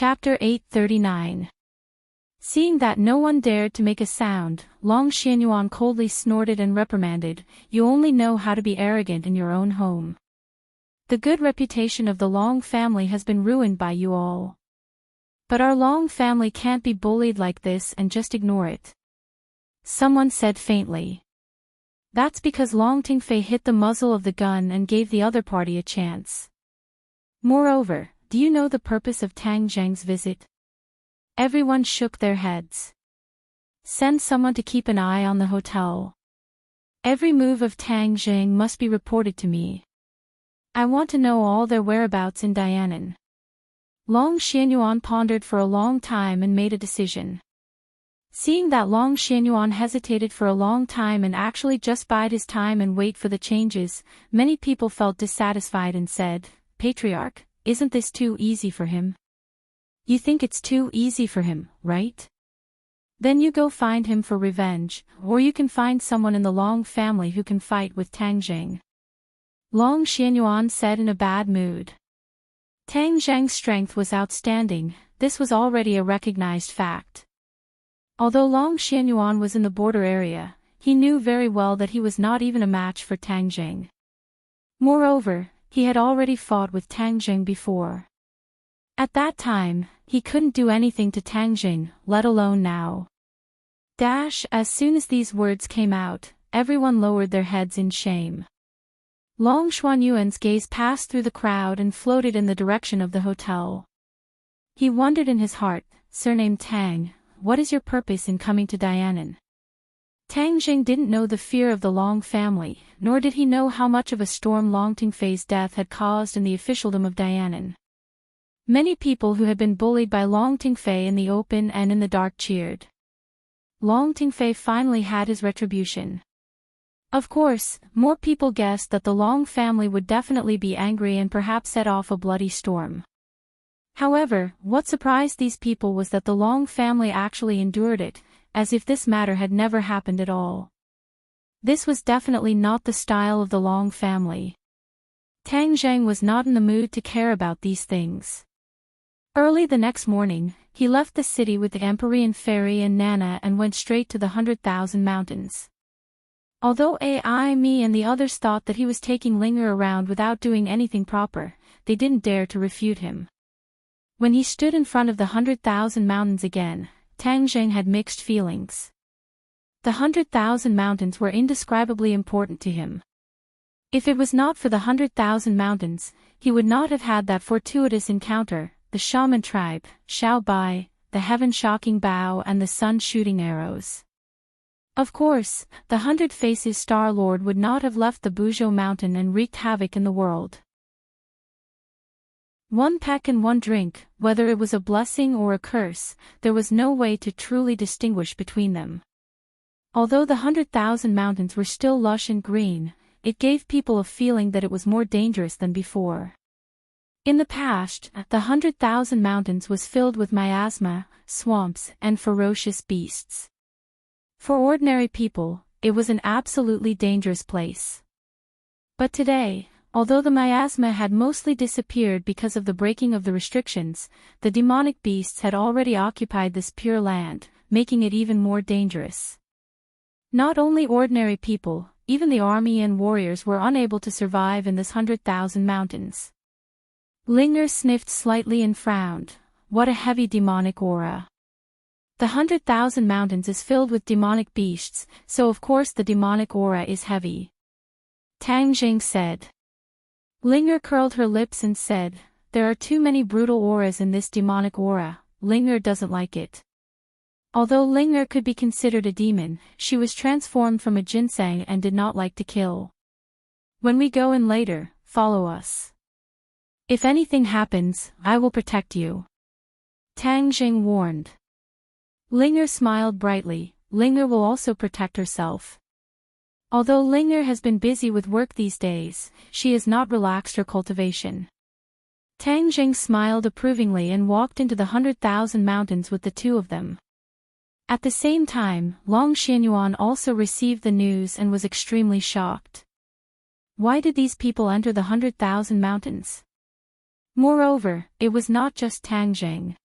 Chapter 839. Seeing that no one dared to make a sound, Long Xianyuan coldly snorted and reprimanded, "You only know how to be arrogant in your own home. The good reputation of the Long family has been ruined by you all. But our Long family can't be bullied like this and just ignore it." Someone said faintly. "That's because Long Tingfei hit the muzzle of the gun and gave the other party a chance. Moreover, do you know the purpose of Tang Zheng's visit?" Everyone shook their heads. "Send someone to keep an eye on the hotel. Every move of Tang Zheng must be reported to me. I want to know all their whereabouts in Dianan." Long Xianyuan pondered for a long time and made a decision. Seeing that Long Xianyuan hesitated for a long time and actually just bide his time and wait for the changes, many people felt dissatisfied and said, "Patriarch, isn't this too easy for him? You think it's too easy for him, right? Then you go find him for revenge, or you can find someone in the Long family who can fight with Tang Zheng." Long Xianyuan said in a bad mood. Tang Zheng's strength was outstanding, this was already a recognized fact. Although Long Xianyuan was in the border area, he knew very well that he was not even a match for Tang Zheng. Moreover, he had already fought with Tang Zheng before. At that time, he couldn't do anything to Tang Zheng, let alone now. As soon as these words came out, everyone lowered their heads in shame. Long Xuanyuan's gaze passed through the crowd and floated in the direction of the hotel. He wondered in his heart, "Surnamed Tang, what is your purpose in coming to Dianan?" Tang Zheng didn't know the fear of the Long family, nor did he know how much of a storm Long Tingfei's death had caused in the officialdom of Dianan. Many people who had been bullied by Long Tingfei in the open and in the dark cheered. Long Tingfei finally had his retribution. Of course, more people guessed that the Long family would definitely be angry and perhaps set off a bloody storm. However, what surprised these people was that the Long family actually endured it, as if this matter had never happened at all. This was definitely not the style of the Long family. Tang Zheng was not in the mood to care about these things. Early the next morning, he left the city with the Empyrean Fairy and Nana and went straight to the 100,000 Mountains. Although Me and the others thought that he was taking Linger around without doing anything proper, they didn't dare to refute him. When he stood in front of the 100,000 Mountains again, Tang Zheng had mixed feelings. The 100,000 Mountains were indescribably important to him. If it was not for the 100,000 Mountains, he would not have had that fortuitous encounter, the shaman tribe, Xiao Bai, the heaven-shocking bow and the sun-shooting arrows. Of course, the 100 Faces Star Lord would not have left the Buzhou mountain and wreaked havoc in the world. One peck and one drink, whether it was a blessing or a curse, there was no way to truly distinguish between them. Although the 100,000 Mountains were still lush and green, it gave people a feeling that it was more dangerous than before. In the past, the 100,000 Mountains was filled with miasma, swamps, and ferocious beasts. For ordinary people, it was an absolutely dangerous place. But today, although the miasma had mostly disappeared because of the breaking of the restrictions, the demonic beasts had already occupied this pure land, making it even more dangerous. Not only ordinary people, even the army and warriors were unable to survive in this 100,000 Mountains. Linger sniffed slightly and frowned. What a heavy demonic aura. The 100,000 Mountains is filled with demonic beasts, so of course the demonic aura is heavy. Tang Zheng said. Linger curled her lips and said, "There are too many brutal auras in this demonic aura, Linger doesn't like it." Although Linger could be considered a demon, she was transformed from a ginseng and did not like to kill. "When we go in later, follow us. If anything happens, I will protect you," Tang Zheng warned. Linger smiled brightly. Linger will also protect herself. Although Linger has been busy with work these days, she has not relaxed her cultivation. Tang Zheng smiled approvingly and walked into the 100,000 Mountains with the two of them. At the same time, Long Xianyuan also received the news and was extremely shocked. Why did these people enter the 100,000 Mountains? Moreover, it was not just Tang Zheng.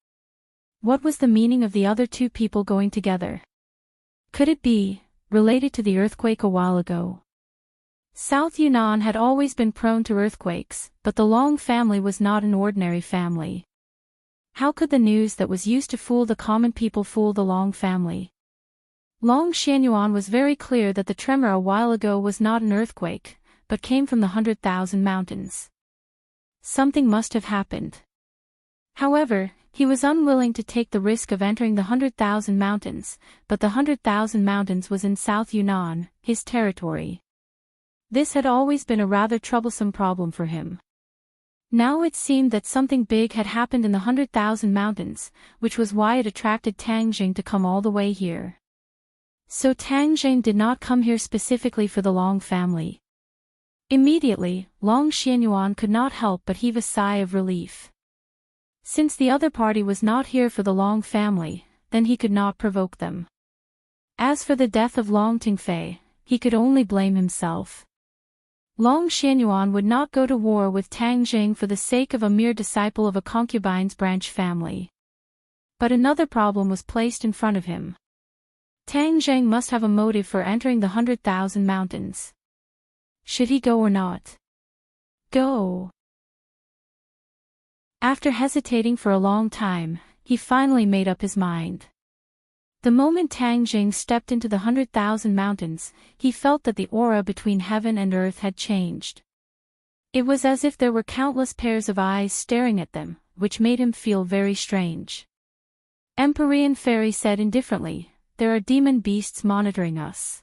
What was the meaning of the other two people going together? Could it be related to the earthquake a while ago? South Yunnan had always been prone to earthquakes, but the Long family was not an ordinary family. How could the news that was used to fool the common people fool the Long family? Long Xianyuan was very clear that the tremor a while ago was not an earthquake, but came from the 100,000 mountains. Something must have happened. However, he was unwilling to take the risk of entering the 100,000 mountains, but the 100,000 mountains was in South Yunnan, his territory. This had always been a rather troublesome problem for him. Now it seemed that something big had happened in the 100,000 mountains, which was why it attracted Tang Jing to come all the way here. So Tang Jing did not come here specifically for the Long family. Immediately, Long Xianyuan could not help but heave a sigh of relief. Since the other party was not here for the Long family, then he could not provoke them. As for the death of Long Tingfei, he could only blame himself. Long Xianyuan would not go to war with Tang Jing for the sake of a mere disciple of a concubine's branch family. But another problem was placed in front of him. Tang Jing must have a motive for entering the 100,000 mountains. Should he go or not? Go. After hesitating for a long time, he finally made up his mind. The moment Tang Jing stepped into the 100,000 mountains, he felt that the aura between heaven and earth had changed. It was as if there were countless pairs of eyes staring at them, which made him feel very strange. Empyrean Fairy said indifferently, "There are demon beasts monitoring us."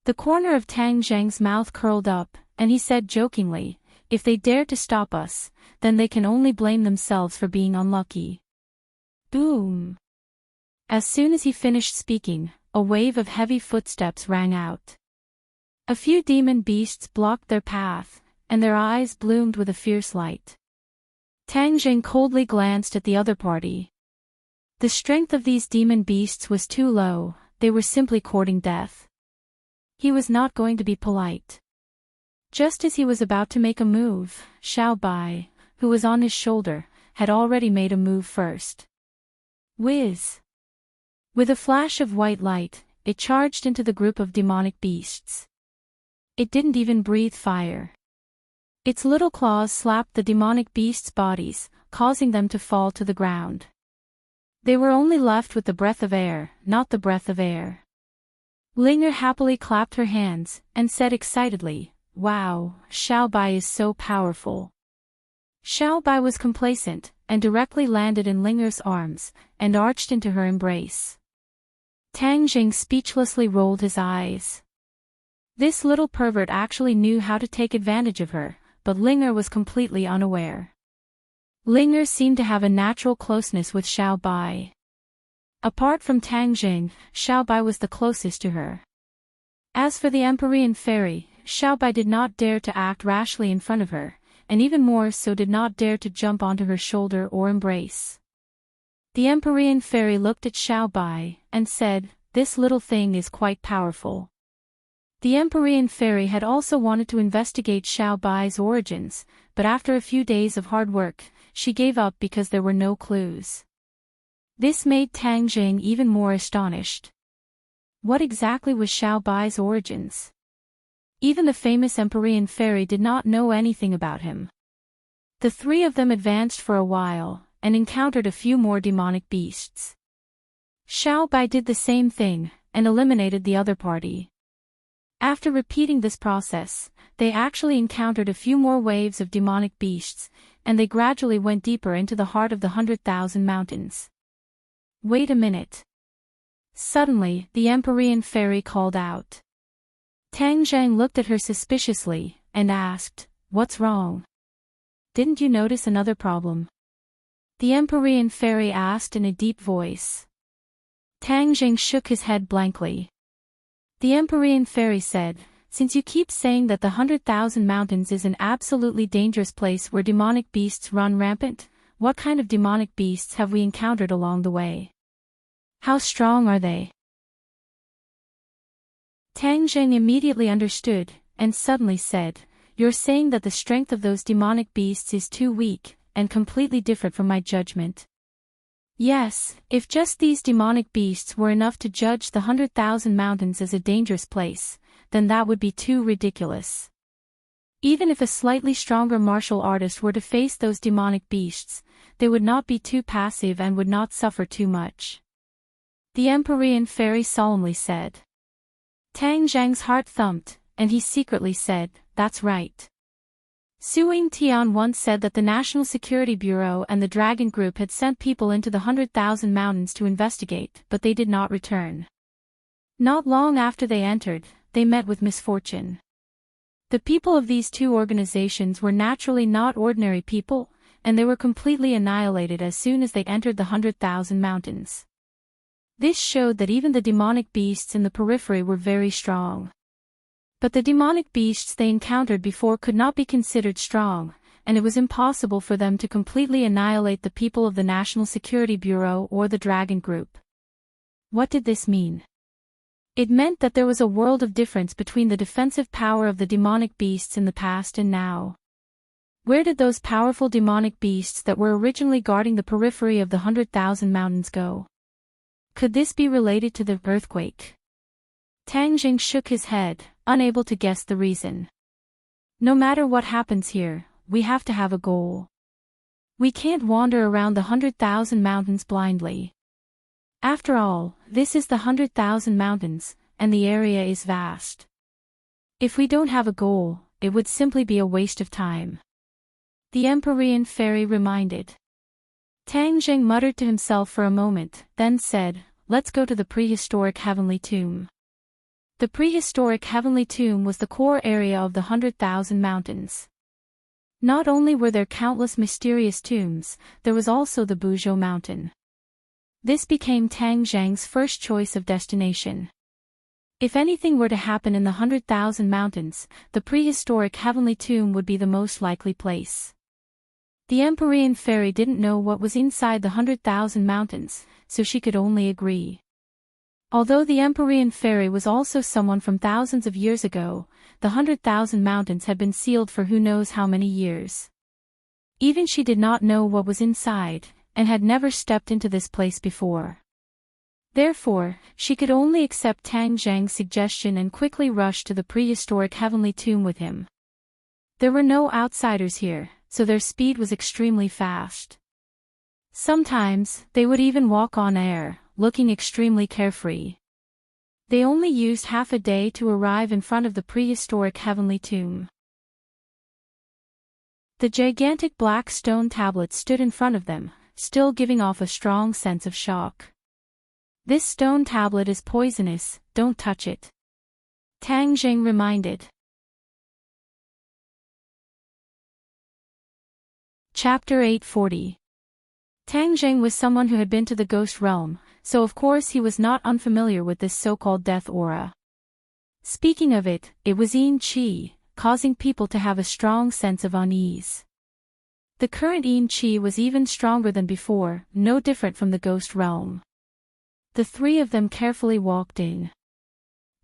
The corner of Tang Jing's mouth curled up, and he said jokingly, "If they dare to stop us, then they can only blame themselves for being unlucky." Boom! As soon as he finished speaking, a wave of heavy footsteps rang out. A few demon beasts blocked their path, and their eyes bloomed with a fierce light. Tang Jing coldly glanced at the other party. The strength of these demon beasts was too low, they were simply courting death. He was not going to be polite. Just as he was about to make a move, Xiao Bai, who was on his shoulder, had already made a move first. Whiz! With a flash of white light, it charged into the group of demonic beasts. It didn't even breathe fire. Its little claws slapped the demonic beasts' bodies, causing them to fall to the ground. They were only left with the breath of air, not the breath of air. Linger happily clapped her hands, and said excitedly, "Wow, Xiao Bai is so powerful." Xiao Bai was complacent, and directly landed in Linger's arms, and arched into her embrace. Tang Jing speechlessly rolled his eyes. This little pervert actually knew how to take advantage of her, but Linger was completely unaware. Linger seemed to have a natural closeness with Xiao Bai. Apart from Tang Jing, Xiao Bai was the closest to her. As for the Empyrean Fairy, Xiao Bai did not dare to act rashly in front of her, and even more so did not dare to jump onto her shoulder or embrace. The Empyrean Fairy looked at Xiao Bai, and said, "This little thing is quite powerful." The Empyrean Fairy had also wanted to investigate Xiao Bai's origins, but after a few days of hard work, she gave up because there were no clues. This made Tang Jing even more astonished. What exactly was Xiao Bai's origins? Even the famous Empyrean Fairy did not know anything about him. The three of them advanced for a while, and encountered a few more demonic beasts. Xiao Bai did the same thing, and eliminated the other party. After repeating this process, they actually encountered a few more waves of demonic beasts, and they gradually went deeper into the heart of the 100,000 mountains. Wait a minute. Suddenly, the Empyrean Fairy called out. Tang Jing looked at her suspiciously, and asked, "What's wrong? Didn't you notice another problem?" The Empyrean Fairy asked in a deep voice. Tang Jing shook his head blankly. The Empyrean Fairy said, "Since you keep saying that the 100,000 mountains is an absolutely dangerous place where demonic beasts run rampant, what kind of demonic beasts have we encountered along the way? How strong are they?" Tang Jing immediately understood, and suddenly said, "You're saying that the strength of those demonic beasts is too weak, and completely different from my judgment." Yes, if just these demonic beasts were enough to judge the 100,000 mountains as a dangerous place, then that would be too ridiculous. Even if a slightly stronger martial artist were to face those demonic beasts, they would not be too passive and would not suffer too much. The Empyrean fairy solemnly said. Tang Zhang's heart thumped, and he secretly said, "That's right." Suing Tian once said that the National Security Bureau and the Dragon Group had sent people into the 100,000 mountains to investigate, but they did not return. Not long after they entered, they met with misfortune. The people of these two organizations were naturally not ordinary people, and they were completely annihilated as soon as they entered the 100,000 mountains. This showed that even the demonic beasts in the periphery were very strong. But the demonic beasts they encountered before could not be considered strong, and it was impossible for them to completely annihilate the people of the National Security Bureau or the Dragon Group. What did this mean? It meant that there was a world of difference between the defensive power of the demonic beasts in the past and now. Where did those powerful demonic beasts that were originally guarding the periphery of the 100,000 mountains go? Could this be related to the earthquake? Tang Jing shook his head, unable to guess the reason. No matter what happens here, we have to have a goal. We can't wander around the 100,000 mountains blindly. After all, this is the 100,000 mountains, and the area is vast. If we don't have a goal, it would simply be a waste of time. The Empyrean fairy reminded. Tang Jing muttered to himself for a moment, then said, "Let's go to the prehistoric heavenly tomb." The prehistoric heavenly tomb was the core area of the 100,000 mountains. Not only were there countless mysterious tombs, there was also the Buzhou mountain. This became Tang Zhang's first choice of destination. If anything were to happen in the 100,000 mountains, the prehistoric heavenly tomb would be the most likely place. The Empyrean fairy didn't know what was inside the 100,000 mountains, so she could only agree. Although the Empyrean fairy was also someone from thousands of years ago, the 100,000 mountains had been sealed for who knows how many years. Even she did not know what was inside, and had never stepped into this place before. Therefore, she could only accept Tang Zhang's suggestion and quickly rush to the prehistoric heavenly tomb with him. There were no outsiders here, so their speed was extremely fast. Sometimes, they would even walk on air, looking extremely carefree. They only used half a day to arrive in front of the prehistoric heavenly tomb. The gigantic black stone tablet stood in front of them, still giving off a strong sense of shock. "This stone tablet is poisonous, don't touch it," Tang Jing reminded. Chapter 840. Tang Jing was someone who had been to the ghost realm, so of course he was not unfamiliar with this so-called death aura. Speaking of it, it was yin qi, causing people to have a strong sense of unease. The current yin qi was even stronger than before, no different from the ghost realm. The three of them carefully walked in.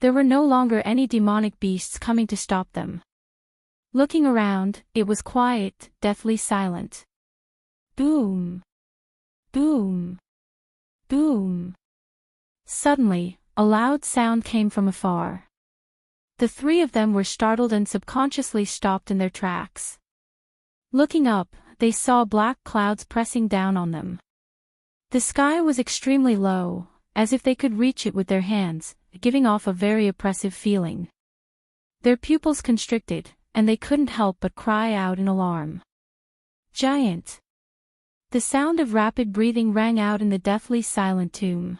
There were no longer any demonic beasts coming to stop them. Looking around, it was quiet, deathly silent. Boom! Boom! Boom! Suddenly, a loud sound came from afar. The three of them were startled and subconsciously stopped in their tracks. Looking up, they saw black clouds pressing down on them. The sky was extremely low, as if they could reach it with their hands, giving off a very oppressive feeling. Their pupils constricted, and they couldn't help but cry out in alarm. Giant! The sound of rapid breathing rang out in the deathly silent tomb.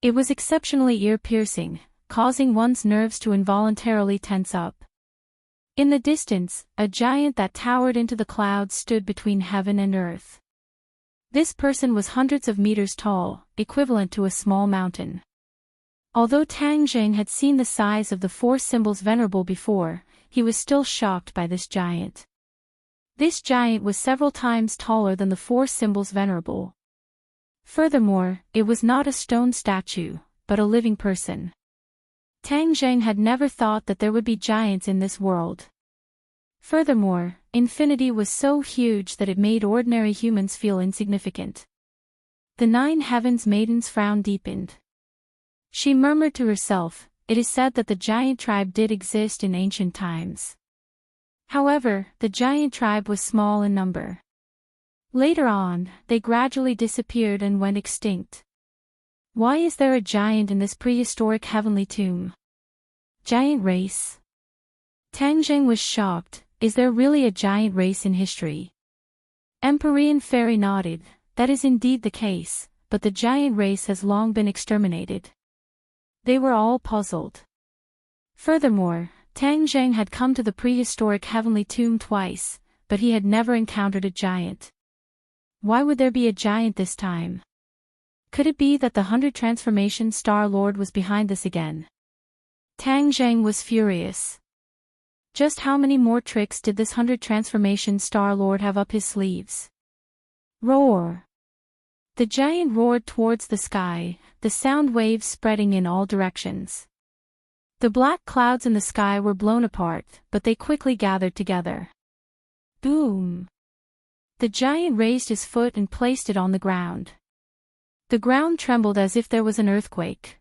It was exceptionally ear-piercing, causing one's nerves to involuntarily tense up. In the distance, a giant that towered into the clouds stood between heaven and earth. This person was hundreds of meters tall, equivalent to a small mountain. Although Tang Jing had seen the size of the four symbols venerable before, he was still shocked by this giant. This giant was several times taller than the four symbols venerable. Furthermore, it was not a stone statue, but a living person. Tang Jing had never thought that there would be giants in this world. Furthermore, infinity was so huge that it made ordinary humans feel insignificant. The 9 Heavens Maiden's frown deepened. She murmured to herself, "It is said that the giant tribe did exist in ancient times. However, the giant tribe was small in number. Later on, they gradually disappeared and went extinct. Why is there a giant in this prehistoric heavenly tomb? Giant race?" Tang Zheng was shocked. Is there really a giant race in history? Empyrean Fairy nodded. That is indeed the case, but the giant race has long been exterminated. They were all puzzled. Furthermore, Tang Zheng had come to the prehistoric heavenly tomb twice, but he had never encountered a giant. Why would there be a giant this time? Could it be that the 100 Transformation Star Lord was behind this again? Tang Zheng was furious. Just how many more tricks did this 100 Transformation Star Lord have up his sleeves? Roar! The giant roared towards the sky, the sound waves spreading in all directions. The black clouds in the sky were blown apart, but they quickly gathered together. Boom! The giant raised his foot and placed it on the ground. The ground trembled as if there was an earthquake.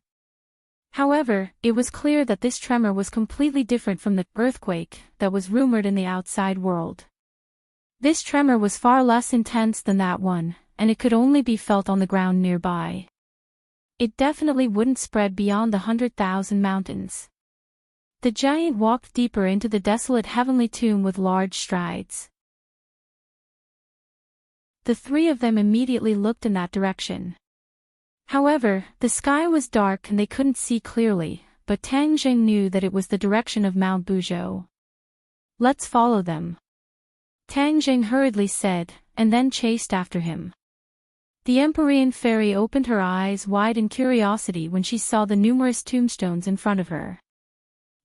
However, it was clear that this tremor was completely different from the earthquake that was rumored in the outside world. This tremor was far less intense than that one, and it could only be felt on the ground nearby. It definitely wouldn't spread beyond the 100,000 mountains. The giant walked deeper into the desolate heavenly tomb with large strides. The 3 of them immediately looked in that direction. However, the sky was dark and they couldn't see clearly, but Tang Zheng knew that it was the direction of Mount Buzhou. "Let's follow them," Tang Zheng hurriedly said, and then chased after him. The Empyrean Fairy opened her eyes wide in curiosity when she saw the numerous tombstones in front of her.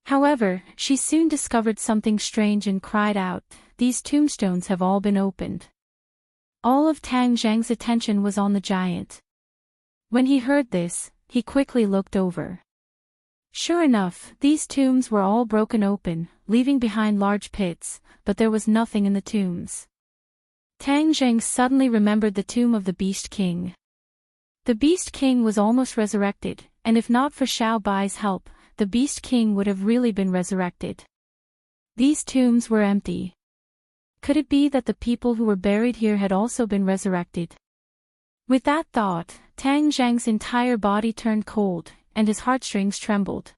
However, she soon discovered something strange and cried out, "These tombstones have all been opened." All of Tang Zheng's attention was on the giant. When he heard this, he quickly looked over. Sure enough, these tombs were all broken open, leaving behind large pits, but there was nothing in the tombs. Tang Zheng suddenly remembered the tomb of the Beast King. The Beast King was almost resurrected, and if not for Xiao Bai's help, the Beast King would have really been resurrected. These tombs were empty. Could it be that the people who were buried here had also been resurrected? With that thought, Tang Zheng's entire body turned cold, and his heartstrings trembled.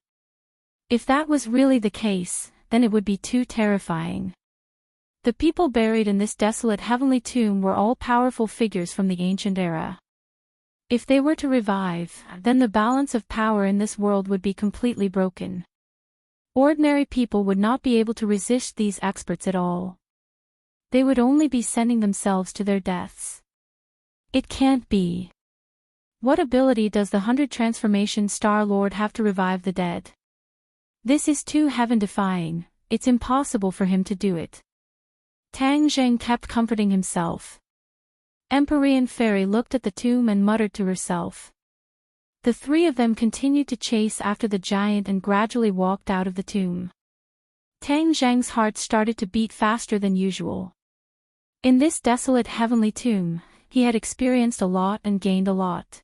If that was really the case, then it would be too terrifying. The people buried in this desolate heavenly tomb were all powerful figures from the ancient era. If they were to revive, then the balance of power in this world would be completely broken. Ordinary people would not be able to resist these experts at all. They would only be sending themselves to their deaths. It can't be. What ability does the 100 Transformation Star Lord have to revive the dead? This is too heaven-defying, it's impossible for him to do it. Tang Zheng kept comforting himself. Empyrean Fairy looked at the tomb and muttered to herself. The 3 of them continued to chase after the giant and gradually walked out of the tomb. Tang Zheng's heart started to beat faster than usual. In this desolate heavenly tomb, he had experienced a lot and gained a lot.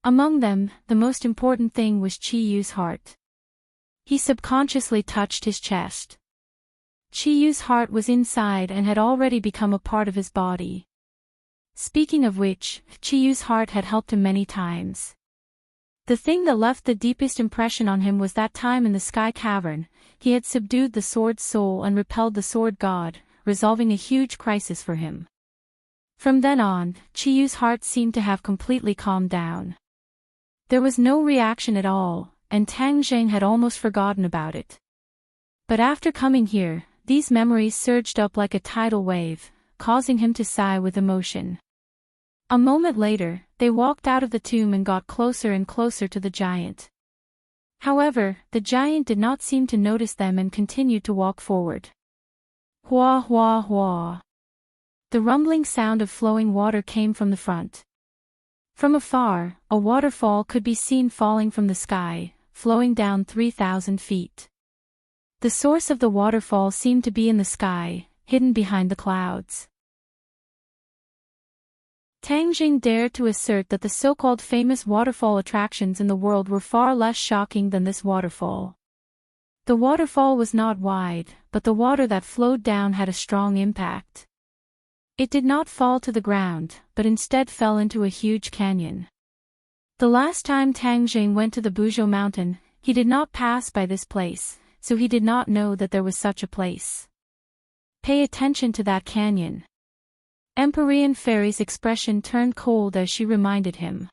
Among them, the most important thing was Qi Yu's heart. He subconsciously touched his chest. Qi Yu's heart was inside and had already become a part of his body. Speaking of which, Qi Yu's heart had helped him many times. The thing that left the deepest impression on him was that time in the Sky Cavern, he had subdued the Sword Soul and repelled the Sword God, resolving a huge crisis for him. From then on, Qi Yu's heart seemed to have completely calmed down. There was no reaction at all, and Tang Zheng had almost forgotten about it. But after coming here, these memories surged up like a tidal wave, causing him to sigh with emotion. A moment later, they walked out of the tomb and got closer and closer to the giant. However, the giant did not seem to notice them and continued to walk forward. Hua hua hua. The rumbling sound of flowing water came from the front. From afar, a waterfall could be seen falling from the sky, flowing down 3,000 feet. The source of the waterfall seemed to be in the sky, hidden behind the clouds. Tang Jing dared to assert that the so-called famous waterfall attractions in the world were far less shocking than this waterfall. The waterfall was not wide, but the water that flowed down had a strong impact. It did not fall to the ground, but instead fell into a huge canyon. The last time Tang Jing went to the Buzhou mountain, he did not pass by this place, so he did not know that there was such a place. Pay attention to that canyon. Empyrean Fairy's expression turned cold as she reminded him.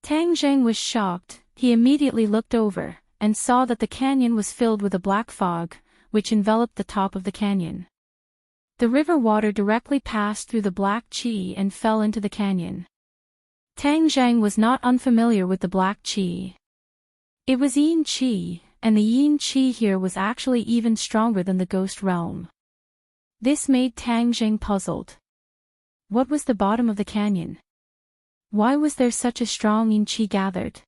Tang Jing was shocked. He immediately looked over, and saw that the canyon was filled with a black fog, which enveloped the top of the canyon. The river water directly passed through the black qi and fell into the canyon. Tang Jing was not unfamiliar with the black qi. It was yin qi, and the yin qi here was actually even stronger than the ghost realm. This made Tang Jing puzzled. What was the bottom of the canyon? Why was there such a strong yin qi gathered?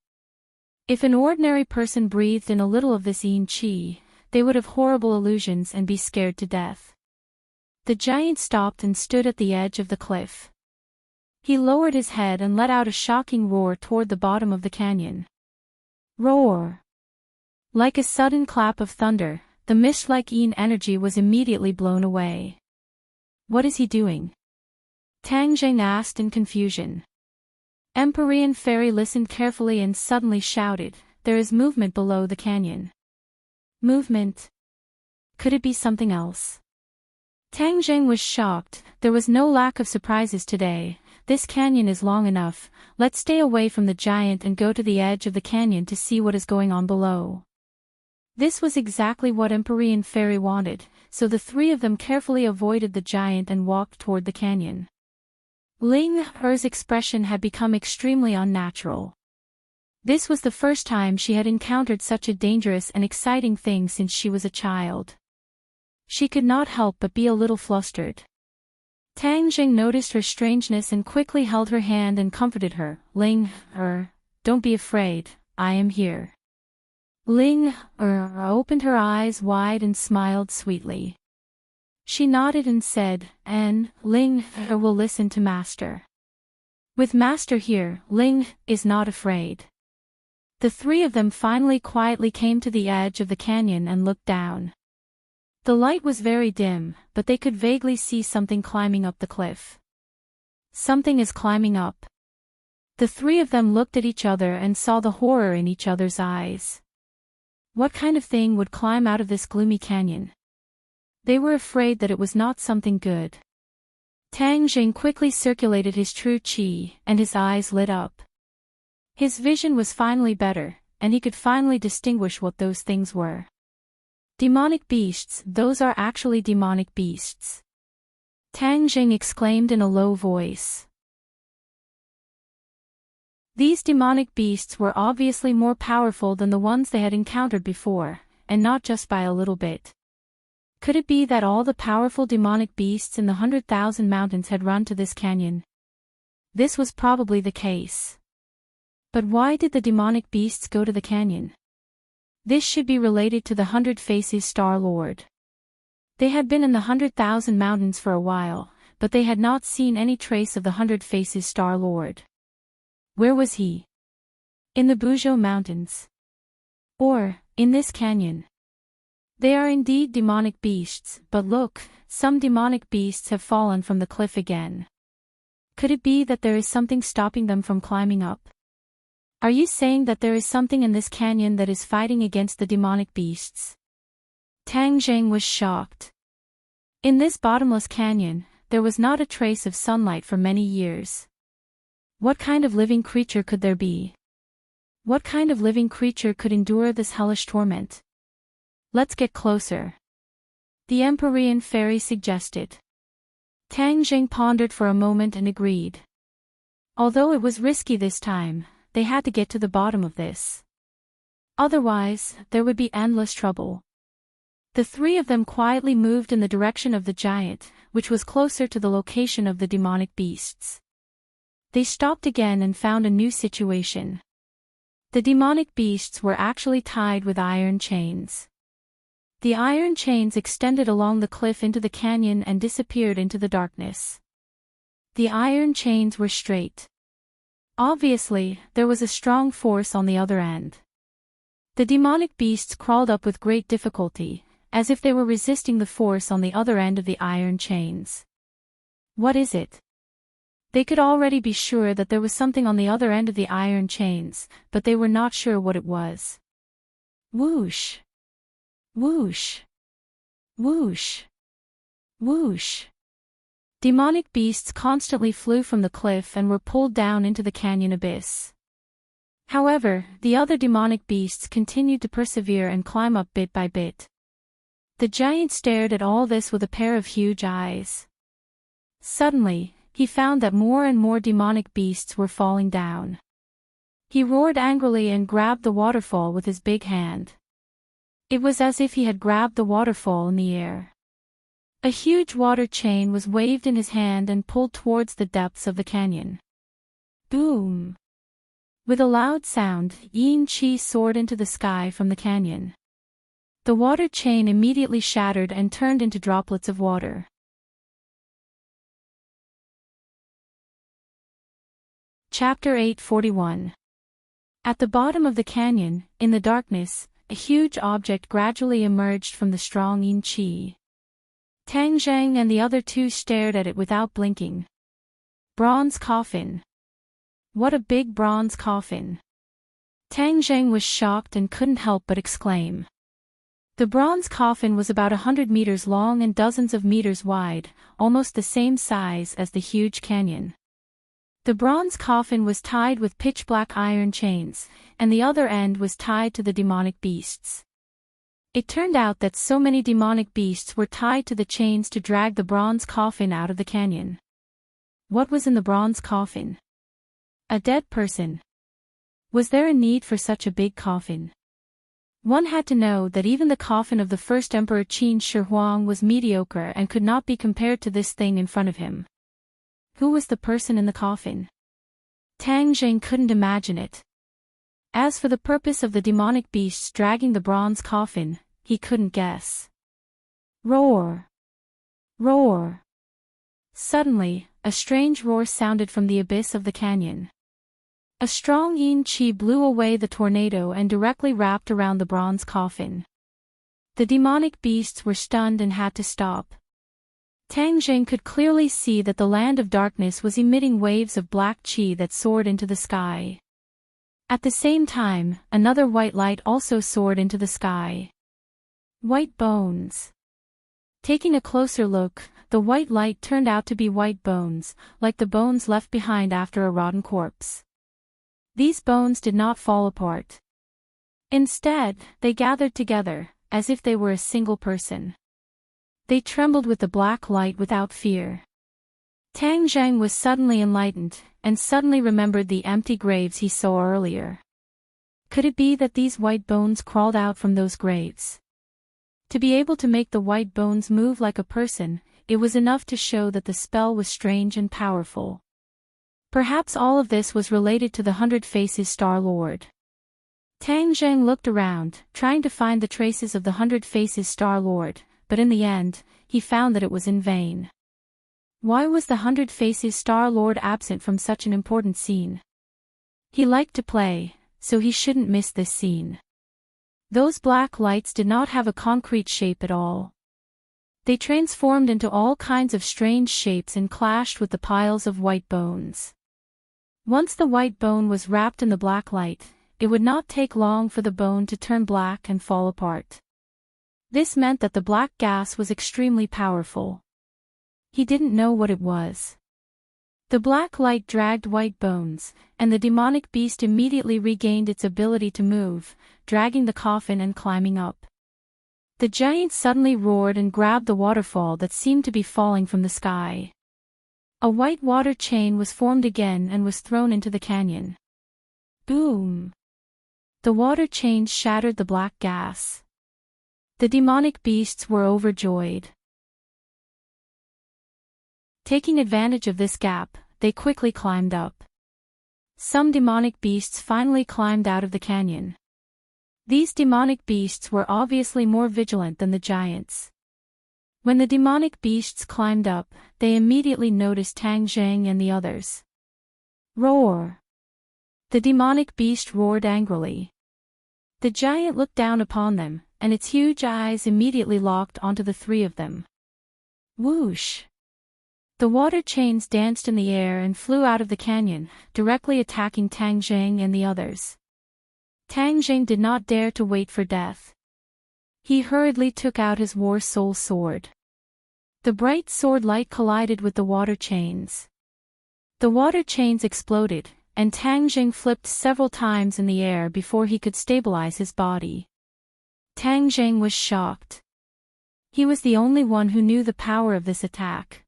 If an ordinary person breathed in a little of this yin qi, they would have horrible illusions and be scared to death. The giant stopped and stood at the edge of the cliff. He lowered his head and let out a shocking roar toward the bottom of the canyon. Roar! Like a sudden clap of thunder, the mist-like yin energy was immediately blown away. What is he doing? Tang Jing asked in confusion. Empyrean Fairy listened carefully and suddenly shouted, "There is movement below the canyon." Movement? Could it be something else? Tang Jing was shocked. There was no lack of surprises today. This canyon is long enough. Let's stay away from the giant and go to the edge of the canyon to see what is going on below. This was exactly what Empyrean Fairy wanted, so the three of them carefully avoided the giant and walked toward the canyon. Ling Er's expression had become extremely unnatural. This was the first time she had encountered such a dangerous and exciting thing since she was a child. She could not help but be a little flustered. Tang Jing noticed her strangeness and quickly held her hand and comforted her. Ling don't be afraid, I am here. Ling opened her eyes wide and smiled sweetly. She nodded and said, "And Ling will listen to Master." With Master here, Ling is not afraid. The three of them finally quietly came to the edge of the canyon and looked down. The light was very dim, but they could vaguely see something climbing up the cliff. Something is climbing up. The three of them looked at each other and saw the horror in each other's eyes. What kind of thing would climb out of this gloomy canyon? They were afraid that it was not something good. Tang Jing quickly circulated his true qi, and his eyes lit up. His vision was finally better, and he could finally distinguish what those things were. Demonic beasts, those are actually demonic beasts. Tang Jing exclaimed in a low voice. These demonic beasts were obviously more powerful than the ones they had encountered before, and not just by a little bit. Could it be that all the powerful demonic beasts in the 100,000 mountains had run to this canyon? This was probably the case. But why did the demonic beasts go to the canyon? This should be related to the 100 Faces Star Lord. They had been in the 100,000 mountains for a while, but they had not seen any trace of the 100 Faces Star Lord. Where was he? In the Buzhou mountains? Or, in this canyon? They are indeed demonic beasts, but look, some demonic beasts have fallen from the cliff again. Could it be that there is something stopping them from climbing up? Are you saying that there is something in this canyon that is fighting against the demonic beasts? Tang Jing was shocked. In this bottomless canyon, there was not a trace of sunlight for many years. What kind of living creature could there be? What kind of living creature could endure this hellish torment? Let's get closer. The Empyrean Fairy suggested. Tang Jing pondered for a moment and agreed. Although it was risky this time, they had to get to the bottom of this. Otherwise, there would be endless trouble. The three of them quietly moved in the direction of the giant, which was closer to the location of the demonic beasts. They stopped again and found a new situation. The demonic beasts were actually tied with iron chains. The iron chains extended along the cliff into the canyon and disappeared into the darkness. The iron chains were straight. Obviously, there was a strong force on the other end. The demonic beasts crawled up with great difficulty, as if they were resisting the force on the other end of the iron chains. What is it? They could already be sure that there was something on the other end of the iron chains, but they were not sure what it was. Whoosh! Whoosh! Whoosh! Whoosh! Demonic beasts constantly flew from the cliff and were pulled down into the canyon abyss. However, the other demonic beasts continued to persevere and climb up bit by bit. The giant stared at all this with a pair of huge eyes. Suddenly, he found that more and more demonic beasts were falling down. He roared angrily and grabbed the waterfall with his big hand. It was as if he had grabbed the waterfall in the air. A huge water chain was waved in his hand and pulled towards the depths of the canyon. Boom! With a loud sound, Yin-Chi soared into the sky from the canyon. The water chain immediately shattered and turned into droplets of water. Chapter 841. At the bottom of the canyon, in the darkness, a huge object gradually emerged from the strong Yin-Chi. Tang Zhang and the other two stared at it without blinking. Bronze coffin. What a big bronze coffin. Tang Zhang was shocked and couldn't help but exclaim. The bronze coffin was about 100 meters long and dozens of meters wide, almost the same size as the huge canyon. The bronze coffin was tied with pitch-black iron chains, and the other end was tied to the demonic beasts. It turned out that so many demonic beasts were tied to the chains to drag the bronze coffin out of the canyon. What was in the bronze coffin? A dead person. Was there a need for such a big coffin? One had to know that even the coffin of the first Emperor Qin Shi Huang was mediocre and could not be compared to this thing in front of him. Who was the person in the coffin? Tang Zheng couldn't imagine it. As for the purpose of the demonic beasts dragging the bronze coffin, he couldn't guess. Roar! Roar! Suddenly, a strange roar sounded from the abyss of the canyon. A strong Yin-Chi blew away the tornado and directly wrapped around the bronze coffin. The demonic beasts were stunned and had to stop. Tang Zheng could clearly see that the land of darkness was emitting waves of black chi that soared into the sky. At the same time, another white light also soared into the sky. White bones. Taking a closer look, the white light turned out to be white bones, like the bones left behind after a rotten corpse. These bones did not fall apart. Instead, they gathered together, as if they were a single person. They trembled with the black light without fear. Tang Zheng was suddenly enlightened, and suddenly remembered the empty graves he saw earlier. Could it be that these white bones crawled out from those graves? To be able to make the white bones move like a person, it was enough to show that the spell was strange and powerful. Perhaps all of this was related to the 100 Faces Star Lord. Tang Zheng looked around, trying to find the traces of the 100 Faces Star Lord, but in the end, he found that it was in vain. Why was the 100 Faces Star Lord absent from such an important scene? He liked to play, so he shouldn't miss this scene. Those black lights did not have a concrete shape at all. They transformed into all kinds of strange shapes and clashed with the piles of white bones. Once the white bone was wrapped in the black light, it would not take long for the bone to turn black and fall apart. This meant that the black gas was extremely powerful. He didn't know what it was. The black light dragged white bones, and the demonic beast immediately regained its ability to move, dragging the coffin and climbing up. The giant suddenly roared and grabbed the waterfall that seemed to be falling from the sky. A white water chain was formed again and was thrown into the canyon. Boom! The water chain shattered the black gas. The demonic beasts were overjoyed. Taking advantage of this gap, they quickly climbed up. Some demonic beasts finally climbed out of the canyon. These demonic beasts were obviously more vigilant than the giants. When the demonic beasts climbed up, they immediately noticed Tang Zheng and the others. Roar! The demonic beast roared angrily. The giant looked down upon them, and its huge eyes immediately locked onto the three of them. Whoosh! The water chains danced in the air and flew out of the canyon, directly attacking Tang Zheng and the others. Tang Zheng did not dare to wait for death. He hurriedly took out his war soul sword. The bright sword light collided with the water chains. The water chains exploded, and Tang Zheng flipped several times in the air before he could stabilize his body. Tang Zheng was shocked. He was the only one who knew the power of this attack.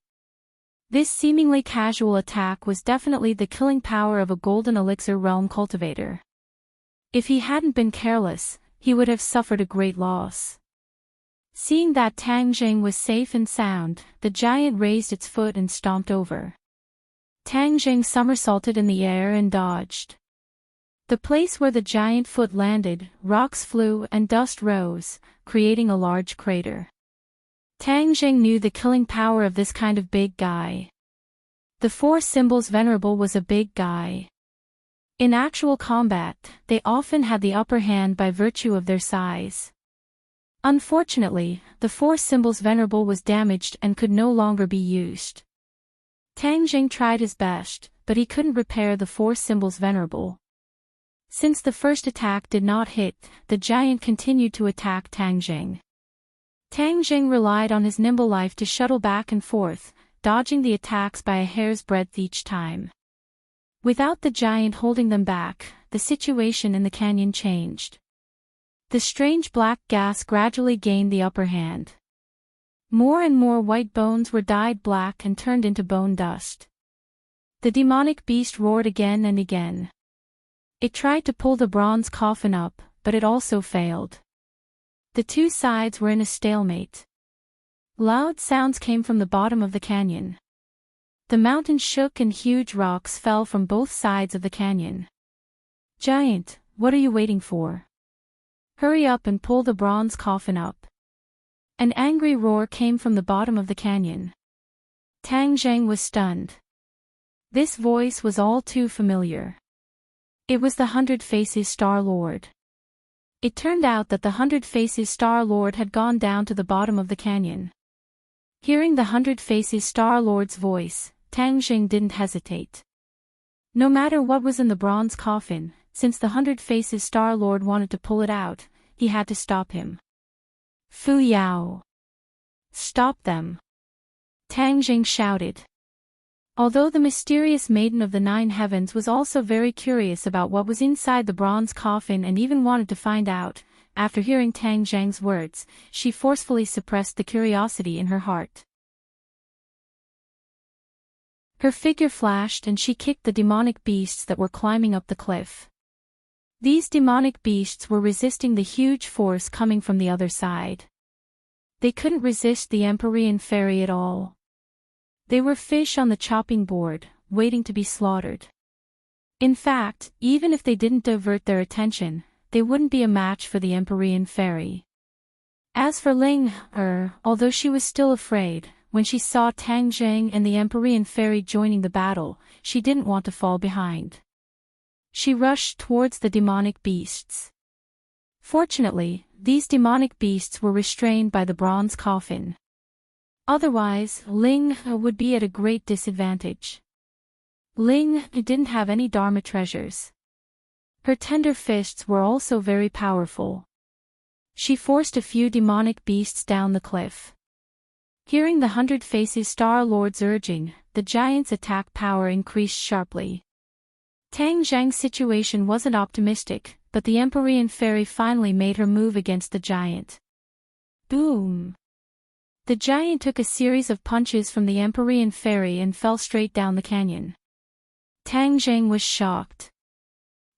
This seemingly casual attack was definitely the killing power of a golden elixir realm cultivator. If he hadn't been careless, he would have suffered a great loss. Seeing that Tang Zheng was safe and sound, the giant raised its foot and stomped over. Tang Zheng somersaulted in the air and dodged. The place where the giant foot landed, rocks flew and dust rose, creating a large crater. Tang Zheng knew the killing power of this kind of big guy. The four symbols venerable was a big guy. In actual combat, they often had the upper hand by virtue of their size. Unfortunately, the four symbols venerable was damaged and could no longer be used. Tang Zheng tried his best, but he couldn't repair the four symbols venerable. Since the first attack did not hit, the giant continued to attack Tang Zheng. Tang Zheng relied on his nimble life to shuttle back and forth, dodging the attacks by a hair's breadth each time. Without the giant holding them back, the situation in the canyon changed. The strange black gas gradually gained the upper hand. More and more white bones were dyed black and turned into bone dust. The demonic beast roared again and again. It tried to pull the bronze coffin up, but it also failed. The two sides were in a stalemate. Loud sounds came from the bottom of the canyon. The mountain shook and huge rocks fell from both sides of the canyon. Giant, what are you waiting for? Hurry up and pull the bronze coffin up. An angry roar came from the bottom of the canyon. Tang Zheng was stunned. This voice was all too familiar. It was the 100 Faces Star Lord. It turned out that the 100 Faces Star Lord had gone down to the bottom of the canyon. Hearing the 100 Faces Star Lord's voice, Tang Zheng didn't hesitate. No matter what was in the bronze coffin, since the 100 Faces Star Lord wanted to pull it out, he had to stop him. Fu Yao! Stop them! Tang Zheng shouted. Although the mysterious Maiden of the Nine Heavens was also very curious about what was inside the bronze coffin and even wanted to find out, after hearing Tang Zheng's words, she forcefully suppressed the curiosity in her heart. Her figure flashed and she kicked the demonic beasts that were climbing up the cliff. These demonic beasts were resisting the huge force coming from the other side. They couldn't resist the Empyrean fairy at all. They were fish on the chopping board, waiting to be slaughtered. In fact, even if they didn't divert their attention, they wouldn't be a match for the Empyrean fairy. As for Ling, although she was still afraid, when she saw Tang Zheng and the Empyrean fairy joining the battle, she didn't want to fall behind. She rushed towards the demonic beasts. Fortunately, these demonic beasts were restrained by the bronze coffin. Otherwise, Ling would be at a great disadvantage. Ling didn't have any Dharma treasures. Her tender fists were also very powerful. She forced a few demonic beasts down the cliff. Hearing the 100 Faces Star Lord's urging, the giant's attack power increased sharply. Tang Zheng's situation wasn't optimistic, but the Empyrean fairy finally made her move against the giant. Boom! The giant took a series of punches from the Empyrean fairy and fell straight down the canyon. Tang Zheng was shocked.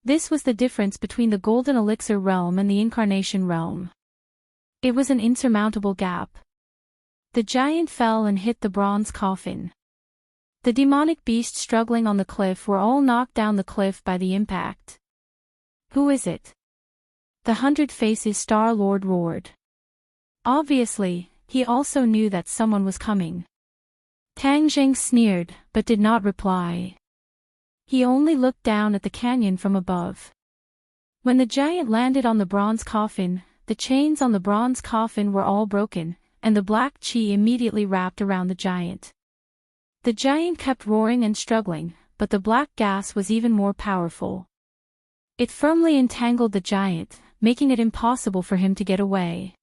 This was the difference between the Golden Elixir realm and the Incarnation realm. It was an insurmountable gap. The giant fell and hit the bronze coffin. The demonic beasts struggling on the cliff were all knocked down the cliff by the impact. Who is it? The 100 Faces Star Lord roared. Obviously, he also knew that someone was coming. Tang Zheng sneered, but did not reply. He only looked down at the canyon from above. When the giant landed on the bronze coffin, the chains on the bronze coffin were all broken, and the black qi immediately wrapped around the giant. The giant kept roaring and struggling, but the black gas was even more powerful. It firmly entangled the giant, making it impossible for him to get away.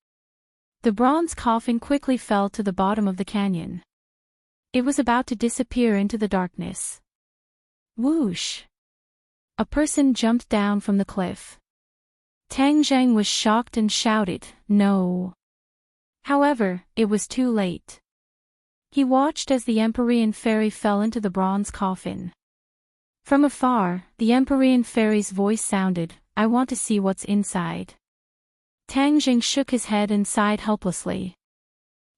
The bronze coffin quickly fell to the bottom of the canyon. It was about to disappear into the darkness. Whoosh! A person jumped down from the cliff. Tang Zheng was shocked and shouted, "No!" However, it was too late. He watched as the Empyrean fairy fell into the bronze coffin. From afar, the Empyrean fairy's voice sounded, "I want to see what's inside." Tang Zheng shook his head and sighed helplessly.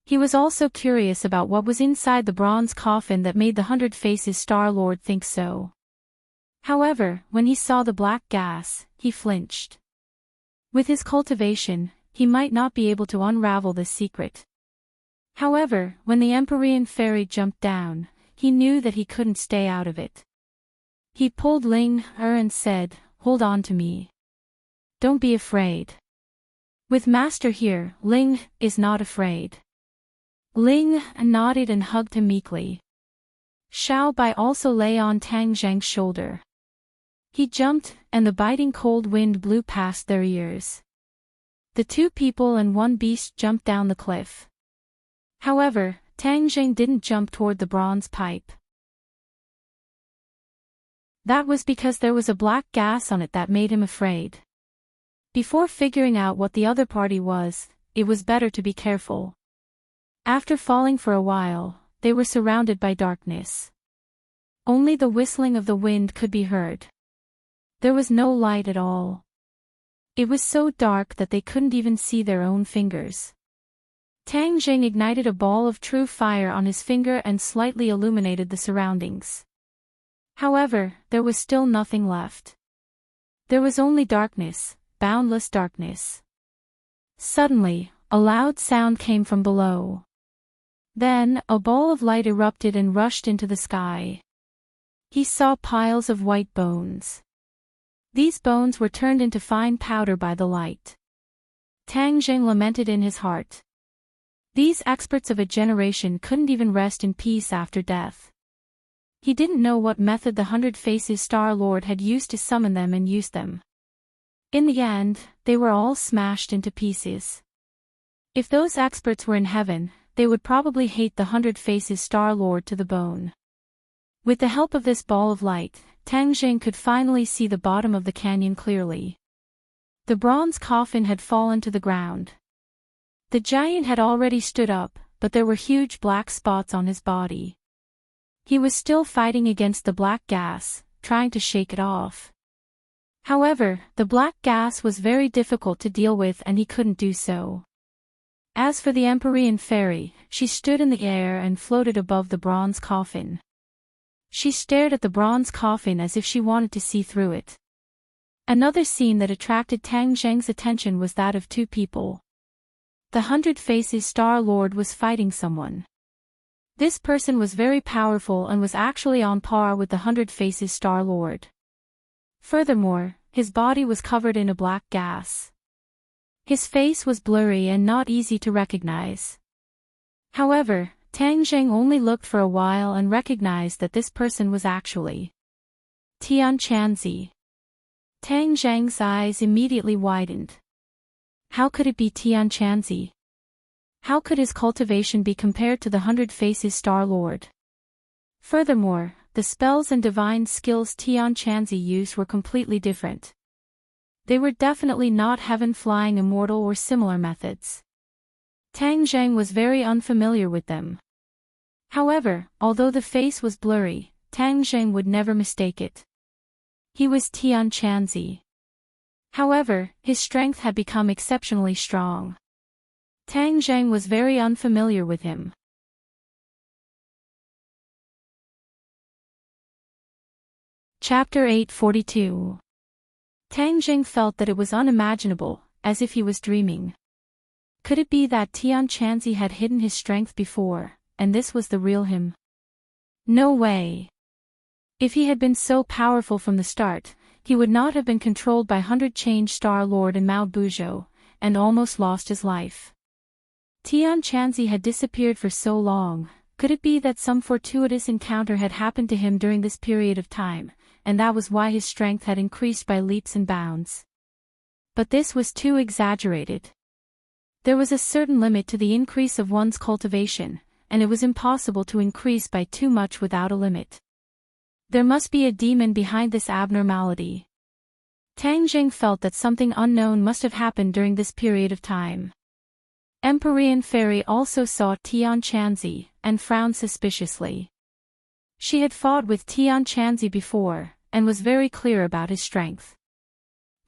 He was also curious about what was inside the bronze coffin that made the 100 Faces Star Lord think so. However, when he saw the black gas, he flinched. With his cultivation, he might not be able to unravel this secret. However, when the Empyrean fairy jumped down, he knew that he couldn't stay out of it. He pulled Ling Er and said, "Hold on to me. Don't be afraid." With Master here, Ling is not afraid. Ling nodded and hugged him meekly. Xiao Bai also lay on Tang Zheng's shoulder. He jumped, and the biting cold wind blew past their ears. The two people and one beast jumped down the cliff. However, Tang Zheng didn't jump toward the bronze pipe. That was because there was a black gas on it that made him afraid. Before figuring out what the other party was, it was better to be careful. After falling for a while, they were surrounded by darkness. Only the whistling of the wind could be heard. There was no light at all. It was so dark that they couldn't even see their own fingers. Tang Zheng ignited a ball of true fire on his finger and slightly illuminated the surroundings. However, there was still nothing left. There was only darkness, boundless darkness. Suddenly, a loud sound came from below. Then, a ball of light erupted and rushed into the sky. He saw piles of white bones. These bones were turned into fine powder by the light. Tang Zheng lamented in his heart. These experts of a generation couldn't even rest in peace after death. He didn't know what method the 100 Faces Star Lord had used to summon them and use them. In the end, they were all smashed into pieces. If those experts were in heaven, they would probably hate the 100 Faces Star Lord to the bone. With the help of this ball of light, Tang Zheng could finally see the bottom of the canyon clearly. The bronze coffin had fallen to the ground. The giant had already stood up, but there were huge black spots on his body. He was still fighting against the black gas, trying to shake it off. However, the black gas was very difficult to deal with and he couldn't do so. As for the Empyrean fairy, she stood in the air and floated above the bronze coffin. She stared at the bronze coffin as if she wanted to see through it. Another scene that attracted Tang Zheng's attention was that of two people. The 100 Faces Star Lord was fighting someone. This person was very powerful and was actually on par with the 100 Faces Star Lord. Furthermore, his body was covered in a black gas. His face was blurry and not easy to recognize. However, Tang Zheng only looked for a while and recognized that this person was actually Tian Chanzi. Tang Zheng's eyes immediately widened. How could it be Tian Chanzi? How could his cultivation be compared to the 100 Faces Star Lord? Furthermore, the spells and divine skills Tian Chanzi used were completely different. They were definitely not heaven-flying immortal or similar methods. Tang Zheng was very unfamiliar with them. However, although the face was blurry, Tang Zheng would never mistake it. He was Tian Chanzi. However, his strength had become exceptionally strong. Tang Zheng was very unfamiliar with him. Chapter 842. Tang Zheng felt that it was unimaginable, as if he was dreaming. Could it be that Tian Chanzi had hidden his strength before, and this was the real him? No way. If he had been so powerful from the start, he would not have been controlled by 100 Change Star Lord and Mao Buzhou, and almost lost his life. Tian Chanzi had disappeared for so long. Could it be that some fortuitous encounter had happened to him during this period of time, and that was why his strength had increased by leaps and bounds? But this was too exaggerated. There was a certain limit to the increase of one's cultivation, and it was impossible to increase by too much without a limit. There must be a demon behind this abnormality. Tang Jing felt that something unknown must have happened during this period of time. Empyrean Fairy also saw Tian Chanzi, and frowned suspiciously. She had fought with Tian Chanzi before, and was very clear about his strength.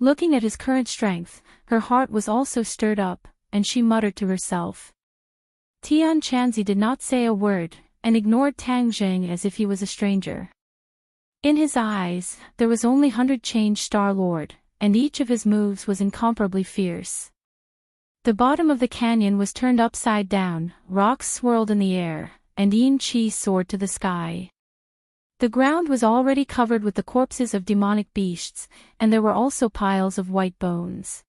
Looking at his current strength, her heart was also stirred up, and she muttered to herself. Tian Chanzi did not say a word, and ignored Tang Jing as if he was a stranger. In his eyes, there was only 100 Change Star Lord, and each of his moves was incomparably fierce. The bottom of the canyon was turned upside down, rocks swirled in the air, and Yin Qi soared to the sky. The ground was already covered with the corpses of demonic beasts, and there were also piles of white bones.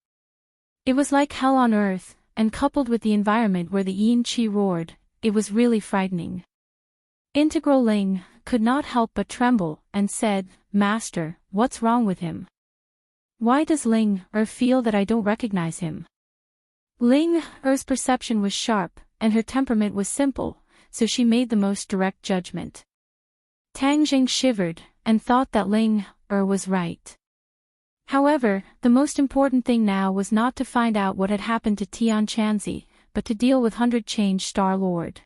It was like hell on earth, and coupled with the environment where the Yin Qi roared, it was really frightening. Integral Ling could not help but tremble, and said, "Master, what's wrong with him? Why does Ling feel that I don't recognize him?" Ling Er's perception was sharp, and her temperament was simple, so she made the most direct judgment. Tang Jing shivered, and thought that Ling was right. However, the most important thing now was not to find out what had happened to Tian Chanzi, but to deal with 100 Change Star Lord.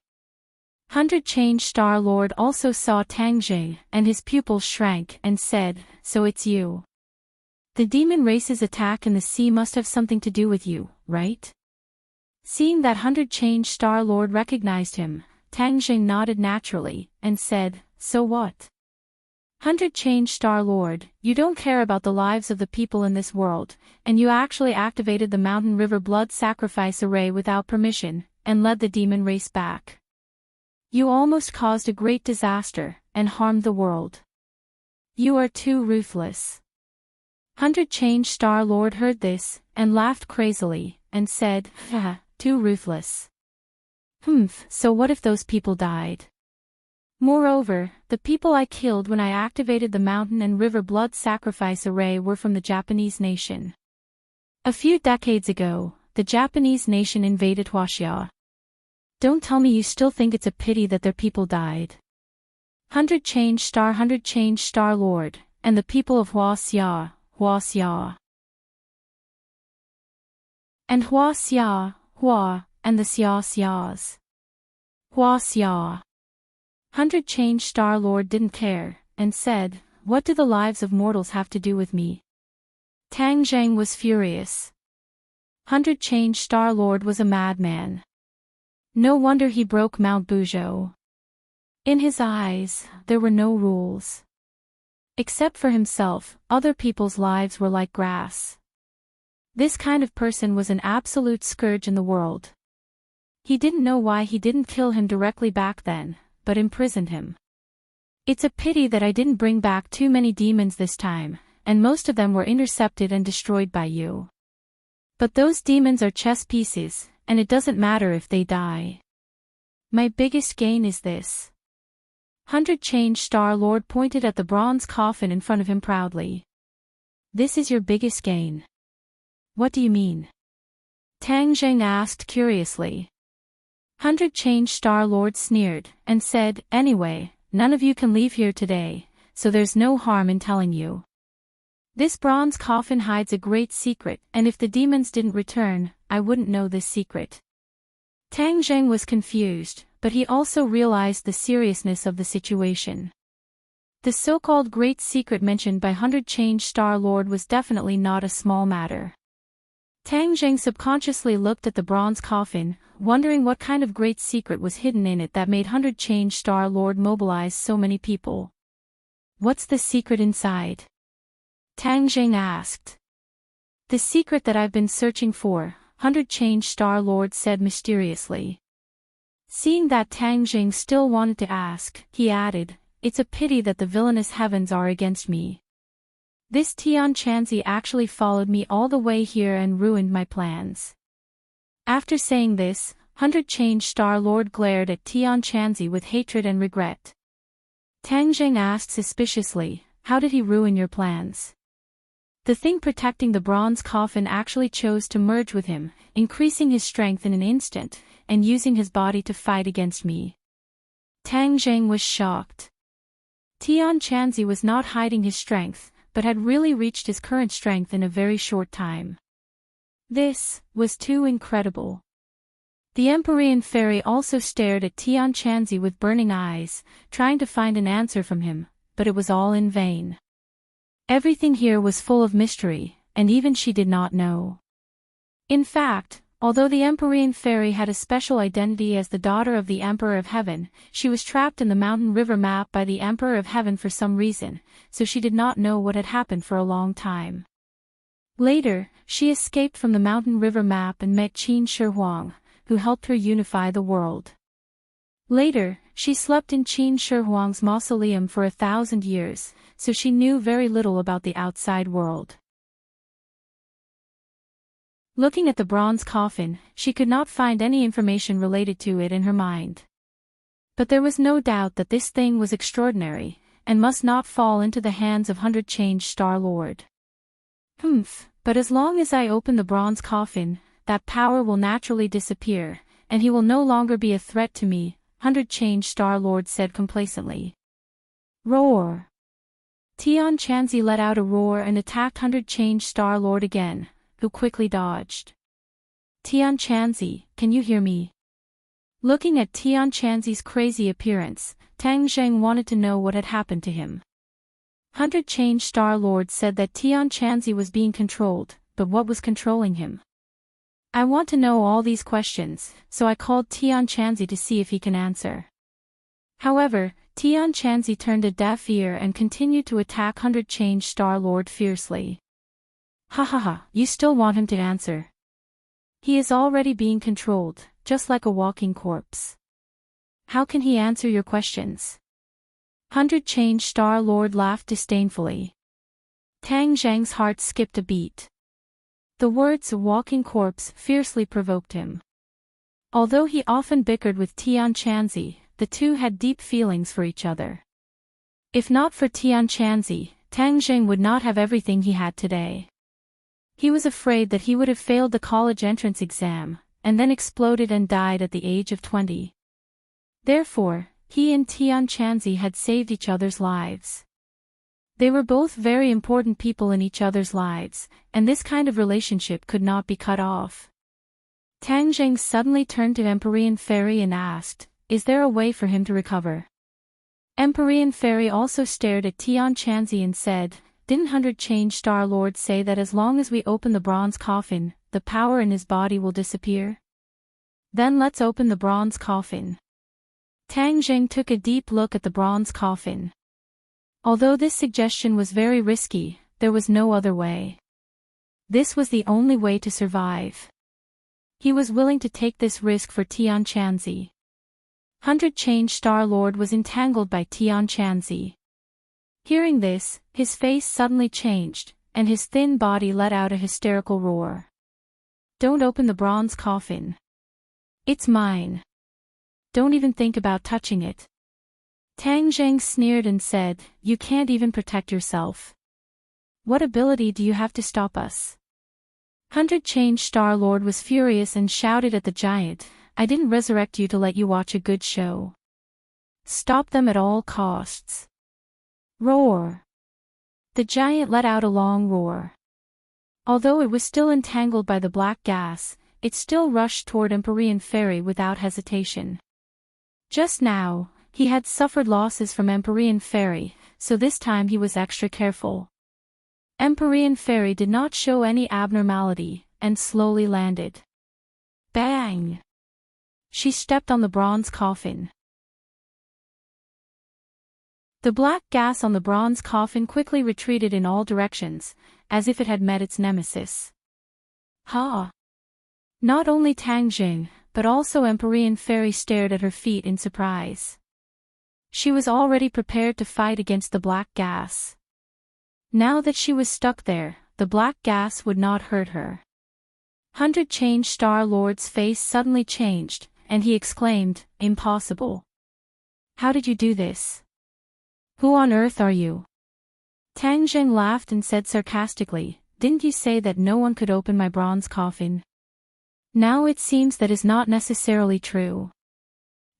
100 Change Star Lord also saw Tang Jing, and his pupils shrank and said, "So it's you. The demon race's attack in the sea must have something to do with you, right?" Seeing that 100 Change Star Lord recognized him, Tang Jing nodded naturally, and said, "So what? 100 Change Star Lord, you don't care about the lives of the people in this world, and you actually activated the Mountain River Blood Sacrifice Array without permission, and led the demon race back. You almost caused a great disaster, and harmed the world. You are too ruthless." 100 Change Star Lord heard this, and laughed crazily, and said, "Haha, too ruthless. So what if those people died? Moreover, the people I killed when I activated the Mountain and River Blood Sacrifice Array were from the Japanese nation. A few decades ago, the Japanese nation invaded Huaxia. Don't tell me you still think it's a pity that their people died. 100 Change Star Lord, and the people of Huaxia, and Huaxia, and the Xia's. Huaxia. 100 Change Star Lord didn't care, and said, "What do the lives of mortals have to do with me?" Tang Jing was furious. 100 Change Star Lord was a madman. No wonder he broke Mount Buzhou. In his eyes, there were no rules. Except for himself, other people's lives were like grass. This kind of person was an absolute scourge in the world. He didn't know why he didn't kill him directly back then, but imprisoned him. It's a pity that I didn't bring back too many demons this time, and most of them were intercepted and destroyed by you. But those demons are chess pieces, and it doesn't matter if they die. My biggest gain is this." 100 Change Star Lord pointed at the bronze coffin in front of him proudly. "This is your biggest gain. What do you mean?" Tang Jing asked curiously. 100 Change Star Lord sneered, and said, "Anyway, none of you can leave here today, so there's no harm in telling you. This bronze coffin hides a great secret, and if the demons didn't return, I wouldn't know this secret." Tang Jing was confused, but he also realized the seriousness of the situation. The so-called great secret mentioned by 100 Change Star Lord was definitely not a small matter. Tang Jing subconsciously looked at the bronze coffin, wondering what kind of great secret was hidden in it that made 100 Change Star Lord mobilize so many people. "What's the secret inside?" Tang Jing asked. "The secret that I've been searching for," 100 Change Star Lord said mysteriously. Seeing that Tang Jing still wanted to ask, he added, "It's a pity that the villainous heavens are against me. This Tian Chanzi actually followed me all the way here and ruined my plans." After saying this, 100 Change Star Lord glared at Tian Chanzi with hatred and regret. Tang Jing asked suspiciously, "How did he ruin your plans?" The thing protecting the bronze coffin actually chose to merge with him, increasing his strength in an instant, and using his body to fight against me. Tang Jing was shocked. Tian Chanzi was not hiding his strength, but had really reached his current strength in a very short time. This was too incredible. The Empyrean fairy also stared at Tian Chanzi with burning eyes, trying to find an answer from him, but it was all in vain. Everything here was full of mystery, and even she did not know. In fact, although the Empyrean fairy had a special identity as the daughter of the Emperor of Heaven, she was trapped in the mountain river map by the Emperor of Heaven for some reason, so she did not know what had happened for a long time. Later, she escaped from the mountain river map and met Qin Shi Huang, who helped her unify the world. Later, she slept in Qin Shi Huang's mausoleum for 1,000 years, so she knew very little about the outside world. Looking at the bronze coffin, she could not find any information related to it in her mind. But there was no doubt that this thing was extraordinary, and must not fall into the hands of 100 Change Star Lord. But as long as I open the bronze coffin, that power will naturally disappear, and he will no longer be a threat to me, 100 Change Star Lord said complacently. Roar! Tian Chanzi let out a roar and attacked 100 Change Star Lord again, who quickly dodged. Tian Chanzi, can you hear me? Looking at Tian Chanzi's crazy appearance, Tang Zheng wanted to know what had happened to him. 100 Change Star Lord said that Tian Chanzi was being controlled, but what was controlling him? I want to know all these questions, so I called Tian Chanzi to see if he can answer. However, Tian Chanzi turned a deaf ear and continued to attack 100 Change Star Lord fiercely. Ha, you still want him to answer? He is already being controlled, just like a walking corpse. How can he answer your questions? 100 Change Star Lord laughed disdainfully. Tang Zheng's heart skipped a beat. The words "a walking corpse" fiercely provoked him. Although he often bickered with Tian Chanzi, the two had deep feelings for each other. If not for Tian Chanzi, Tang Zheng would not have everything he had today. He was afraid that he would have failed the college entrance exam, and then exploded and died at the age of 20. Therefore, he and Tian Chanzi had saved each other's lives. They were both very important people in each other's lives, and this kind of relationship could not be cut off. Tang Zheng suddenly turned to Empyrean Fairy and asked, "Is there a way for him to recover?" Empyrean Fairy also stared at Tian Chanzi and said, "Didn't 100 Change Star Lord say that as long as we open the bronze coffin, the power in his body will disappear? Then let's open the bronze coffin." Tang Zheng took a deep look at the bronze coffin. Although this suggestion was very risky, there was no other way. This was the only way to survive. He was willing to take this risk for Tian Chanzi. 100 Change Star Lord was entangled by Tian Chanzi. Hearing this, his face suddenly changed, and his thin body let out a hysterical roar. "Don't open the bronze coffin. It's mine. Don't even think about touching it." Tang Zheng sneered and said, "You can't even protect yourself. What ability do you have to stop us?" 100 Change Star Lord was furious and shouted at the giant, "I didn't resurrect you to let you watch a good show. Stop them at all costs." Roar! The giant let out a long roar. Although it was still entangled by the black gas, it still rushed toward Empyrean Fairy without hesitation. Just now, he had suffered losses from Empyrean Fairy, so this time he was extra careful. Empyrean Fairy did not show any abnormality, and slowly landed. Bang! She stepped on the bronze coffin. The black gas on the bronze coffin quickly retreated in all directions, as if it had met its nemesis. Ha! Not only Tang Jing, but also Empyrean Fairy stared at her feet in surprise. She was already prepared to fight against the black gas. Now that she was stuck there, the black gas would not hurt her. 100 Change Star-Lord's face suddenly changed, and he exclaimed, "Impossible. How did you do this? Who on earth are you?" Tang Jing laughed and said sarcastically, "Didn't you say that no one could open my bronze coffin? Now it seems that is not necessarily true."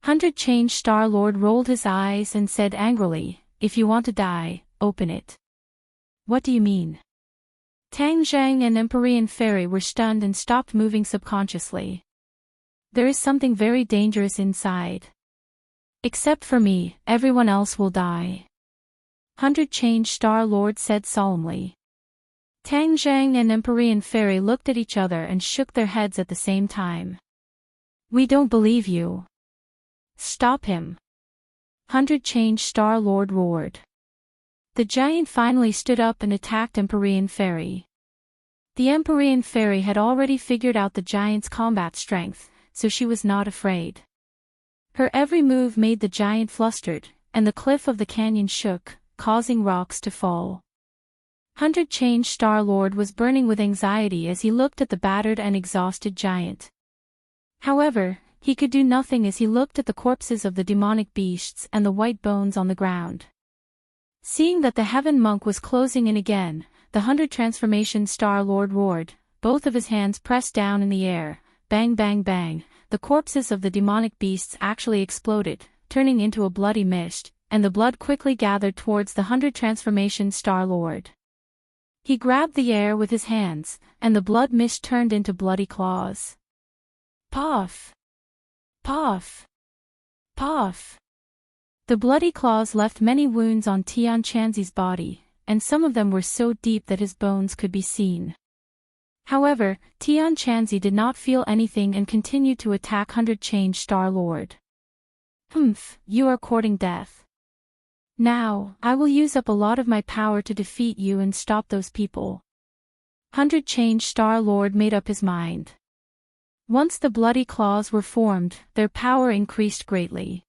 100 Change Star-Lord rolled his eyes and said angrily, "If you want to die, open it." "What do you mean?" Tang Zhang and Empyrean Fairy were stunned and stopped moving subconsciously. "There is something very dangerous inside. Except for me, everyone else will die," 100 Change Star-Lord said solemnly. Tang Zhang and Empyrean Fairy looked at each other and shook their heads at the same time. "We don't believe you. Stop him," 100 Change Star-Lord roared. The giant finally stood up and attacked Empyrean Fairy. The Empyrean Fairy had already figured out the giant's combat strength, so she was not afraid. Her every move made the giant flustered, and the cliff of the canyon shook, causing rocks to fall. 100 Change Star-Lord was burning with anxiety as he looked at the battered and exhausted giant. However, he could do nothing as he looked at the corpses of the demonic beasts and the white bones on the ground. Seeing that the Heaven Monk was closing in again, the 100 Transformation Star-Lord roared, both of his hands pressed down in the air. Bang bang bang, the corpses of the demonic beasts actually exploded, turning into a bloody mist, and the blood quickly gathered towards the 100 Transformation Star-Lord. He grabbed the air with his hands, and the blood mist turned into bloody claws. Puff! Puff! Puff! The bloody claws left many wounds on Tian Chanzi's body, and some of them were so deep that his bones could be seen. However, Tian Chanzi did not feel anything and continued to attack 100 Change Star-Lord. "Humph, you are courting death. Now, I will use up a lot of my power to defeat you and stop those people." 100 Change Star-Lord made up his mind. Once the bloody claws were formed, their power increased greatly.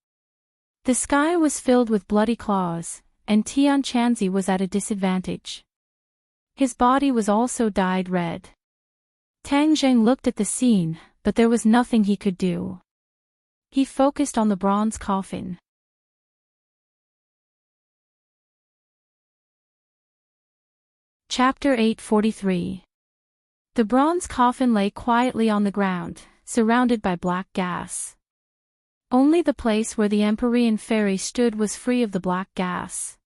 The sky was filled with bloody claws, and Tian Chanzi was at a disadvantage. His body was also dyed red. Tang Zheng looked at the scene, but there was nothing he could do. He focused on the bronze coffin. Chapter 843. The bronze coffin lay quietly on the ground, surrounded by black gas. Only the place where the Empyrean Fairy stood was free of the black gas.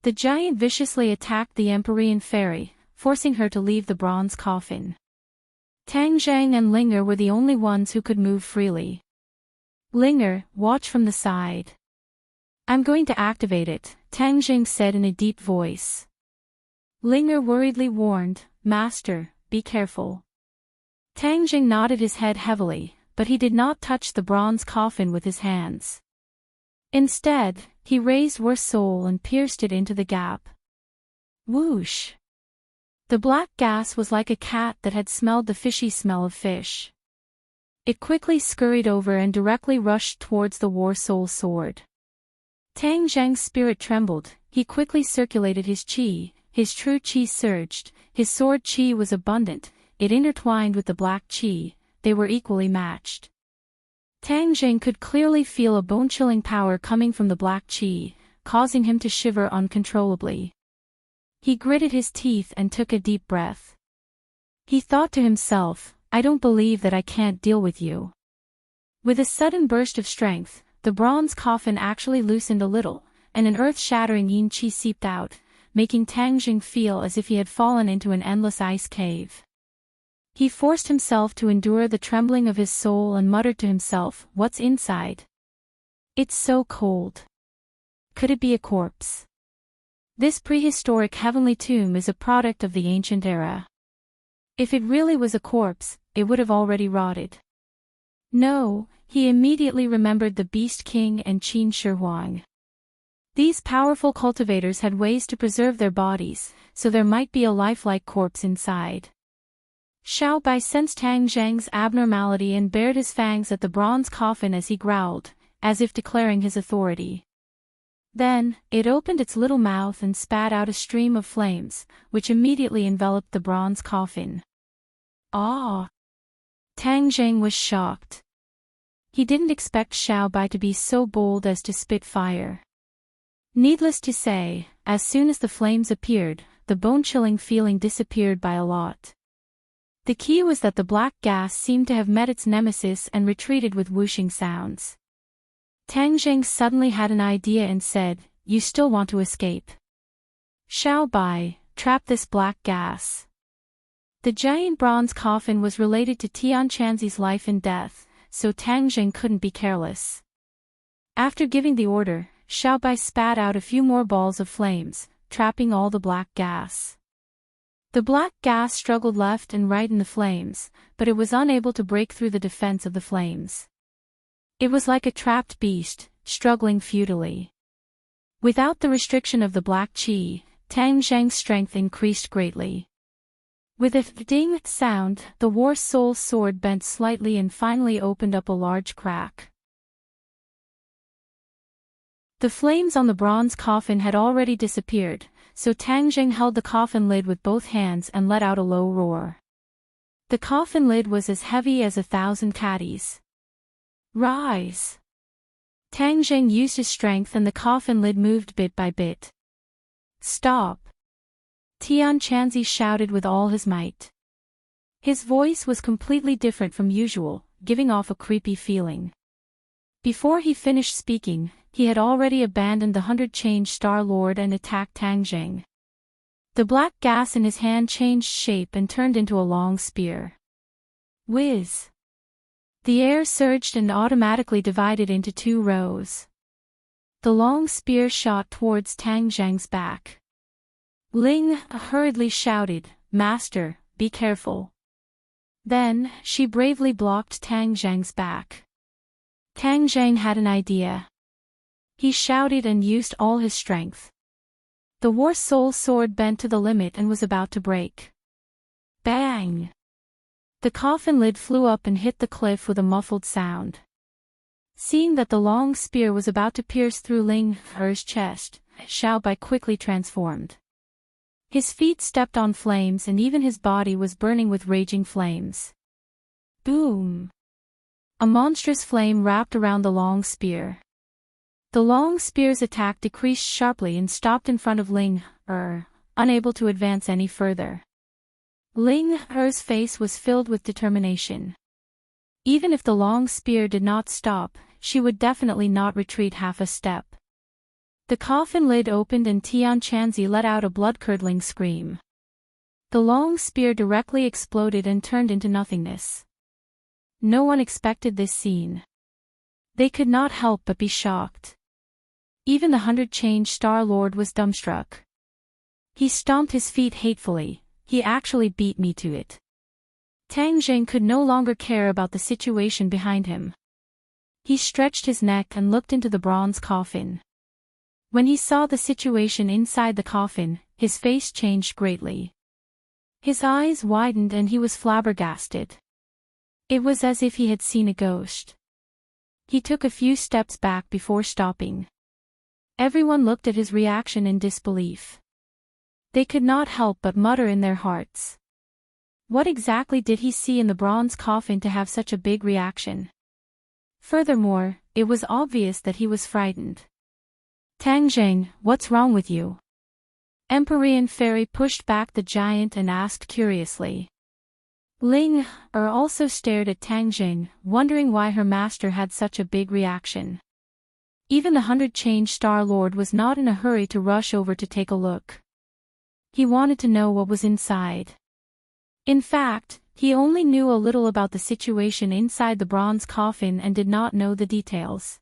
The giant viciously attacked the Empyrean Fairy, forcing her to leave the bronze coffin. Tang Zhang and Linger were the only ones who could move freely. "Linger, watch from the side. I'm going to activate it," Tang Zhang said in a deep voice. Linger worriedly warned, "Master, be careful." Tang Zhang nodded his head heavily, but he did not touch the bronze coffin with his hands. Instead, he raised War's soul and pierced it into the gap. Whoosh! The black gas was like a cat that had smelled the fishy smell of fish. It quickly scurried over and directly rushed towards the War Soul sword. Tang Zhang's spirit trembled, he quickly circulated his qi, his true qi surged, his sword qi was abundant, it intertwined with the black qi, they were equally matched. Tang Zhang could clearly feel a bone-chilling power coming from the black qi, causing him to shiver uncontrollably. He gritted his teeth and took a deep breath. He thought to himself, "I don't believe that I can't deal with you." With a sudden burst of strength, the bronze coffin actually loosened a little, and an earth-shattering yin qi seeped out, making Tang Zhang feel as if he had fallen into an endless ice cave. He forced himself to endure the trembling of his soul and muttered to himself, "What's inside? It's so cold. Could it be a corpse?" This prehistoric heavenly tomb is a product of the ancient era. If it really was a corpse, it would have already rotted. No, he immediately remembered the Beast King and Qin Shi Huang. These powerful cultivators had ways to preserve their bodies, so there might be a lifelike corpse inside. Xiao Bai sensed Tang Zheng's abnormality and bared his fangs at the bronze coffin as he growled, as if declaring his authority. Then, it opened its little mouth and spat out a stream of flames, which immediately enveloped the bronze coffin. Ah! Tang Zheng was shocked. He didn't expect Xiao Bai to be so bold as to spit fire. Needless to say, as soon as the flames appeared, the bone-chilling feeling disappeared by a lot. The key was that the black gas seemed to have met its nemesis and retreated with whooshing sounds. Tang Zheng suddenly had an idea and said, "You still want to escape? Xiao Bai, trap this black gas." The giant bronze coffin was related to Tian Chanzi's life and death, so Tang Zheng couldn't be careless. After giving the order, Xiao Bai spat out a few more balls of flames, trapping all the black gas. The black gas struggled left and right in the flames, but it was unable to break through the defense of the flames. It was like a trapped beast, struggling futilely. Without the restriction of the black qi, Tang Zheng's strength increased greatly. With a ding sound, the War Soul's sword bent slightly and finally opened up a large crack. The flames on the bronze coffin had already disappeared, so Tang Zheng held the coffin lid with both hands and let out a low roar. The coffin lid was as heavy as 1,000 caddies. "Rise!" Tang Zheng used his strength and the coffin lid moved bit by bit. "Stop!" Tian Chanzi shouted with all his might. His voice was completely different from usual, giving off a creepy feeling. Before he finished speaking, he had already abandoned the 100-change Star Lord and attacked Tang Zheng. The black gas in his hand changed shape and turned into a long spear. Whiz! The air surged and automatically divided into 2 rows. The long spear shot towards Tang Zheng's back. Ling hurriedly shouted, "Master, be careful." Then, she bravely blocked Tang Zheng's back. Tang Zheng had an idea. He shouted and used all his strength. The War Soul's sword bent to the limit and was about to break. Bang! The coffin lid flew up and hit the cliff with a muffled sound. Seeing that the long spear was about to pierce through Ling Er's chest, Xiao Bai quickly transformed. His feet stepped on flames and even his body was burning with raging flames. Boom! A monstrous flame wrapped around the long spear. The long spear's attack decreased sharply and stopped in front of Ling Er, unable to advance any further. Ling Er's face was filled with determination. Even if the long spear did not stop, she would definitely not retreat half a step. The coffin lid opened and Tian Chanzi let out a blood-curdling scream. The long spear directly exploded and turned into nothingness. No one expected this scene. They could not help but be shocked. Even the 100-change Star Lord was dumbstruck. He stomped his feet hatefully. "He actually beat me to it." Tang Zheng could no longer care about the situation behind him. He stretched his neck and looked into the bronze coffin. When he saw the situation inside the coffin, his face changed greatly. His eyes widened and he was flabbergasted. It was as if he had seen a ghost. He took a few steps back before stopping. Everyone looked at his reaction in disbelief. They could not help but mutter in their hearts. What exactly did he see in the bronze coffin to have such a big reaction? Furthermore, it was obvious that he was frightened. "Tang Zheng, what's wrong with you?" Empyrean Fairy pushed back the giant and asked curiously. Ling Er also stared at Tang Zheng, wondering why her master had such a big reaction. Even the 100-change Star Lord was not in a hurry to rush over to take a look. He wanted to know what was inside. In fact, he only knew a little about the situation inside the bronze coffin and did not know the details.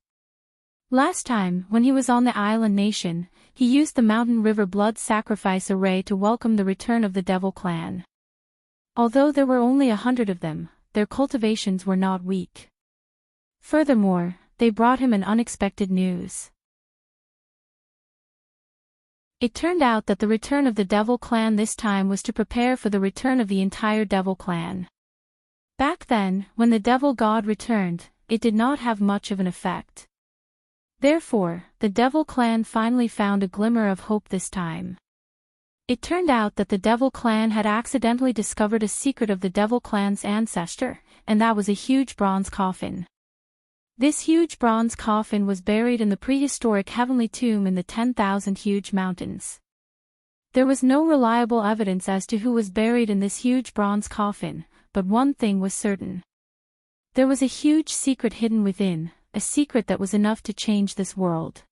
Last time, when he was on the island nation, he used the Mountain River blood sacrifice array to welcome the return of the Devil clan. Although there were only 100 of them, their cultivations were not weak. Furthermore, they brought him an unexpected news. It turned out that the return of the Devil clan this time was to prepare for the return of the entire Devil clan. Back then, when the Devil God returned, it did not have much of an effect. Therefore, the Devil clan finally found a glimmer of hope this time. It turned out that the Devil clan had accidentally discovered a secret of the Devil clan's ancestor, and that was a huge bronze coffin. This huge bronze coffin was buried in the prehistoric heavenly tomb in the 10,000 huge mountains. There was no reliable evidence as to who was buried in this huge bronze coffin, but one thing was certain. There was a huge secret hidden within, a secret that was enough to change this world.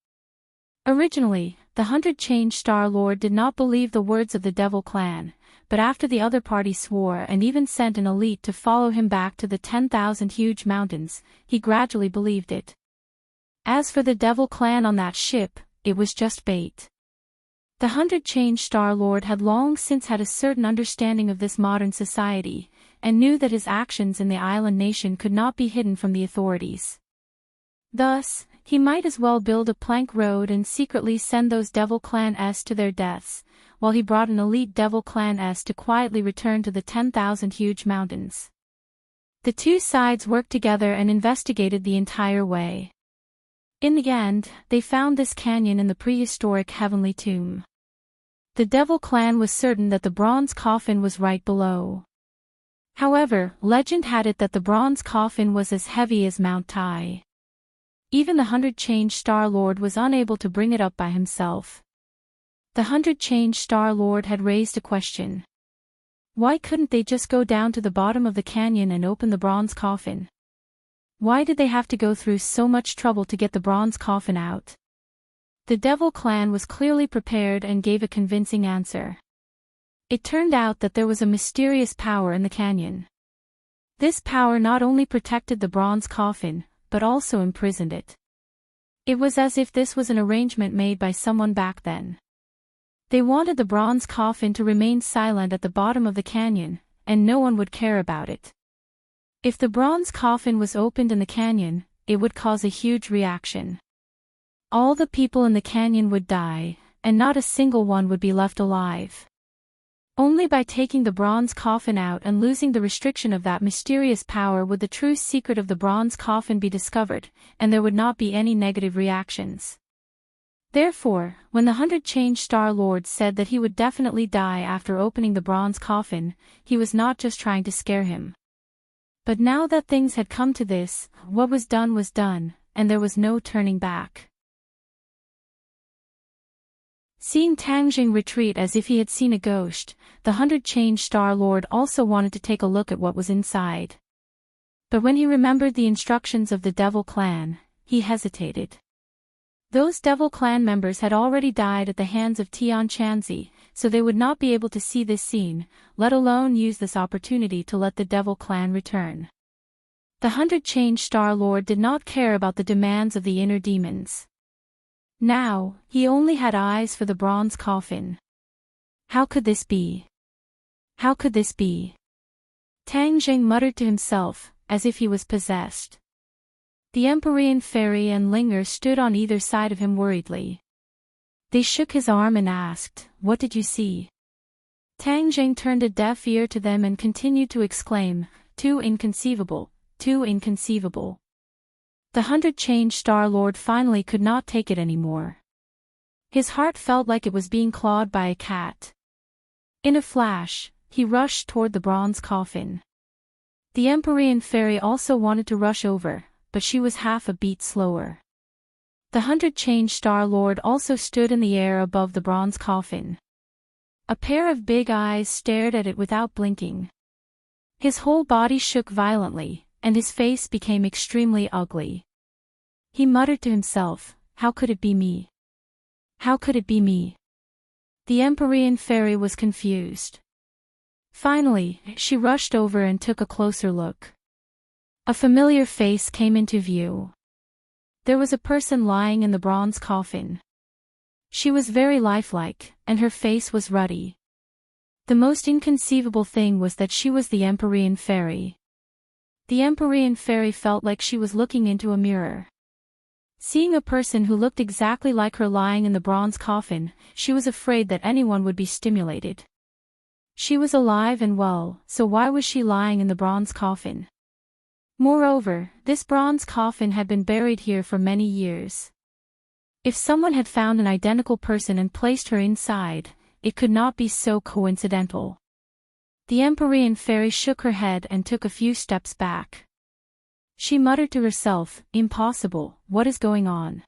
Originally, the 100 Change Star Lord did not believe the words of the Devil clan, but after the other party swore and even sent an elite to follow him back to the 10,000 huge mountains, he gradually believed it. As for the Devil clan on that ship, it was just bait. The 100 Change Star Lord had long since had a certain understanding of this modern society, and knew that his actions in the island nation could not be hidden from the authorities. Thus, he might as well build a plank road and secretly send those Devil Clan S to their deaths, while he brought an elite Devil Clan S to quietly return to the 10,000 huge mountains. The two sides worked together and investigated the entire way. In the end, they found this canyon in the prehistoric heavenly tomb. The Devil Clan was certain that the bronze coffin was right below. However, legend had it that the bronze coffin was as heavy as Mount Tai. Even the 100 Change Star Lord was unable to bring it up by himself. The 100 Change Star Lord had raised a question. Why couldn't they just go down to the bottom of the canyon and open the bronze coffin? Why did they have to go through so much trouble to get the bronze coffin out? The Devil Clan was clearly prepared and gave a convincing answer. It turned out that there was a mysterious power in the canyon. This power not only protected the bronze coffin, but also imprisoned it. It was as if this was an arrangement made by someone back then. They wanted the bronze coffin to remain silent at the bottom of the canyon, and no one would care about it. If the bronze coffin was opened in the canyon, it would cause a huge reaction. All the people in the canyon would die, and not a single one would be left alive. Only by taking the bronze coffin out and losing the restriction of that mysterious power would the true secret of the bronze coffin be discovered, and there would not be any negative reactions. Therefore, when the 100 Change Star Lord said that he would definitely die after opening the bronze coffin, he was not just trying to scare him. But now that things had come to this, what was done, and there was no turning back. Seeing Tang Jing retreat as if he had seen a ghost, the 100 Change Star Lord also wanted to take a look at what was inside. But when he remembered the instructions of the Devil Clan, he hesitated. Those Devil Clan members had already died at the hands of Tian Chanzi, so they would not be able to see this scene, let alone use this opportunity to let the Devil Clan return. The 100 Change Star Lord did not care about the demands of the inner demons. Now, he only had eyes for the bronze coffin. How could this be? How could this be? Tang Jing muttered to himself, as if he was possessed. The Empyrean Fairy and Linger stood on either side of him worriedly. They shook his arm and asked, "What did you see?" Tang Jing turned a deaf ear to them and continued to exclaim, "Too inconceivable, too inconceivable." The 100 Change Star Lord finally could not take it anymore. His heart felt like it was being clawed by a cat. In a flash, he rushed toward the bronze coffin. The Empyrean Fairy also wanted to rush over, but she was half a beat slower. The 100 Change Star Lord also stood in the air above the bronze coffin. A pair of big eyes stared at it without blinking. His whole body shook violently, and his face became extremely ugly. He muttered to himself, "How could it be me? How could it be me?" The Empyrean Fairy was confused. Finally, she rushed over and took a closer look. A familiar face came into view. There was a person lying in the bronze coffin. She was very lifelike, and her face was ruddy. The most inconceivable thing was that she was the Empyrean Fairy. The Empyrean Fairy felt like she was looking into a mirror. Seeing a person who looked exactly like her lying in the bronze coffin, she was afraid that anyone would be stimulated. She was alive and well, so why was she lying in the bronze coffin? Moreover, this bronze coffin had been buried here for many years. If someone had found an identical person and placed her inside, it could not be so coincidental. The Empyrean fairy shook her head and took a few steps back. She muttered to herself, "Impossible, what is going on?"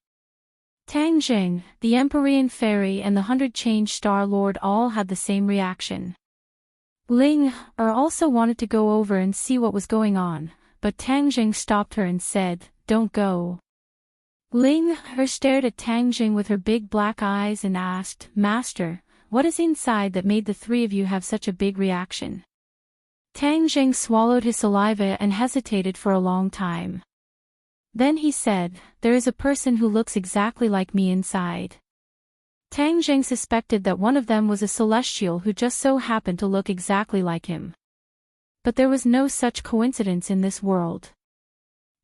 Tang Jing, the Empyrean fairy and the 100 Star Lord all had the same reaction. Ling Er also wanted to go over and see what was going on, but Tang Jing stopped her and said, "Don't go." Ling Er stared at Tang Jing with her big black eyes and asked, "Master, what is inside that made the three of you have such a big reaction?" Tang Jing swallowed his saliva and hesitated for a long time. Then he said, "There is a person who looks exactly like me inside." Tang Jing suspected that one of them was a celestial who just so happened to look exactly like him. But there was no such coincidence in this world.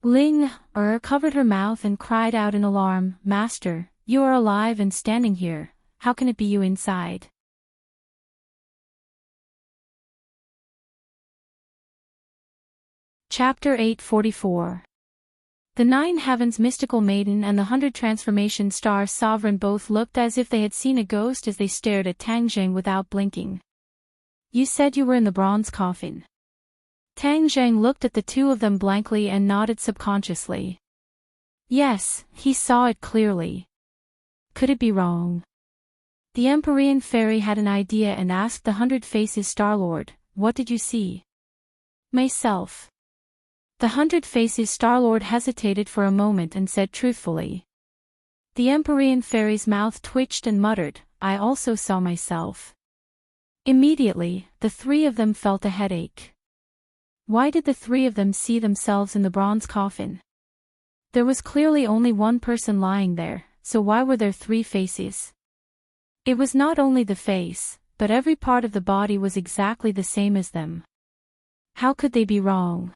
Ling Er covered her mouth and cried out in alarm, "Master, you are alive and standing here, how can it be you inside?" Chapter 844. The 9 Heavens Mystical Maiden and the 100 Transformation Star Sovereign both looked as if they had seen a ghost as they stared at Tang Jing without blinking. "You said you were in the bronze coffin." Tang Jing looked at the two of them blankly and nodded subconsciously. Yes, he saw it clearly. Could it be wrong? The Empyrean fairy had an idea and asked the 100 Faces Star Lord, "What did you see?" "Myself." The 100 Faces Star Lord hesitated for a moment and said truthfully. The Empyrean fairy's mouth twitched and muttered, "I also saw myself." Immediately, the three of them felt a headache. Why did the three of them see themselves in the bronze coffin? There was clearly only one person lying there, so why were there 3 faces? It was not only the face, but every part of the body was exactly the same as them. How could they be wrong?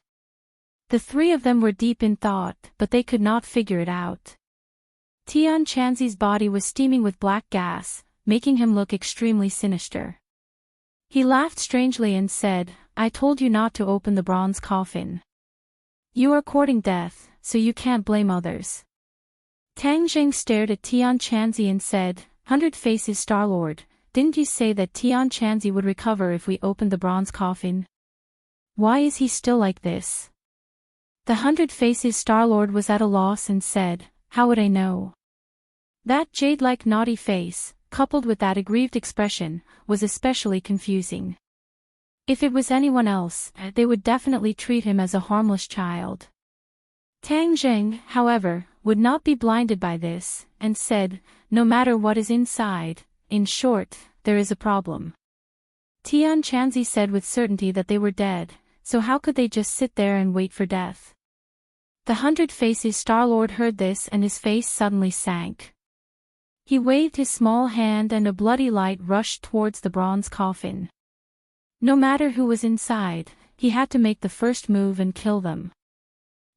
The three of them were deep in thought, but they could not figure it out. Tian Chanzi's body was steaming with black gas, making him look extremely sinister. He laughed strangely and said, "I told you not to open the bronze coffin. You are courting death, so you can't blame others." Tang Jing stared at Tian Chanzi and said, "100 Faces Star Lord, didn't you say that Tian Chanzi would recover if we opened the bronze coffin? Why is he still like this?" The 100 Faces Star Lord was at a loss and said, "How would I know?" That jade-like naughty face, coupled with that aggrieved expression, was especially confusing. If it was anyone else, they would definitely treat him as a harmless child. Tang Jing, however, would not be blinded by this, and said, "No matter what is inside, in short, there is a problem." Tian Chanzi said with certainty that they were dead, so how could they just sit there and wait for death? The 100 Faces Star Lord heard this and his face suddenly sank. He waved his small hand and a bloody light rushed towards the bronze coffin. No matter who was inside, he had to make the first move and kill them.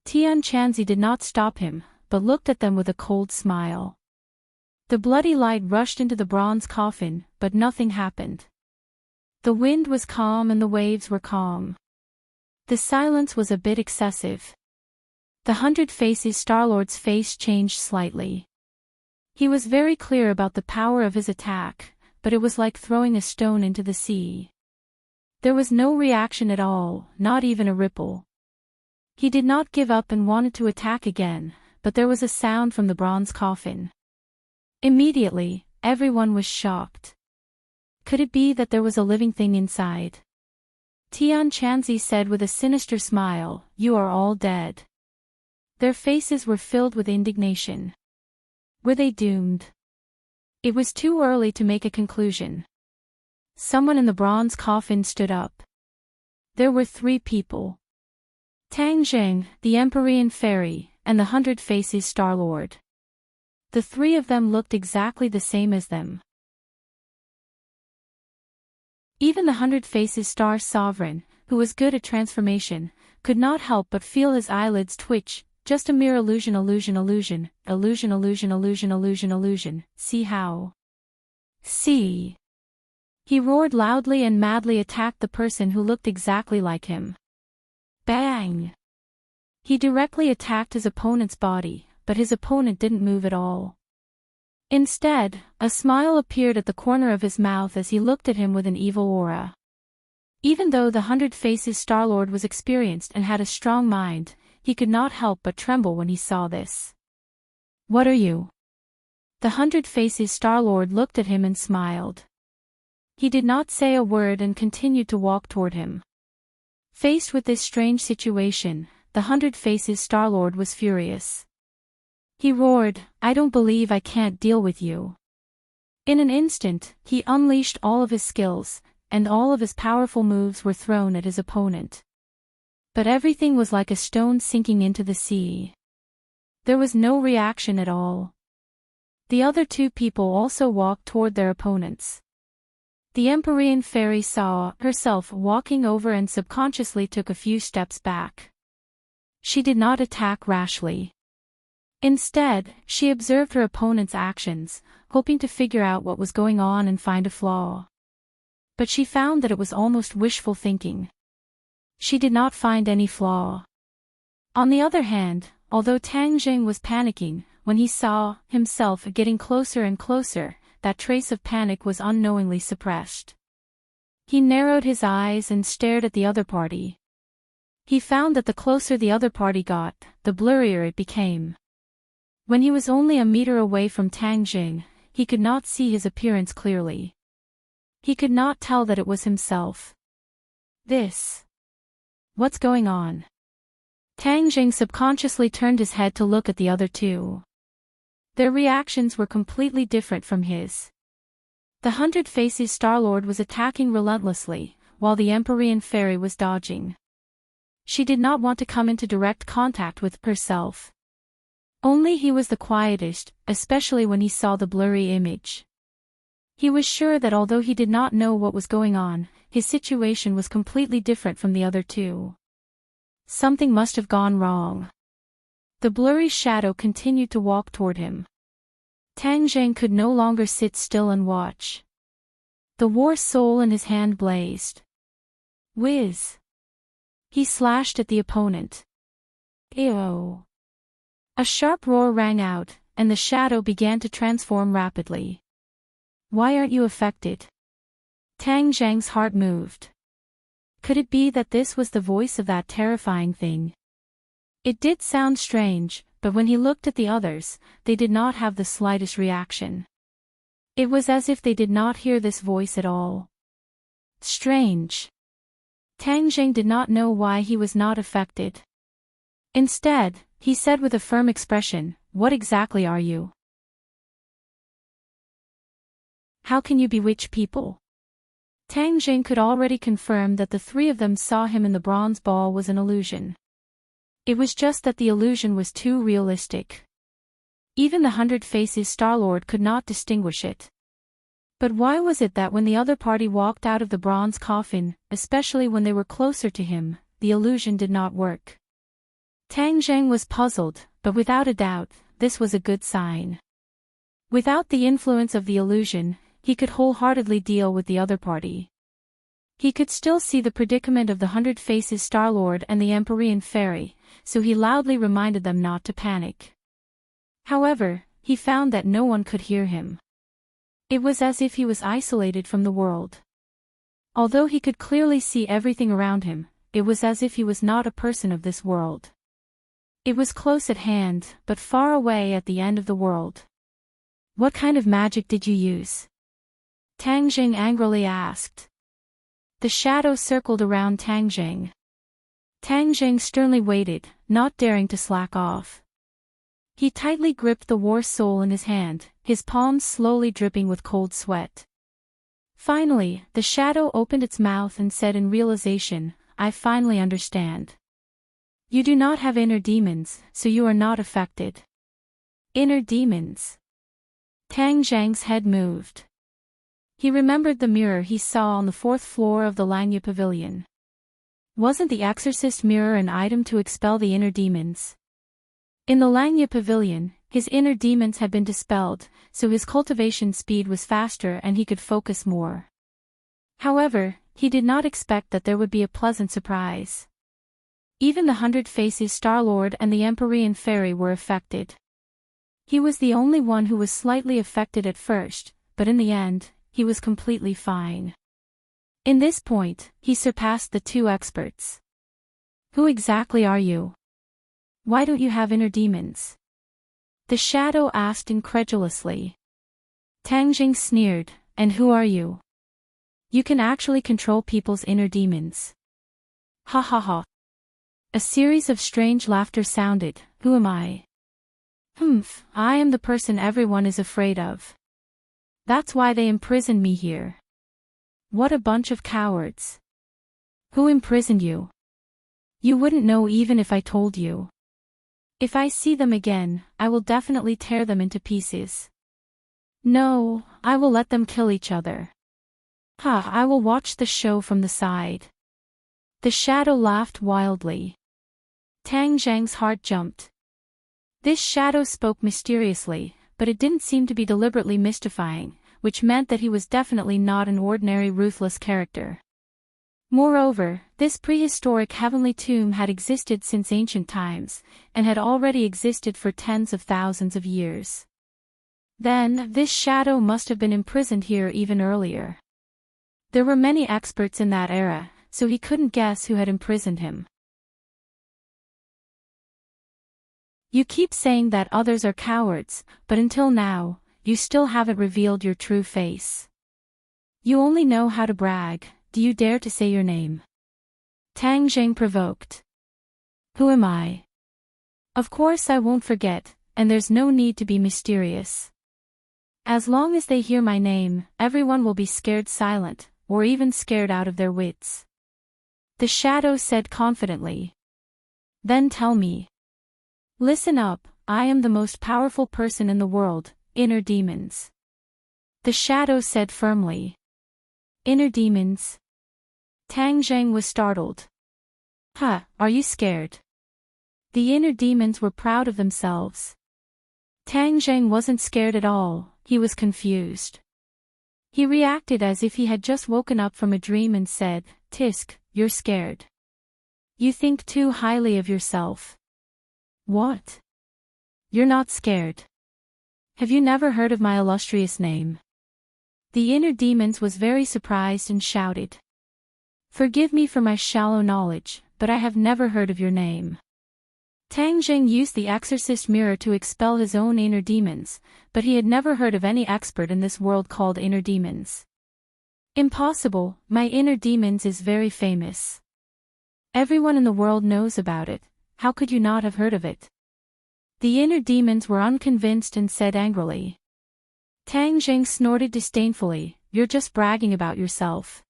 Tian Chanzi did not stop him, but looked at them with a cold smile. The bloody light rushed into the bronze coffin, but nothing happened. The wind was calm and the waves were calm. The silence was a bit excessive. The 100 Faces Star Lord's face changed slightly. He was very clear about the power of his attack, but it was like throwing a stone into the sea. There was no reaction at all, not even a ripple. He did not give up and wanted to attack again, but there was a sound from the bronze coffin. Immediately, everyone was shocked. Could it be that there was a living thing inside? Tian Chanzi said with a sinister smile, "You are all dead." Their faces were filled with indignation. Were they doomed? It was too early to make a conclusion. Someone in the bronze coffin stood up. There were 3 people. Tang Jing, the Empyrean fairy, and the 100 Faces Star Lord. The 3 of them looked exactly the same as them. Even the 100 Faces Star Sovereign, who was good at transformation, could not help but feel his eyelids twitch, Just a mere illusion, illusion, illusion, illusion, illusion, illusion, illusion, illusion. See how? See. He roared loudly and madly attacked the person who looked exactly like him. Bang! He directly attacked his opponent's body, but his opponent didn't move at all. Instead, a smile appeared at the corner of his mouth as he looked at him with an evil aura. Even though the 100 Faces Starlord was experienced and had a strong mind, he could not help but tremble when he saw this. What are you? The 100 Faces Starlord looked at him and smiled. He did not say a word and continued to walk toward him. Faced with this strange situation, the 100 Faces Starlord was furious. He roared, "I don't believe I can't deal with you." In an instant, he unleashed all of his skills, and all of his powerful moves were thrown at his opponent. But everything was like a stone sinking into the sea. There was no reaction at all. The other two people also walked toward their opponents. The Empyrean fairy saw herself walking over and subconsciously took a few steps back. She did not attack rashly. Instead, she observed her opponent's actions, hoping to figure out what was going on and find a flaw. But she found that it was almost wishful thinking. She did not find any flaw. On the other hand, although Tang Jing was panicking, when he saw himself getting closer and closer, that trace of panic was unknowingly suppressed. He narrowed his eyes and stared at the other party. He found that the closer the other party got, the blurrier it became. When he was only a meter away from Tang Jing, he could not see his appearance clearly. He could not tell that it was himself. What's going on? Tang Jing subconsciously turned his head to look at the other two. Their reactions were completely different from his. The 100 Faces Starlord was attacking relentlessly, while the Empyrean fairy was dodging. She did not want to come into direct contact with herself. Only he was the quietest, especially when he saw the blurry image. He was sure that although he did not know what was going on, his situation was completely different from the other two. Something must have gone wrong. The blurry shadow continued to walk toward him. Tang Jing could no longer sit still and watch. The war soul in his hand blazed. Whiz! He slashed at the opponent. Ew! A sharp roar rang out, and the shadow began to transform rapidly. Why aren't you affected? Tang Jing's heart moved. Could it be that this was the voice of that terrifying thing? It did sound strange, but when he looked at the others, they did not have the slightest reaction. It was as if they did not hear this voice at all. Strange. Tang Jing did not know why he was not affected. Instead, he said with a firm expression, "What exactly are you? How can you bewitch people?" Tang Jing could already confirm that the three of them saw him in the bronze ball was an illusion. It was just that the illusion was too realistic. Even the 100 Faces Starlord could not distinguish it. But why was it that when the other party walked out of the bronze coffin, especially when they were closer to him, the illusion did not work? Tang Jing was puzzled, but without a doubt, this was a good sign. Without the influence of the illusion, he could wholeheartedly deal with the other party. He could still see the predicament of the 100 Faces Starlord and the Empyrean fairy, so he loudly reminded them not to panic. However, he found that no one could hear him. It was as if he was isolated from the world. Although he could clearly see everything around him, it was as if he was not a person of this world. It was close at hand, but far away at the end of the world. What kind of magic did you use? Tang Jing angrily asked. The shadow circled around Tang Jing. Tang Jing sternly waited, not daring to slack off. He tightly gripped the war soul in his hand, his palms slowly dripping with cold sweat. Finally, the shadow opened its mouth and said in realization, "I finally understand. You do not have inner demons, so you are not affected." Inner demons? Tang Jing's head moved. He remembered the mirror he saw on the 4th floor of the Langya Pavilion. Wasn't the exorcist mirror an item to expel the inner demons? In the Langya pavilion, his inner demons had been dispelled, so his cultivation speed was faster and he could focus more. However, he did not expect that there would be a pleasant surprise. Even the 100 Faces Star-Lord and the Empyrean Fairy were affected. He was the only one who was slightly affected at first, but in the end, he was completely fine. In this point, he surpassed the two experts. Who exactly are you? Why don't you have inner demons? The shadow asked incredulously. Tang Jing sneered, and who are you? You can actually control people's inner demons. Ha ha ha. A series of strange laughter sounded. Who am I? I am the person everyone is afraid of. That's why they imprisoned me here. What a bunch of cowards. Who imprisoned you? You wouldn't know even if I told you. If I see them again, I will definitely tear them into pieces. No, I will let them kill each other. I will watch the show from the side. The shadow laughed wildly. Tang Zhang's heart jumped. This shadow spoke mysteriously, but it didn't seem to be deliberately mystifying, which meant that he was definitely not an ordinary ruthless character. Moreover, this prehistoric heavenly tomb had existed since ancient times, and had already existed for tens of thousands of years. Then, this shadow must have been imprisoned here even earlier. There were many experts in that era, so he couldn't guess who had imprisoned him. You keep saying that others are cowards, but until now, you still haven't revealed your true face. You only know how to brag. Do you dare to say your name? Tang Jing provoked. Who am I? Of course I won't forget, and there's no need to be mysterious. As long as they hear my name, everyone will be scared silent, or even scared out of their wits. The shadow said confidently. Then tell me. Listen up, I am the most powerful person in the world, inner demons. The shadow said firmly. Inner demons? Tang Zhang was startled. Are you scared? The inner demons were proud of themselves. Tang Zhang wasn't scared at all, he was confused. He reacted as if he had just woken up from a dream and said, Tisk, you're scared. You think too highly of yourself. What? You're not scared. Have you never heard of my illustrious name? The inner demons was very surprised and shouted. Forgive me for my shallow knowledge, but I have never heard of your name. Tang Jing used the exorcist mirror to expel his own inner demons, but he had never heard of any expert in this world called inner demons. Impossible, my inner demons is very famous. Everyone in the world knows about it, how could you not have heard of it? The inner demons were unconvinced and said angrily. Tang Jing snorted disdainfully, you're just bragging about yourself.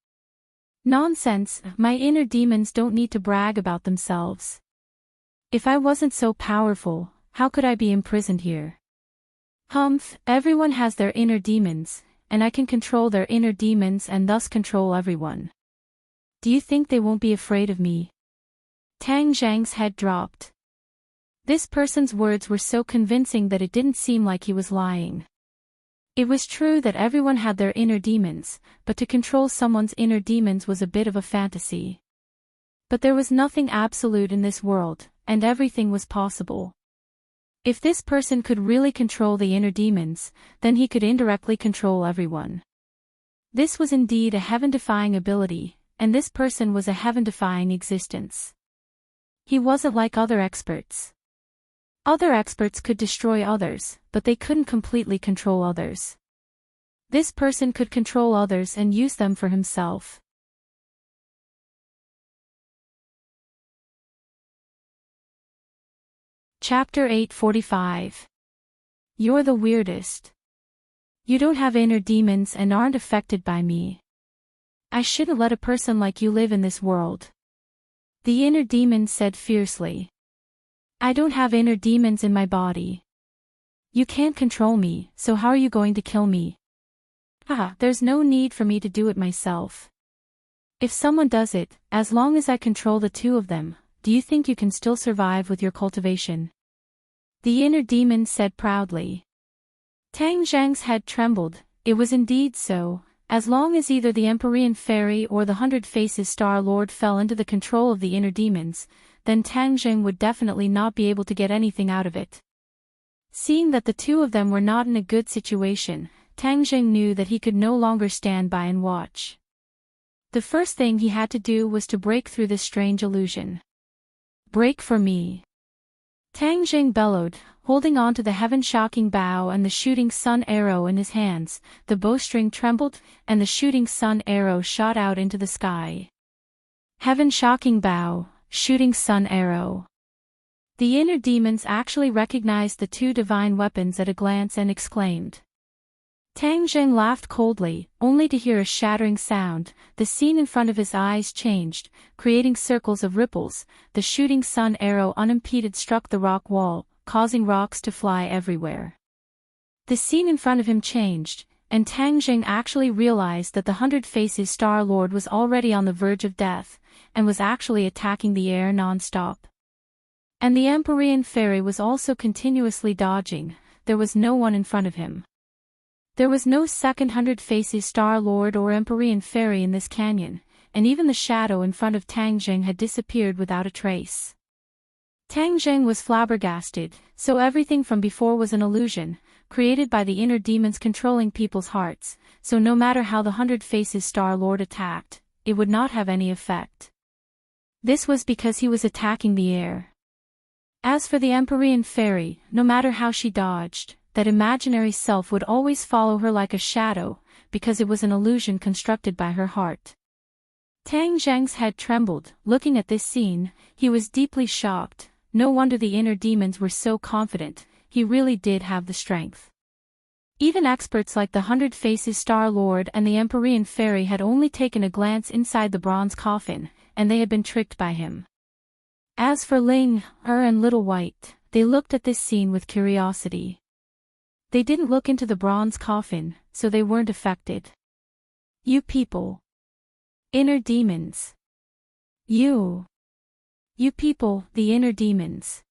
Nonsense, my inner demons don't need to brag about themselves. If I wasn't so powerful, how could I be imprisoned here? Everyone has their inner demons, and I can control their inner demons and thus control everyone. Do you think they won't be afraid of me? Tang Zhang's head dropped. This person's words were so convincing that it didn't seem like he was lying. It was true that everyone had their inner demons, but to control someone's inner demons was a bit of a fantasy. But there was nothing absolute in this world, and everything was possible. If this person could really control the inner demons, then he could indirectly control everyone. This was indeed a heaven-defying ability, and this person was a heaven-defying existence. He wasn't like other experts. Other experts could destroy others, but they couldn't completely control others. This person could control others and use them for himself. Chapter 845. You're the weirdest. You don't have inner demons and aren't affected by me. I shouldn't let a person like you live in this world. The inner demon said fiercely. I don't have inner demons in my body. You can't control me, so how are you going to kill me? There's no need for me to do it myself. If someone does it, as long as I control the two of them, do you think you can still survive with your cultivation? the inner demon said proudly. Tang Zhang's head trembled. It was indeed so. As long as either the Empyrean Fairy or the 100 Faces Star Lord fell into the control of the inner demons, then Tang Zhang would definitely not be able to get anything out of it. Seeing that the two of them were not in a good situation, Tang Zhang knew that he could no longer stand by and watch. The first thing he had to do was to break through this strange illusion. Break for me. Tang Zhang bellowed, holding on to the heaven-shocking bow and the shooting sun arrow in his hands. The bowstring trembled, and the shooting sun arrow shot out into the sky. Heaven-shocking bow, shooting sun arrow. The inner demons actually recognized the two divine weapons at a glance and exclaimed. Tang Zhang laughed coldly, only to hear a shattering sound. The scene in front of his eyes changed, creating circles of ripples. The shooting sun arrow unimpeded struck the rock wall, causing rocks to fly everywhere. The scene in front of him changed, and Tang Zhang actually realized that the 100 Faces Star Lord was already on the verge of death, and was actually attacking the air non-stop. And the Empyrean Fairy was also continuously dodging. There was no one in front of him. There was no second 100 Faces Star Lord or Empyrean Fairy in this canyon, and even the shadow in front of Tang Zhang had disappeared without a trace. Tang Zhang was flabbergasted, so everything from before was an illusion, created by the inner demons controlling people's hearts, so no matter how the 100 Faces Star Lord attacked, it would not have any effect. This was because he was attacking the air. As for the Empyrean Fairy, no matter how she dodged, that imaginary self would always follow her like a shadow, because it was an illusion constructed by her heart. Tang Zhang's head trembled. Looking at this scene, he was deeply shocked. No wonder the inner demons were so confident. He really did have the strength. Even experts like the 100 Faces Star Lord and the Empyrean Fairy had only taken a glance inside the bronze coffin, and they had been tricked by him. As for Ling, and Little White, they looked at this scene with curiosity. They didn't look into the bronze coffin, so they weren't affected. You people. Inner demons. You people, the inner demons.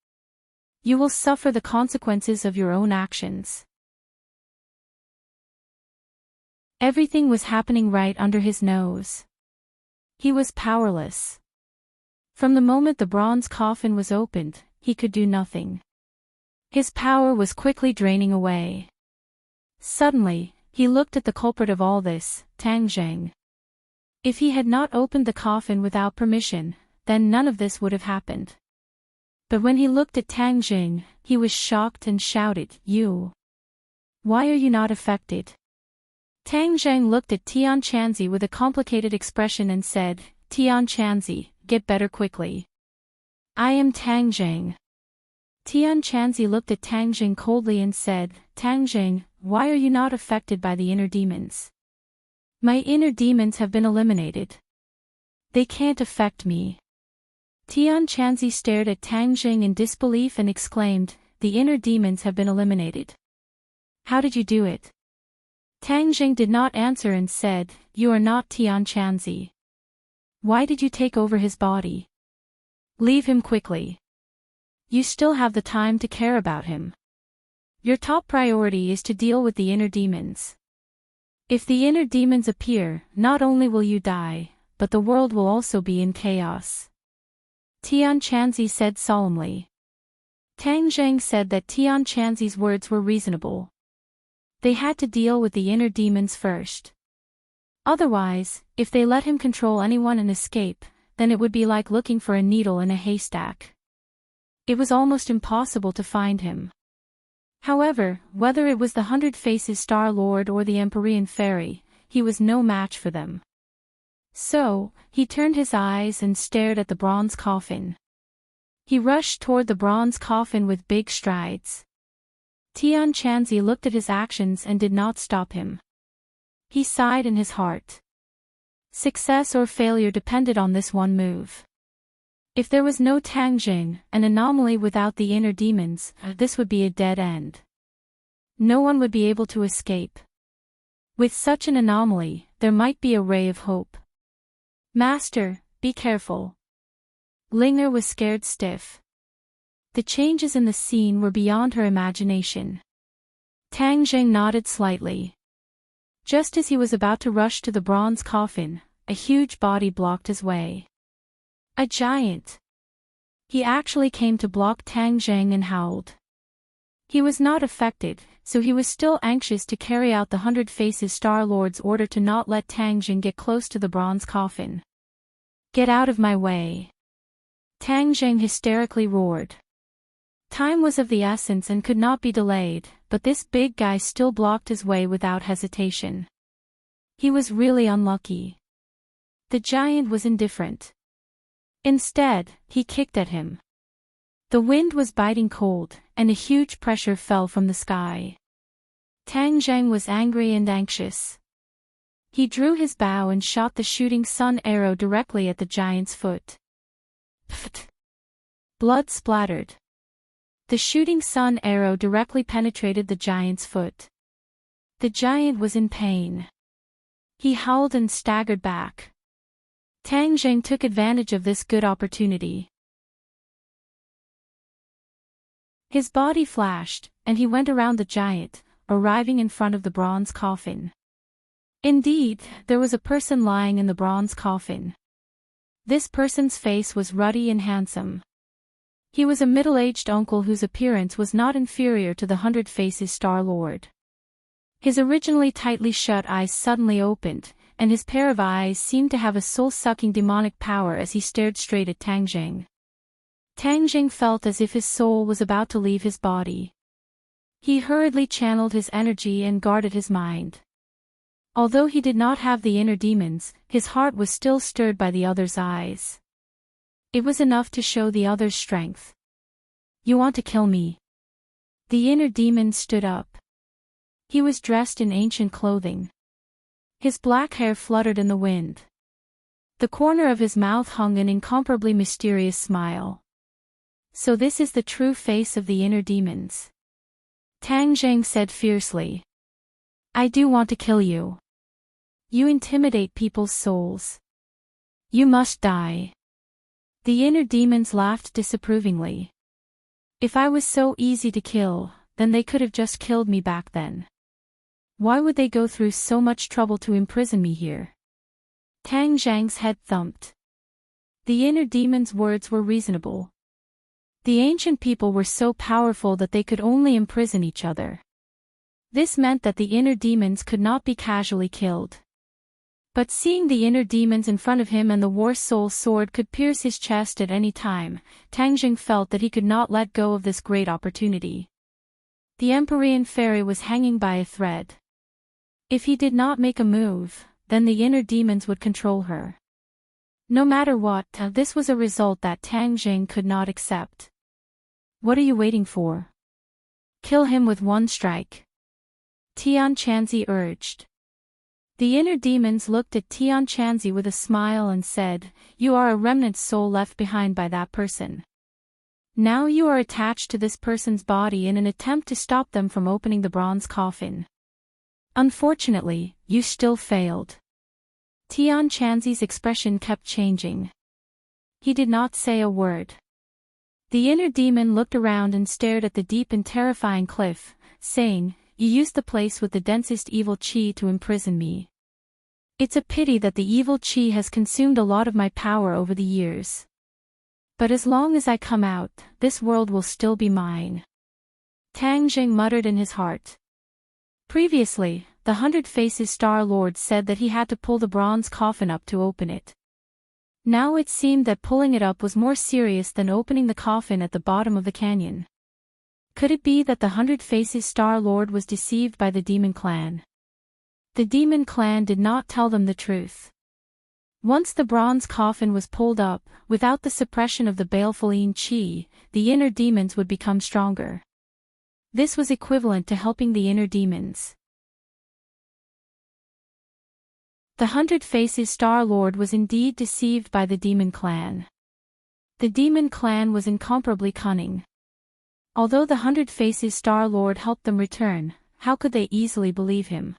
You will suffer the consequences of your own actions. Everything was happening right under his nose. He was powerless. From the moment the bronze coffin was opened, he could do nothing. His power was quickly draining away. Suddenly, he looked at the culprit of all this, Tang Zhang. If he had not opened the coffin without permission, then none of this would have happened. But when he looked at Tang Zhang, he was shocked and shouted, "You! Why are you not affected?" Tang Zhang looked at Tian Chanzi with a complicated expression and said, "Tian Chanzi, get better quickly. I am Tang Zhang." Tian Chanzi looked at Tang Zhang coldly and said, "Tang Zhang, why are you not affected by the inner demons?" "My inner demons have been eliminated. They can't affect me." Tian Chanzi stared at Tang Zhang in disbelief and exclaimed, "The inner demons have been eliminated. How did you do it?" Tang Zhang did not answer and said, "You are not Tian Chanzi. Why did you take over his body? Leave him quickly. You still have the time to care about him. Your top priority is to deal with the inner demons. If the inner demons appear, not only will you die, but the world will also be in chaos." Tian Chanzi said solemnly. Tang Zhang said that Tian Chanzi's words were reasonable. They had to deal with the inner demons first. Otherwise, if they let him control anyone and escape, then it would be like looking for a needle in a haystack. It was almost impossible to find him. However, whether it was the 100 Faces Star Lord or the Empyrean Fairy, he was no match for them. So, he turned his eyes and stared at the bronze coffin. He rushed toward the bronze coffin with big strides. Tian Chanzi looked at his actions and did not stop him. He sighed in his heart. Success or failure depended on this one move. If there was no Tang Zhang, an anomaly without the inner demons, this would be a dead end. No one would be able to escape. With such an anomaly, there might be a ray of hope. "Master, be careful." Linger was scared stiff. The changes in the scene were beyond her imagination. Tang Zheng nodded slightly. Just as he was about to rush to the bronze coffin, a huge body blocked his way. A giant. He actually came to block Tang Zheng and howled. He was not affected, so he was still anxious to carry out the Hundred Faces Star-Lord's order to not let Tang Zheng get close to the bronze coffin. "Get out of my way!" Tang Zheng hysterically roared. Time was of the essence and could not be delayed, but this big guy still blocked his way without hesitation. He was really unlucky. The giant was indifferent. Instead, he kicked at him. The wind was biting cold, and a huge pressure fell from the sky. Tang Zheng was angry and anxious. He drew his bow and shot the shooting sun arrow directly at the giant's foot. Pfft! Blood splattered. The shooting sun arrow directly penetrated the giant's foot. The giant was in pain. He howled and staggered back. Tang Zheng took advantage of this good opportunity. His body flashed, and he went around the giant, arriving in front of the bronze coffin. Indeed, there was a person lying in the bronze coffin. This person's face was ruddy and handsome. He was a middle-aged uncle whose appearance was not inferior to the Hundred Faces Star-Lord. His originally tightly shut eyes suddenly opened, and his pair of eyes seemed to have a soul-sucking demonic power as he stared straight at Tang Zheng. Tang Zheng felt as if his soul was about to leave his body. He hurriedly channeled his energy and guarded his mind. Although he did not have the inner demons, his heart was still stirred by the other's eyes. It was enough to show the other's strength. "You want to kill me?" The inner demon stood up. He was dressed in ancient clothing. His black hair fluttered in the wind. The corner of his mouth hung an incomparably mysterious smile. "So this is the true face of the inner demons," Tang Zheng said fiercely. "I do want to kill you. You intimidate people's souls. You must die." The inner demons laughed disapprovingly. "If I was so easy to kill, then they could have just killed me back then. Why would they go through so much trouble to imprison me here?" Tang Zheng's head thumped. The inner demons' words were reasonable. The ancient people were so powerful that they could only imprison each other. This meant that the inner demons could not be casually killed. But seeing the inner demons in front of him and the War Soul sword could pierce his chest at any time, Tang Zheng felt that he could not let go of this great opportunity. The Empyrean fairy was hanging by a thread. If he did not make a move, then the inner demons would control her. No matter what, this was a result that Tang Zheng could not accept. "What are you waiting for? Kill him with one strike," Tian Chanzi urged. The inner demons looked at Tian Chanzi with a smile and said, "You are a remnant soul left behind by that person. Now you are attached to this person's body in an attempt to stop them from opening the bronze coffin. Unfortunately, you still failed." Tian Chanzi's expression kept changing. He did not say a word. The inner demon looked around and stared at the deep and terrifying cliff, saying, "You used the place with the densest evil chi to imprison me. It's a pity that the evil chi has consumed a lot of my power over the years. But as long as I come out, this world will still be mine." Tang Zheng muttered in his heart. Previously, the Hundred Faces Star-Lord said that he had to pull the bronze coffin up to open it. Now it seemed that pulling it up was more serious than opening the coffin at the bottom of the canyon. Could it be that the Hundred Faces Star-Lord was deceived by the Demon Clan? The Demon Clan did not tell them the truth. Once the bronze coffin was pulled up, without the suppression of the baleful yin chi, the inner demons would become stronger. This was equivalent to helping the inner demons. The Hundred Faces Star-Lord was indeed deceived by the Demon Clan. The Demon Clan was incomparably cunning. Although the Hundred Faces Star-Lord helped them return, how could they easily believe him?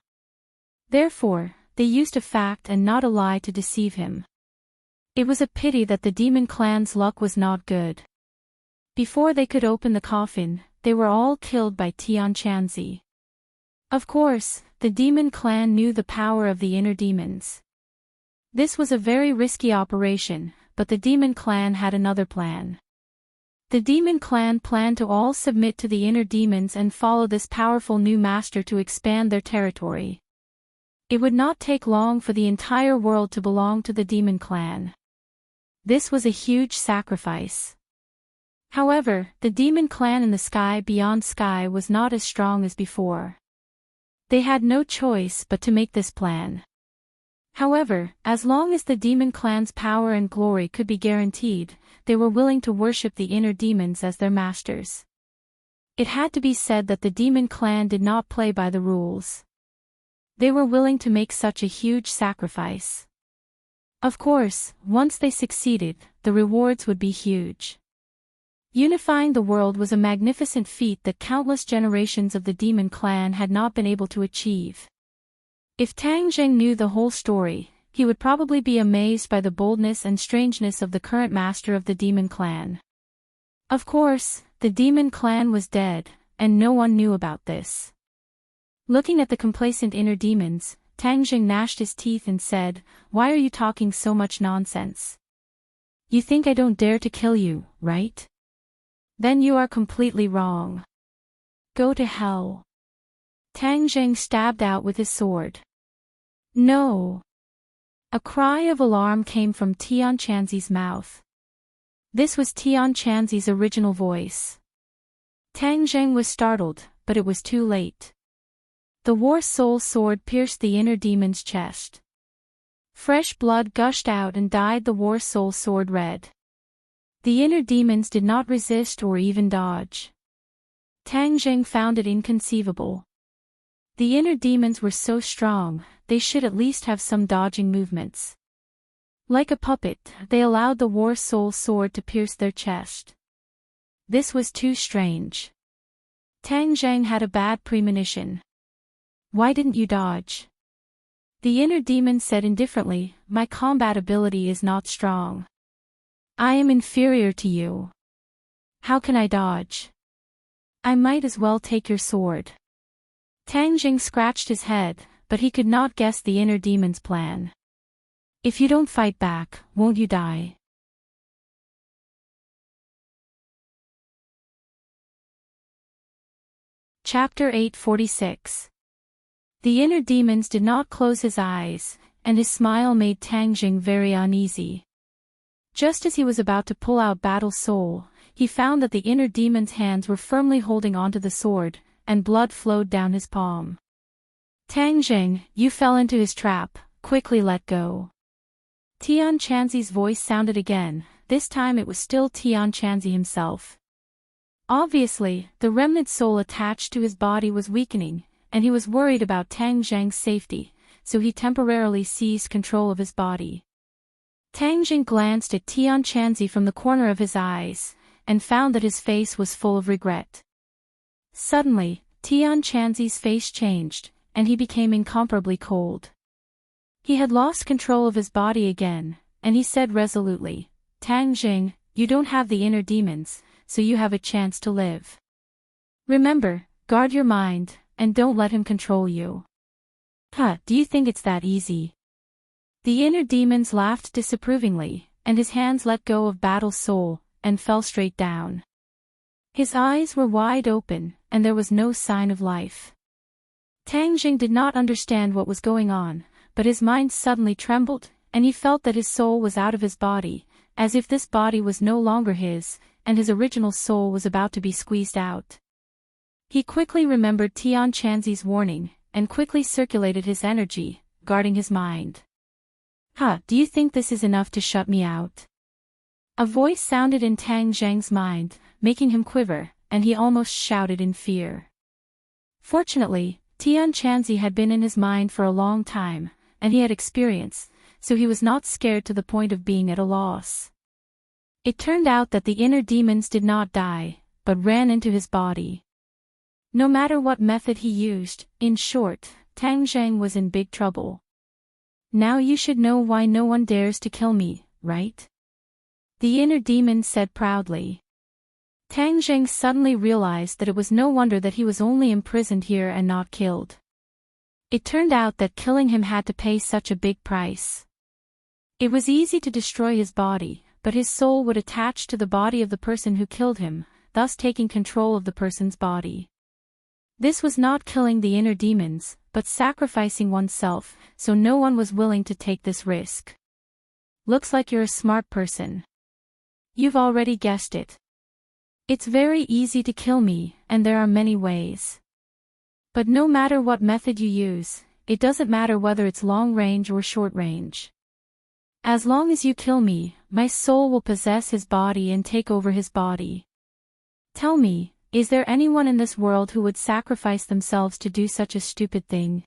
Therefore, they used a fact and not a lie to deceive him. It was a pity that the Demon Clan's luck was not good. Before they could open the coffin, they were all killed by Tianchanzi. Of course, the demon clan knew the power of the inner demons. This was a very risky operation, but the demon clan had another plan. The demon clan planned to all submit to the inner demons and follow this powerful new master to expand their territory. It would not take long for the entire world to belong to the demon clan. This was a huge sacrifice. However, the demon clan in the sky beyond sky was not as strong as before. They had no choice but to make this plan. However, as long as the demon clan's power and glory could be guaranteed, they were willing to worship the inner demons as their masters. It had to be said that the demon clan did not play by the rules. They were willing to make such a huge sacrifice. Of course, once they succeeded, the rewards would be huge. Unifying the world was a magnificent feat that countless generations of the demon clan had not been able to achieve. If Tang Zheng knew the whole story, he would probably be amazed by the boldness and strangeness of the current master of the demon clan. Of course, the demon clan was dead, and no one knew about this. Looking at the complacent inner demons, Tang Zheng gnashed his teeth and said, "Why are you talking so much nonsense? You think I don't dare to kill you, right? Then you are completely wrong. Go to hell." Tang Zheng stabbed out with his sword. No! A cry of alarm came from Tianchanzi's mouth. This was Tianchanzi's original voice. Tang Zheng was startled, but it was too late. The War Soul sword pierced the inner demon's chest. Fresh blood gushed out and dyed the War Soul sword red. The inner demons did not resist or even dodge. Tang Zheng found it inconceivable. The inner demons were so strong, they should at least have some dodging movements. Like a puppet, they allowed the War Soul sword to pierce their chest. This was too strange. Tang Zheng had a bad premonition. "Why didn't you dodge?" The inner demon said indifferently, "My combat ability is not strong. I am inferior to you. How can I dodge? I might as well take your sword." Tang Zheng scratched his head, but he could not guess the inner demon's plan. "If you don't fight back, won't you die?" Chapter 846. The inner demons did not close his eyes, and his smile made Tang Zheng very uneasy. Just as he was about to pull out Battle Soul, he found that the inner demon's hands were firmly holding onto the sword, and blood flowed down his palm. "Tang Zheng, you fell into his trap, quickly let go." Tianchanzi's voice sounded again, this time it was still Tianchanzi himself. Obviously, the remnant soul attached to his body was weakening, and he was worried about Tang Zheng's safety, so he temporarily seized control of his body. Tang Zheng glanced at Tianchanzi from the corner of his eyes, and found that his face was full of regret. Suddenly, Tianchanzi's face changed, and he became incomparably cold. He had lost control of his body again, and he said resolutely, "Tang Zheng, you don't have the inner demons, so you have a chance to live. Remember, guard your mind, and don't let him control you." Do you think it's that easy?" The inner demons laughed disapprovingly, and his hands let go of Battle Soul, and fell straight down. His eyes were wide open, and there was no sign of life. Tang Zheng did not understand what was going on, but his mind suddenly trembled, and he felt that his soul was out of his body, as if this body was no longer his, and his original soul was about to be squeezed out. He quickly remembered Tianchanzi's warning, and quickly circulated his energy, guarding his mind. Do you think this is enough to shut me out?" A voice sounded in Tang Zheng's mind, making him quiver, and he almost shouted in fear. Fortunately, Tianchanzi had been in his mind for a long time, and he had experience, so he was not scared to the point of being at a loss. It turned out that the inner demons did not die, but ran into his body. No matter what method he used, in short, Tang Zheng was in big trouble. "Now you should know why no one dares to kill me, right?" the inner demon said proudly. Tang Zheng suddenly realized that it was no wonder that he was only imprisoned here and not killed. It turned out that killing him had to pay such a big price. It was easy to destroy his body, but his soul would attach to the body of the person who killed him, thus taking control of the person's body. This was not killing the inner demons, but sacrificing oneself, so no one was willing to take this risk. Looks like you're a smart person. You've already guessed it. It's very easy to kill me, and there are many ways. But no matter what method you use, it doesn't matter whether it's long range or short range. As long as you kill me, my soul will possess his body and take over his body. Tell me, is there anyone in this world who would sacrifice themselves to do such a stupid thing?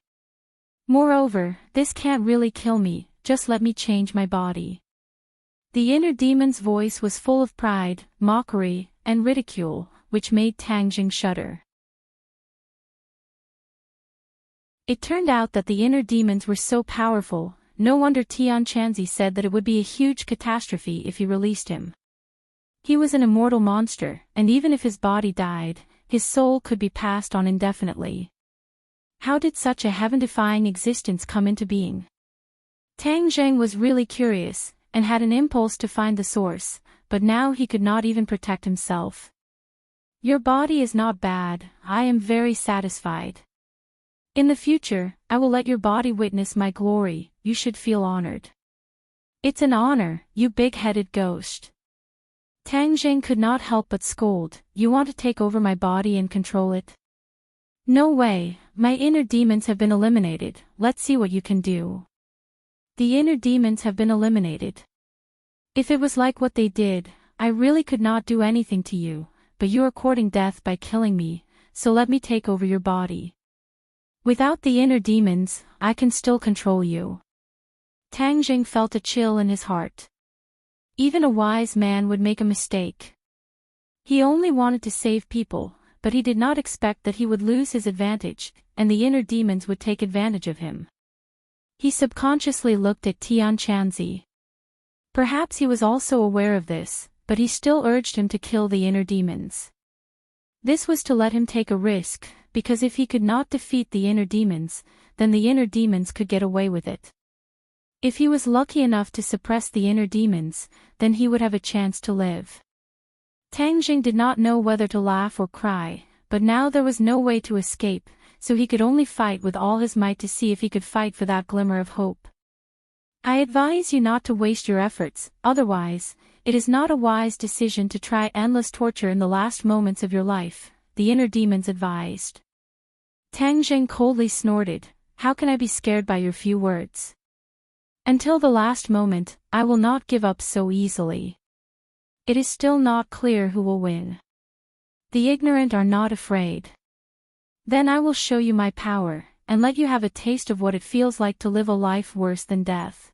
Moreover, this can't really kill me, just let me change my body. The inner demon's voice was full of pride, mockery, and ridicule, which made Tang Zheng shudder. It turned out that the inner demons were so powerful, no wonder Tian Chanzi said that it would be a huge catastrophe if he released him. He was an immortal monster, and even if his body died, his soul could be passed on indefinitely. How did such a heaven-defying existence come into being? Tang Zheng was really curious, and had an impulse to find the source, but now he could not even protect himself. Your body is not bad, I am very satisfied. In the future, I will let your body witness my glory, you should feel honored. It's an honor, you big-headed ghost. Tang Zheng could not help but scold, you want to take over my body and control it? No way, my inner demons have been eliminated, let's see what you can do. The inner demons have been eliminated. If it was like what they did, I really could not do anything to you, but you are courting death by killing me, so let me take over your body. Without the inner demons, I can still control you. Tang Zheng felt a chill in his heart. Even a wise man would make a mistake. He only wanted to save people, but he did not expect that he would lose his advantage, and the inner demons would take advantage of him. He subconsciously looked at Tian Chanzi. Perhaps he was also aware of this, but he still urged him to kill the inner demons. This was to let him take a risk, because if he could not defeat the inner demons, then the inner demons could get away with it. If he was lucky enough to suppress the inner demons, then he would have a chance to live. Tang Zheng did not know whether to laugh or cry, but now there was no way to escape, so he could only fight with all his might to see if he could fight for that glimmer of hope. I advise you not to waste your efforts, otherwise, it is not a wise decision to try endless torture in the last moments of your life, the inner demons advised. Tang Zheng coldly snorted, how can I be scared by your few words? Until the last moment, I will not give up so easily. It is still not clear who will win. The ignorant are not afraid. Then I will show you my power, and let you have a taste of what it feels like to live a life worse than death.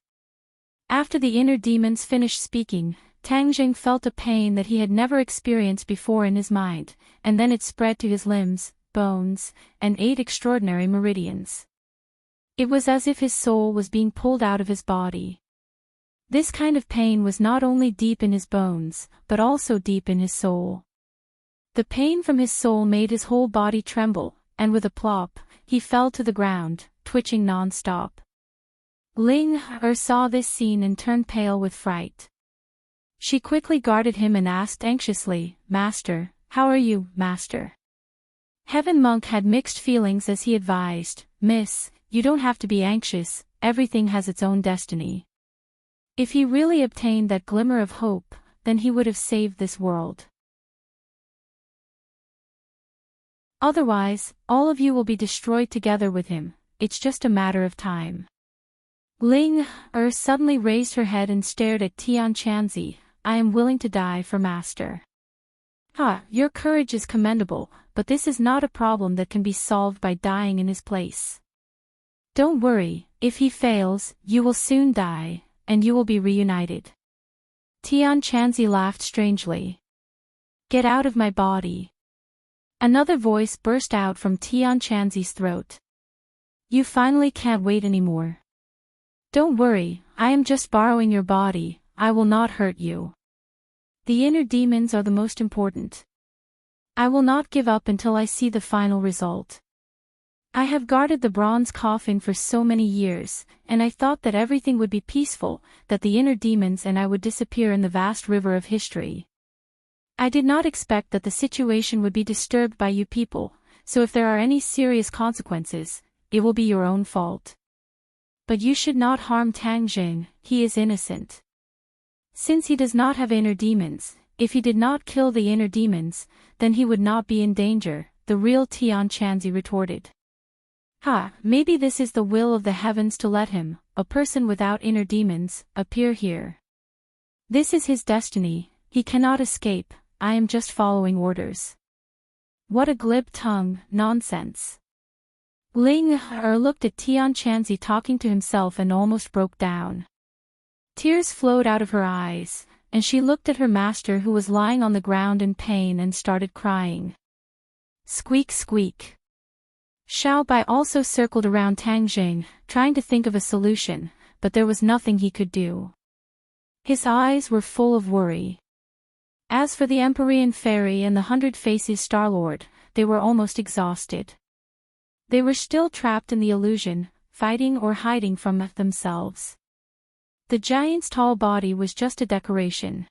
After the inner demons finished speaking, Tang Zheng felt a pain that he had never experienced before in his mind, and then it spread to his limbs, bones, and 8 extraordinary meridians. It was as if his soul was being pulled out of his body. This kind of pain was not only deep in his bones, but also deep in his soul. The pain from his soul made his whole body tremble, and with a plop, he fell to the ground, twitching non-stop. Ling Er saw this scene and turned pale with fright. She quickly guarded him and asked anxiously, Master, how are you, Master? Heaven Monk had mixed feelings as he advised, Miss, you don't have to be anxious, everything has its own destiny. If he really obtained that glimmer of hope, then he would have saved this world. Otherwise, all of you will be destroyed together with him, it's just a matter of time. Ling Er suddenly raised her head and stared at Tian Chanzi, I am willing to die for Master. Your courage is commendable, but this is not a problem that can be solved by dying in his place. Don't worry, if he fails, you will soon die, and you will be reunited. Tian Chanzi laughed strangely. Get out of my body. Another voice burst out from Tian Chanzi's throat. You finally can't wait anymore. Don't worry, I am just borrowing your body, I will not hurt you. The inner demons are the most important. I will not give up until I see the final result. I have guarded the bronze coffin for so many years, and I thought that everything would be peaceful, that the inner demons and I would disappear in the vast river of history. I did not expect that the situation would be disturbed by you people, so if there are any serious consequences, it will be your own fault. But you should not harm Tang Jing, he is innocent. Since he does not have inner demons, if he did not kill the inner demons, then he would not be in danger, the real Tian Chanzi retorted. Maybe this is the will of the heavens to let him, a person without inner demons, appear here. This is his destiny, he cannot escape, I am just following orders. What a glib tongue, nonsense. Ling looked at Tian Chanzi talking to himself and almost broke down. Tears flowed out of her eyes, and she looked at her master who was lying on the ground in pain and started crying. Squeak squeak. Xiao Bai also circled around Tang Jing, trying to think of a solution, but there was nothing he could do. His eyes were full of worry. As for the Empyrean Fairy and the 100 Faces Star-Lord, they were almost exhausted. They were still trapped in the illusion, fighting or hiding from themselves. The giant's tall body was just a decoration.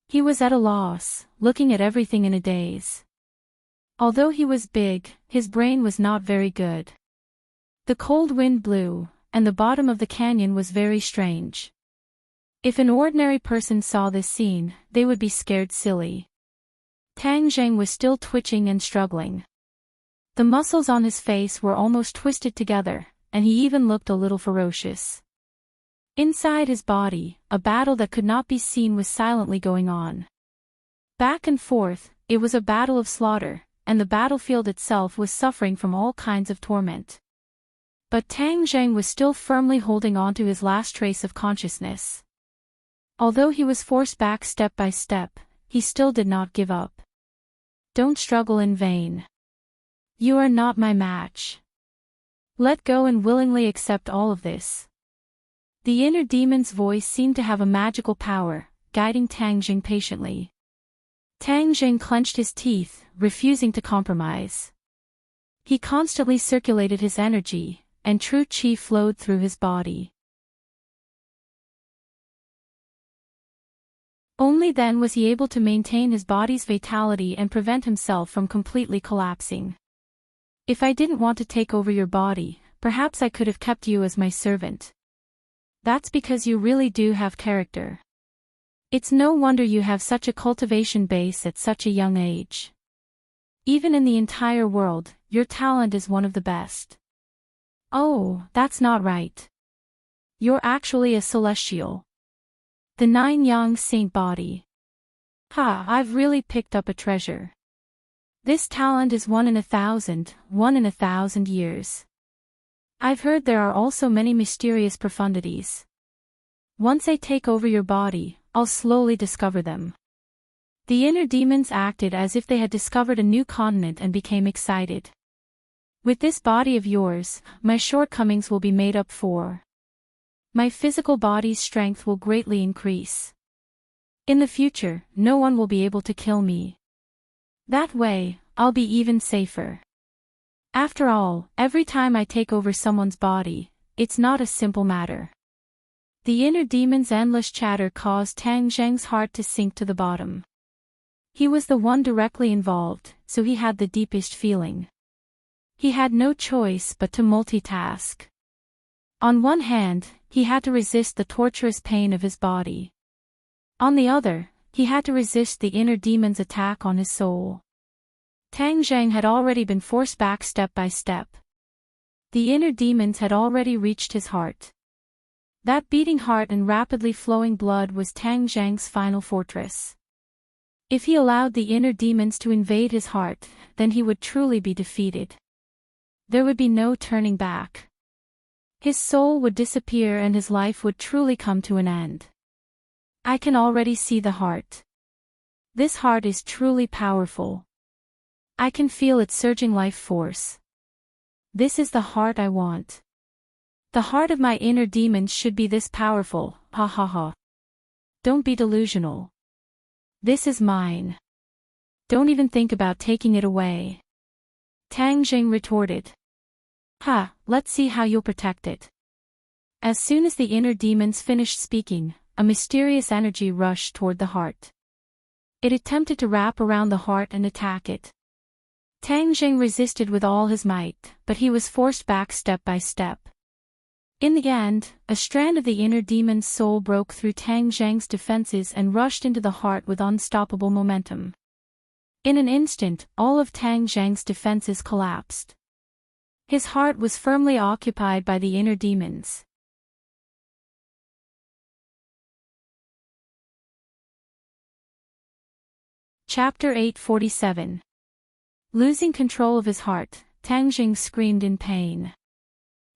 He was at a loss, looking at everything in a daze. Although he was big, his brain was not very good. The cold wind blew, and the bottom of the canyon was very strange. If an ordinary person saw this scene, they would be scared silly. Tang Jing was still twitching and struggling. The muscles on his face were almost twisted together, and he even looked a little ferocious. Inside his body, a battle that could not be seen was silently going on. Back and forth, it was a battle of slaughter, and the battlefield itself was suffering from all kinds of torment. But Tang Jing was still firmly holding on to his last trace of consciousness. Although he was forced back step by step, he still did not give up. Don't struggle in vain. You are not my match. Let go and willingly accept all of this. The inner demon's voice seemed to have a magical power, guiding Tang Jing patiently. Tang Jing clenched his teeth, refusing to compromise. He constantly circulated his energy, and true qi flowed through his body. Only then was he able to maintain his body's vitality and prevent himself from completely collapsing. If I didn't want to take over your body, perhaps I could have kept you as my servant. That's because you really do have character. It's no wonder you have such a cultivation base at such a young age. Even in the entire world, your talent is one of the best. Oh, that's not right. You're actually a celestial. The 9-yang saint body. I've really picked up a treasure. This talent is 1 in 1,000, 1 in 1,000 years. I've heard there are also many mysterious profundities. Once I take over your body, I'll slowly discover them. The inner demons acted as if they had discovered a new continent and became excited. With this body of yours, my shortcomings will be made up for. My physical body's strength will greatly increase. In the future, no one will be able to kill me. That way, I'll be even safer. After all, every time I take over someone's body, it's not a simple matter. The inner demon's endless chatter caused Tang Jing's heart to sink to the bottom. He was the one directly involved, so he had the deepest feeling. He had no choice but to multitask. On one hand, he had to resist the torturous pain of his body. On the other, he had to resist the inner demon's attack on his soul. Tang Jing had already been forced back step by step. The inner demons had already reached his heart. That beating heart and rapidly flowing blood was Tang Jing's final fortress. If he allowed the inner demons to invade his heart, then he would truly be defeated. There would be no turning back. His soul would disappear and his life would truly come to an end. I can already see the heart. This heart is truly powerful. I can feel its surging life force. This is the heart I want. The heart of my inner demons should be this powerful, ha ha ha. Don't be delusional. This is mine. Don't even think about taking it away. Tang Jing retorted. Ha, let's see how you'll protect it. As soon as the inner demons finished speaking, a mysterious energy rushed toward the heart. It attempted to wrap around the heart and attack it. Tang Jing resisted with all his might, but he was forced back step by step. In the end, a strand of the inner demon's soul broke through Tang Jing's defenses and rushed into the heart with unstoppable momentum. In an instant, all of Tang Jing's defenses collapsed. His heart was firmly occupied by the inner demons. Chapter 847. Losing control of his heart, Tang Jing screamed in pain.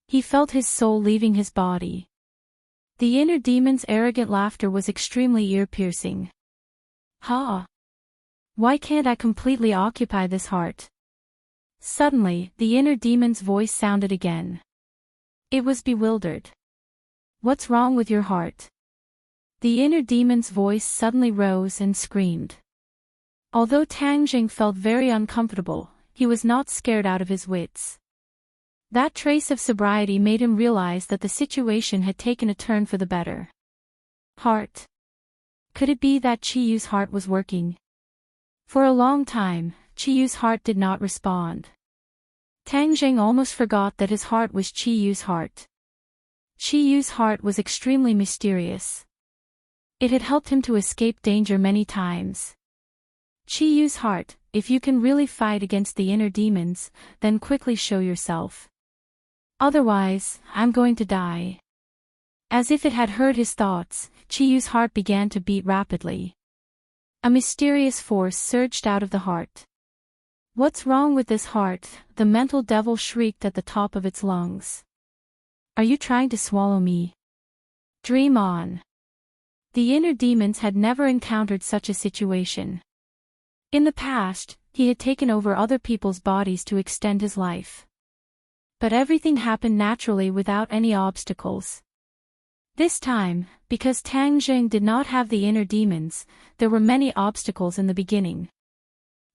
He felt his soul leaving his body. The inner demon's arrogant laughter was extremely ear-piercing. Ha! Why can't I completely occupy this heart? Suddenly, the inner demon's voice sounded again. It was bewildered. What's wrong with your heart? The inner demon's voice suddenly rose and screamed. Although Tang Jing felt very uncomfortable, he was not scared out of his wits. That trace of sobriety made him realize that the situation had taken a turn for the better. Heart. Could it be that Chi-Yu's heart was working? For a long time, Chi-Yu's heart did not respond. Tang Jing almost forgot that his heart was Chi-Yu's heart. Chi-Yu's heart was extremely mysterious. It had helped him to escape danger many times. Chi-Yu's heart, if you can really fight against the inner demons, then quickly show yourself. Otherwise, I'm going to die. As if it had heard his thoughts, Chi-Yu's heart began to beat rapidly. A mysterious force surged out of the heart. What's wrong with this heart? The mental devil shrieked at the top of its lungs. Are you trying to swallow me? Dream on. The inner demons had never encountered such a situation. In the past, he had taken over other people's bodies to extend his life. But everything happened naturally without any obstacles. This time, because Tang Jing did not have the inner demons, there were many obstacles in the beginning.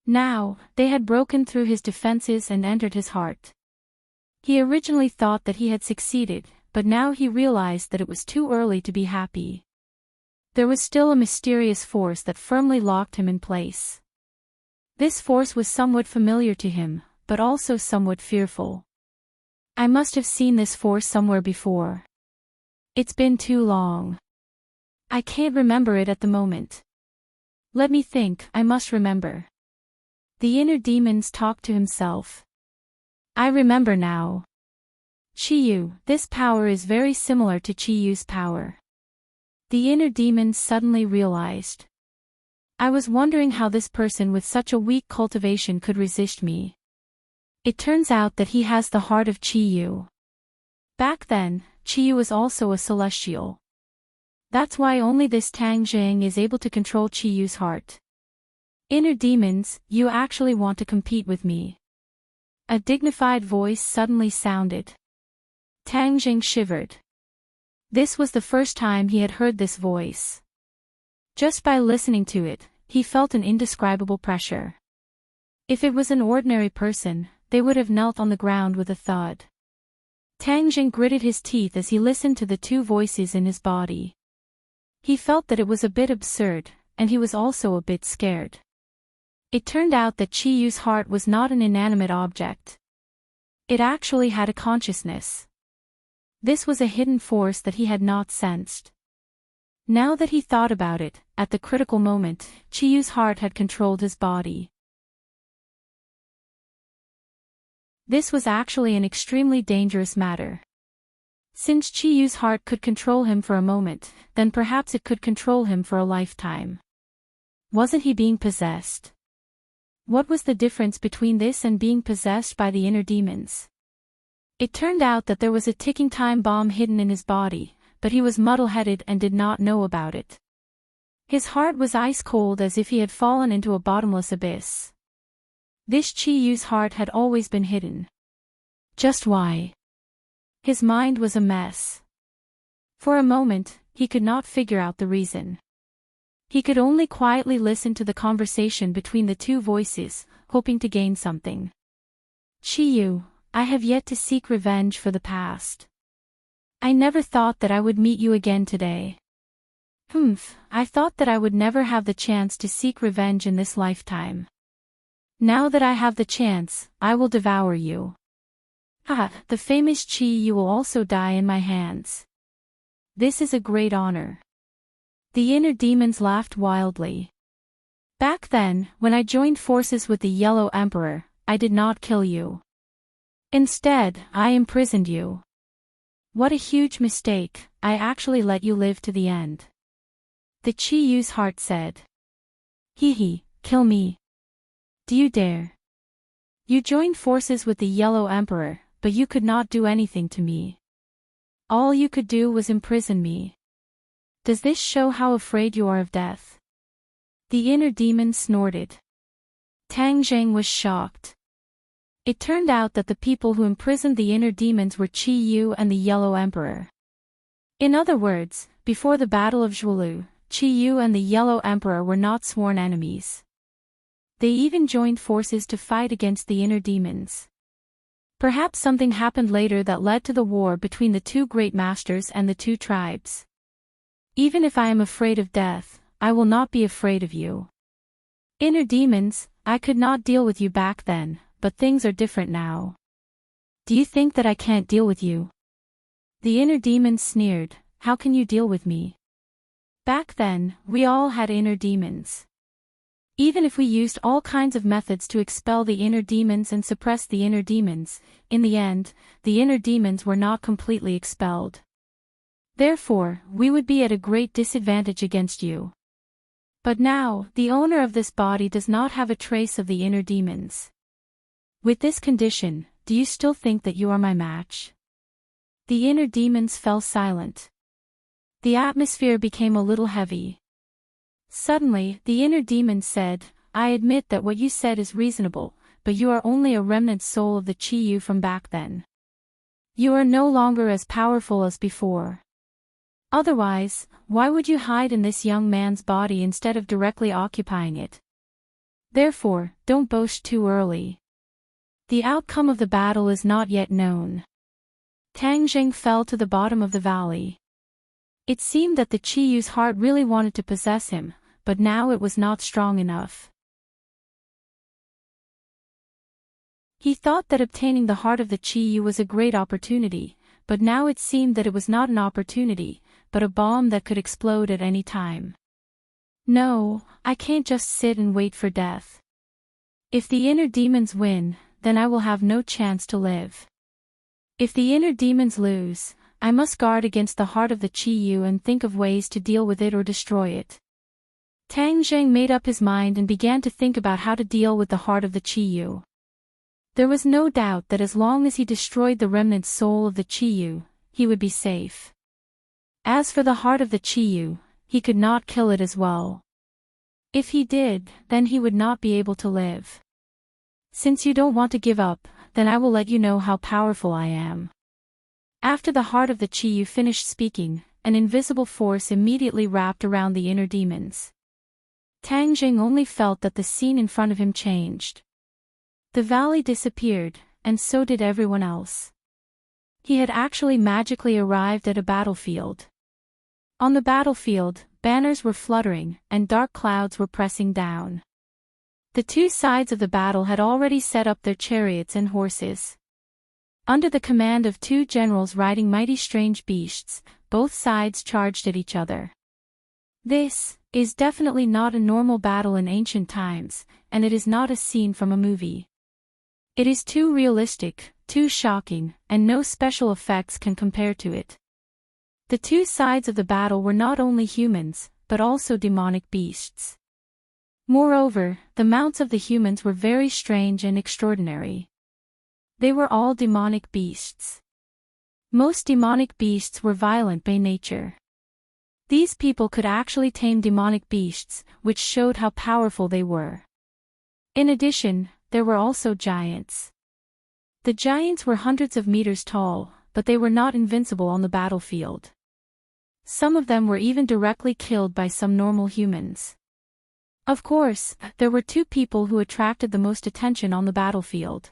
Now, they had broken through his defenses and entered his heart. He originally thought that he had succeeded, but now he realized that it was too early to be happy. There was still a mysterious force that firmly locked him in place. This force was somewhat familiar to him, but also somewhat fearful. I must have seen this force somewhere before. It's been too long. I can't remember it at the moment. Let me think, I must remember. The inner demons talked to himself. I remember now. Chi-Yu, this power is very similar to Chi-Yu's power. The inner demons suddenly realized. I was wondering how this person with such a weak cultivation could resist me. It turns out that he has the heart of Chi-Yu. Back then, Chi-Yu was also a celestial. That's why only this Tang Jing is able to control Chi-Yu's heart. Inner demons, you actually want to compete with me? A dignified voice suddenly sounded. Tang Jing shivered. This was the first time he had heard this voice. Just by listening to it, he felt an indescribable pressure. If it was an ordinary person, they would have knelt on the ground with a thud. Tang Jing gritted his teeth as he listened to the two voices in his body. He felt that it was a bit absurd, and he was also a bit scared. It turned out that Chi-Yu's heart was not an inanimate object. It actually had a consciousness. This was a hidden force that he had not sensed. Now that he thought about it, at the critical moment, Chi-Yu's heart had controlled his body. This was actually an extremely dangerous matter. Since Chi-Yu's heart could control him for a moment, then perhaps it could control him for a lifetime. Wasn't he being possessed? What was the difference between this and being possessed by the inner demons? It turned out that there was a ticking time bomb hidden in his body, but he was muddle-headed and did not know about it. His heart was ice-cold as if he had fallen into a bottomless abyss. This Chi-Yu's heart had always been hidden. Just why? His mind was a mess. For a moment, he could not figure out the reason. He could only quietly listen to the conversation between the two voices, hoping to gain something. Chiyu, I have yet to seek revenge for the past. I never thought that I would meet you again today. I thought that I would never have the chance to seek revenge in this lifetime. Now that I have the chance, I will devour you. The famous Chiyu will also die in my hands. This is a great honor. The inner demons laughed wildly. Back then, when I joined forces with the Yellow Emperor, I did not kill you. Instead, I imprisoned you. What a huge mistake, I actually let you live to the end. The Chiyu's heart said. Kill me. Do you dare? You joined forces with the Yellow Emperor, but you could not do anything to me. All you could do was imprison me. Does this show how afraid you are of death? The inner demon snorted. Tang Zheng was shocked. It turned out that the people who imprisoned the inner demons were Qi Yu and the Yellow Emperor. In other words, before the Battle of Zhuolu, Qi Yu and the Yellow Emperor were not sworn enemies. They even joined forces to fight against the inner demons. Perhaps something happened later that led to the war between the two great masters and the two tribes. Even if I am afraid of death, I will not be afraid of you. Inner demons, I could not deal with you back then, but things are different now. Do you think that I can't deal with you? The inner demons sneered, how can you deal with me? Back then, we all had inner demons. Even if we used all kinds of methods to expel the inner demons and suppress the inner demons, in the end, the inner demons were not completely expelled. Therefore, we would be at a great disadvantage against you. But now, the owner of this body does not have a trace of the inner demons. With this condition, do you still think that you are my match? The inner demons fell silent. The atmosphere became a little heavy. Suddenly, the inner demon said, I admit that what you said is reasonable, but you are only a remnant soul of the Chiyu from back then. You are no longer as powerful as before. Otherwise, why would you hide in this young man's body instead of directly occupying it? Therefore, don't boast too early. The outcome of the battle is not yet known. Tang Zheng fell to the bottom of the valley. It seemed that the Chiyu's heart really wanted to possess him, but now it was not strong enough. He thought that obtaining the heart of the Chiyu was a great opportunity, but now it seemed that it was not an opportunity, but a bomb that could explode at any time. No, I can't just sit and wait for death. If the inner demons win, then I will have no chance to live. If the inner demons lose, I must guard against the heart of the Chiyu and think of ways to deal with it or destroy it. Tang Zheng made up his mind and began to think about how to deal with the heart of the Chiyu. There was no doubt that as long as he destroyed the remnant soul of the Chiyu, he would be safe. As for the heart of the Chiyu, he could not kill it as well. If he did, then he would not be able to live. Since you don't want to give up, then I will let you know how powerful I am. After the heart of the Chiyu finished speaking, an invisible force immediately wrapped around the inner demons. Tang Zheng only felt that the scene in front of him changed. The valley disappeared, and so did everyone else. He had actually magically arrived at a battlefield. On the battlefield, banners were fluttering, and dark clouds were pressing down. The two sides of the battle had already set up their chariots and horses. Under the command of two generals riding mighty strange beasts, both sides charged at each other. This is definitely not a normal battle in ancient times, and it is not a scene from a movie. It is too realistic, too shocking, and no special effects can compare to it. The two sides of the battle were not only humans, but also demonic beasts. Moreover, the mounts of the humans were very strange and extraordinary. They were all demonic beasts. Most demonic beasts were violent by nature. These people could actually tame demonic beasts, which showed how powerful they were. In addition, there were also giants. The giants were hundreds of meters tall, but they were not invincible on the battlefield. Some of them were even directly killed by some normal humans. Of course, there were two people who attracted the most attention on the battlefield.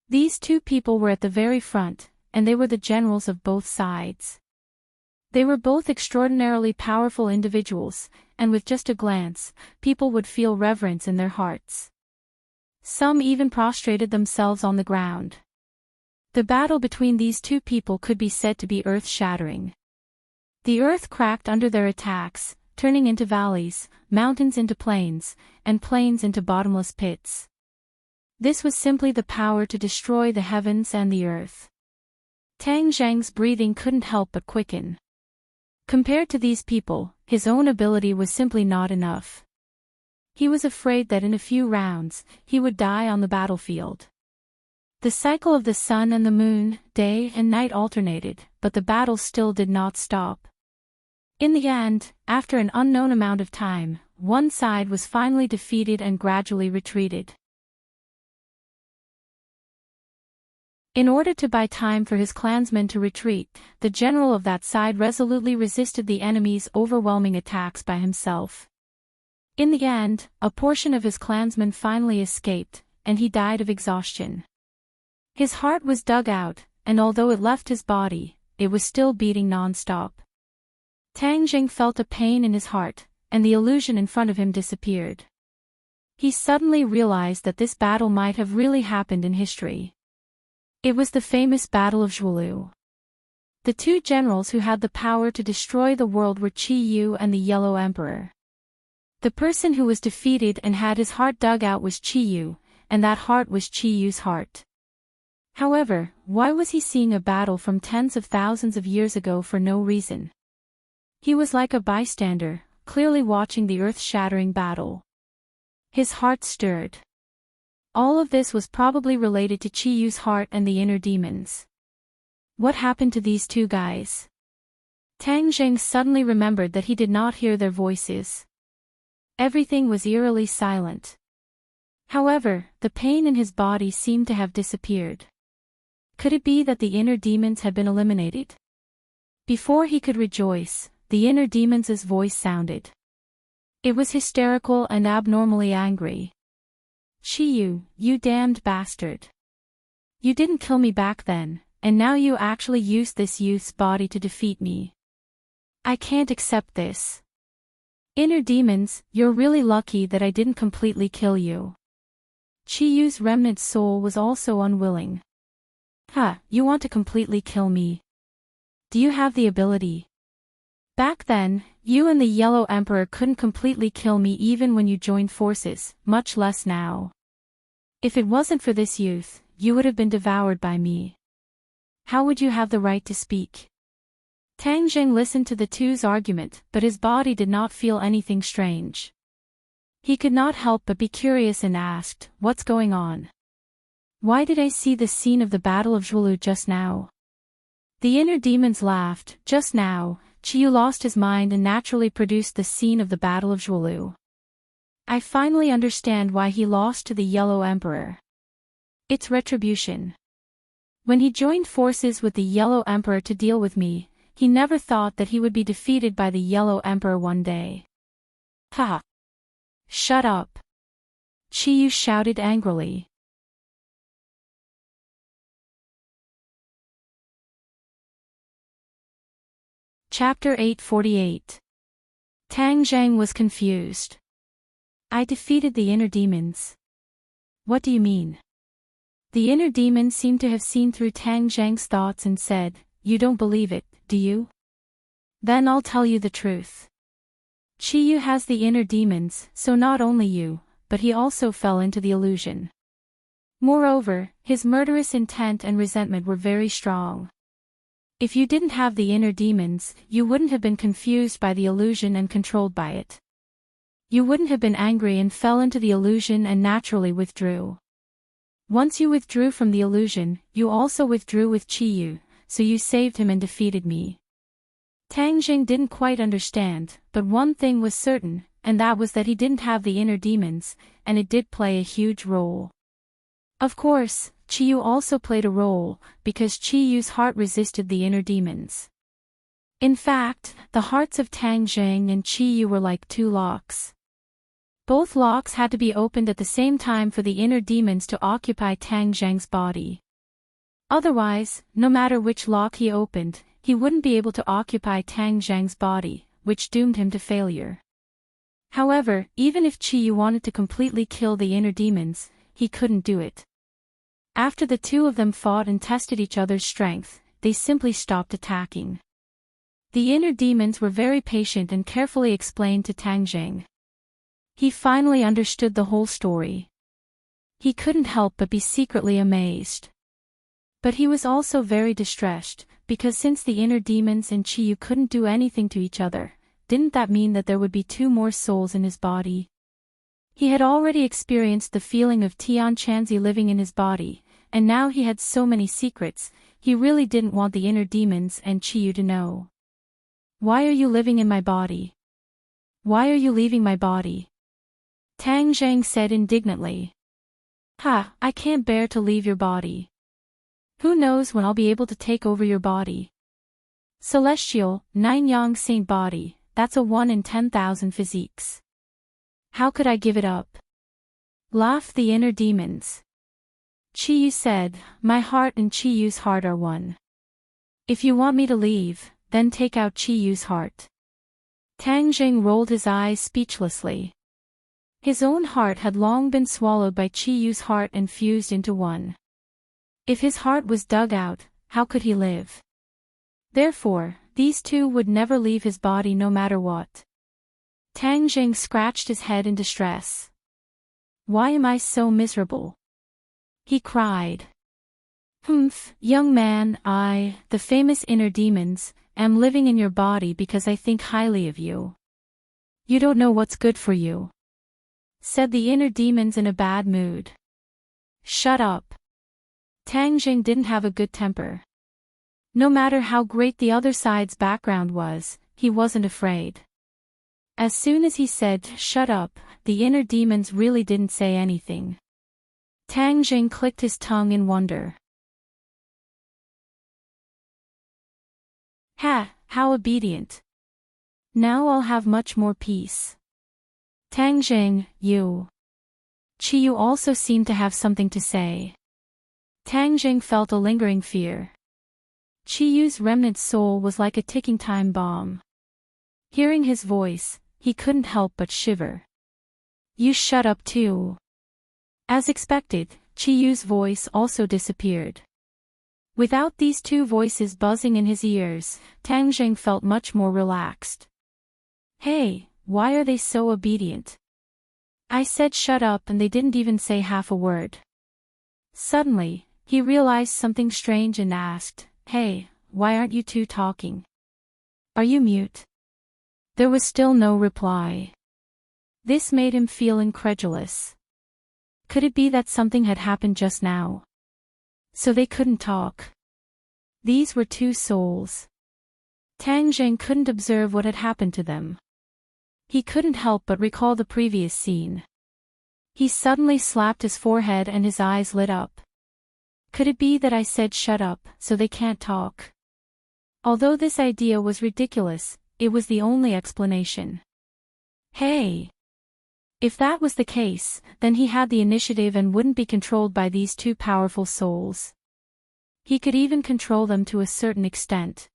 These two people were at the very front, and they were the generals of both sides. They were both extraordinarily powerful individuals, and with just a glance, people would feel reverence in their hearts. Some even prostrated themselves on the ground. The battle between these two people could be said to be earth-shattering. The earth cracked under their attacks, turning into valleys, mountains into plains, and plains into bottomless pits. This was simply the power to destroy the heavens and the earth. Tang Zheng's breathing couldn't help but quicken. Compared to these people, his own ability was simply not enough. He was afraid that in a few rounds, he would die on the battlefield. The cycle of the sun and the moon, day and night alternated, but the battle still did not stop. In the end, after an unknown amount of time, one side was finally defeated and gradually retreated. In order to buy time for his clansmen to retreat, the general of that side resolutely resisted the enemy's overwhelming attacks by himself. In the end, a portion of his clansmen finally escaped, and he died of exhaustion. His heart was dug out, and although it left his body, it was still beating non-stop. Tang Zheng felt a pain in his heart, and the illusion in front of him disappeared. He suddenly realized that this battle might have really happened in history. It was the famous Battle of Zhuolu. The two generals who had the power to destroy the world were Qi Yu and the Yellow Emperor. The person who was defeated and had his heart dug out was Qi Yu, and that heart was Qi Yu's heart. However, why was he seeing a battle from tens of thousands of years ago for no reason? He was like a bystander, clearly watching the earth-shattering battle. His heart stirred. All of this was probably related to Qi Yu's heart and the inner demons. What happened to these two guys? Tang Zheng suddenly remembered that he did not hear their voices. Everything was eerily silent. However, the pain in his body seemed to have disappeared. Could it be that the inner demons had been eliminated? Before he could rejoice, the inner demon's voice sounded. It was hysterical and abnormally angry. Qi Yu, you damned bastard. You didn't kill me back then, and now you actually used this youth's body to defeat me. I can't accept this. Inner demons, you're really lucky that I didn't completely kill you. Qi Yu's remnant soul was also unwilling. You want to completely kill me? Do you have the ability? Back then, you and the Yellow Emperor couldn't completely kill me even when you joined forces, much less now. If it wasn't for this youth, you would have been devoured by me. How would you have the right to speak? Tang Zheng listened to the two's argument, but his body did not feel anything strange. He could not help but be curious and asked, "What's going on? Why did I see the scene of the Battle of Zhuolu just now?" The inner demons laughed. Just now, Qi Yu lost his mind and naturally produced the scene of the Battle of Zhuolu. I finally understand why he lost to the Yellow Emperor. It's retribution. When he joined forces with the Yellow Emperor to deal with me, he never thought that he would be defeated by the Yellow Emperor one day. Ha! Shut up! Qi Yu shouted angrily. Chapter 848. Tang Zheng was confused. I defeated the inner demons. What do you mean? The inner demon seemed to have seen through Tang Zheng's thoughts and said, "You don't believe it, do you? Then I'll tell you the truth. Qi Yu has the inner demons, so not only you, but he also fell into the illusion. Moreover, his murderous intent and resentment were very strong. If you didn't have the inner demons, you wouldn't have been confused by the illusion and controlled by it. You wouldn't have been angry and fell into the illusion and naturally withdrew. Once you withdrew from the illusion, you also withdrew with Qi Yu, so you saved him and defeated me." Tang Zheng didn't quite understand, but one thing was certain, and that was that he didn't have the inner demons, and it did play a huge role. Of course, Qi Yu also played a role, because Qi Yu's heart resisted the inner demons. In fact, the hearts of Tang Zheng and Qi Yu were like two locks. Both locks had to be opened at the same time for the inner demons to occupy Tang Zheng's body. Otherwise, no matter which lock he opened, he wouldn't be able to occupy Tang Zheng's body, which doomed him to failure. However, even if Qi Yu wanted to completely kill the inner demons, he couldn't do it. After the two of them fought and tested each other's strength, they simply stopped attacking. The inner demons were very patient and carefully explained to Tang Zheng. He finally understood the whole story. He couldn't help but be secretly amazed. But he was also very distressed, because since the inner demons and Qi Yu couldn't do anything to each other, didn't that mean that there would be two more souls in his body? He had already experienced the feeling of Tian Chanzi living in his body, and now he had so many secrets, he really didn't want the inner demons and Qi Yu to know. Why are you living in my body? Why are you leaving my body? Tang Zheng said indignantly. Ha, I can't bear to leave your body. Who knows when I'll be able to take over your body? Celestial, nine-yang saint body, that's a 1 in 10,000 physiques. How could I give it up? Laughed the inner demons. Qi Yu said, my heart and Qi Yu's heart are one. If you want me to leave, then take out Qi Yu's heart. Tang Zheng rolled his eyes speechlessly. His own heart had long been swallowed by Qi Yu's heart and fused into one. If his heart was dug out, how could he live? Therefore, these two would never leave his body no matter what. Tang Zheng scratched his head in distress. Why am I so miserable? He cried. Humph, young man, I, the famous inner demons, am living in your body because I think highly of you. You don't know what's good for you, said the inner demons in a bad mood. Shut up. Tang Zheng didn't have a good temper. No matter how great the other side's background was, he wasn't afraid. As soon as he said, shut up, the inner demons really didn't say anything. Tang Zheng clicked his tongue in wonder. Ha, how obedient. Now I'll have much more peace. Tang Zheng, you. Qi Yu also seemed to have something to say. Tang Zheng felt a lingering fear. Qi Yu's remnant soul was like a ticking time bomb. Hearing his voice, he couldn't help but shiver. You shut up too. As expected, Qi Yu's voice also disappeared. Without these two voices buzzing in his ears, Tang Zheng felt much more relaxed. Hey, why are they so obedient? I said shut up and they didn't even say half a word. Suddenly, he realized something strange and asked, hey, why aren't you two talking? Are you mute? There was still no reply. This made him feel incredulous. Could it be that something had happened just now? So they couldn't talk. These were two souls. Tang Zheng couldn't observe what had happened to them. He couldn't help but recall the previous scene. He suddenly slapped his forehead and his eyes lit up. Could it be that I said shut up, so they can't talk? Although this idea was ridiculous, it was the only explanation. Hey! If that was the case, then he had the initiative and wouldn't be controlled by these two powerful souls. He could even control them to a certain extent.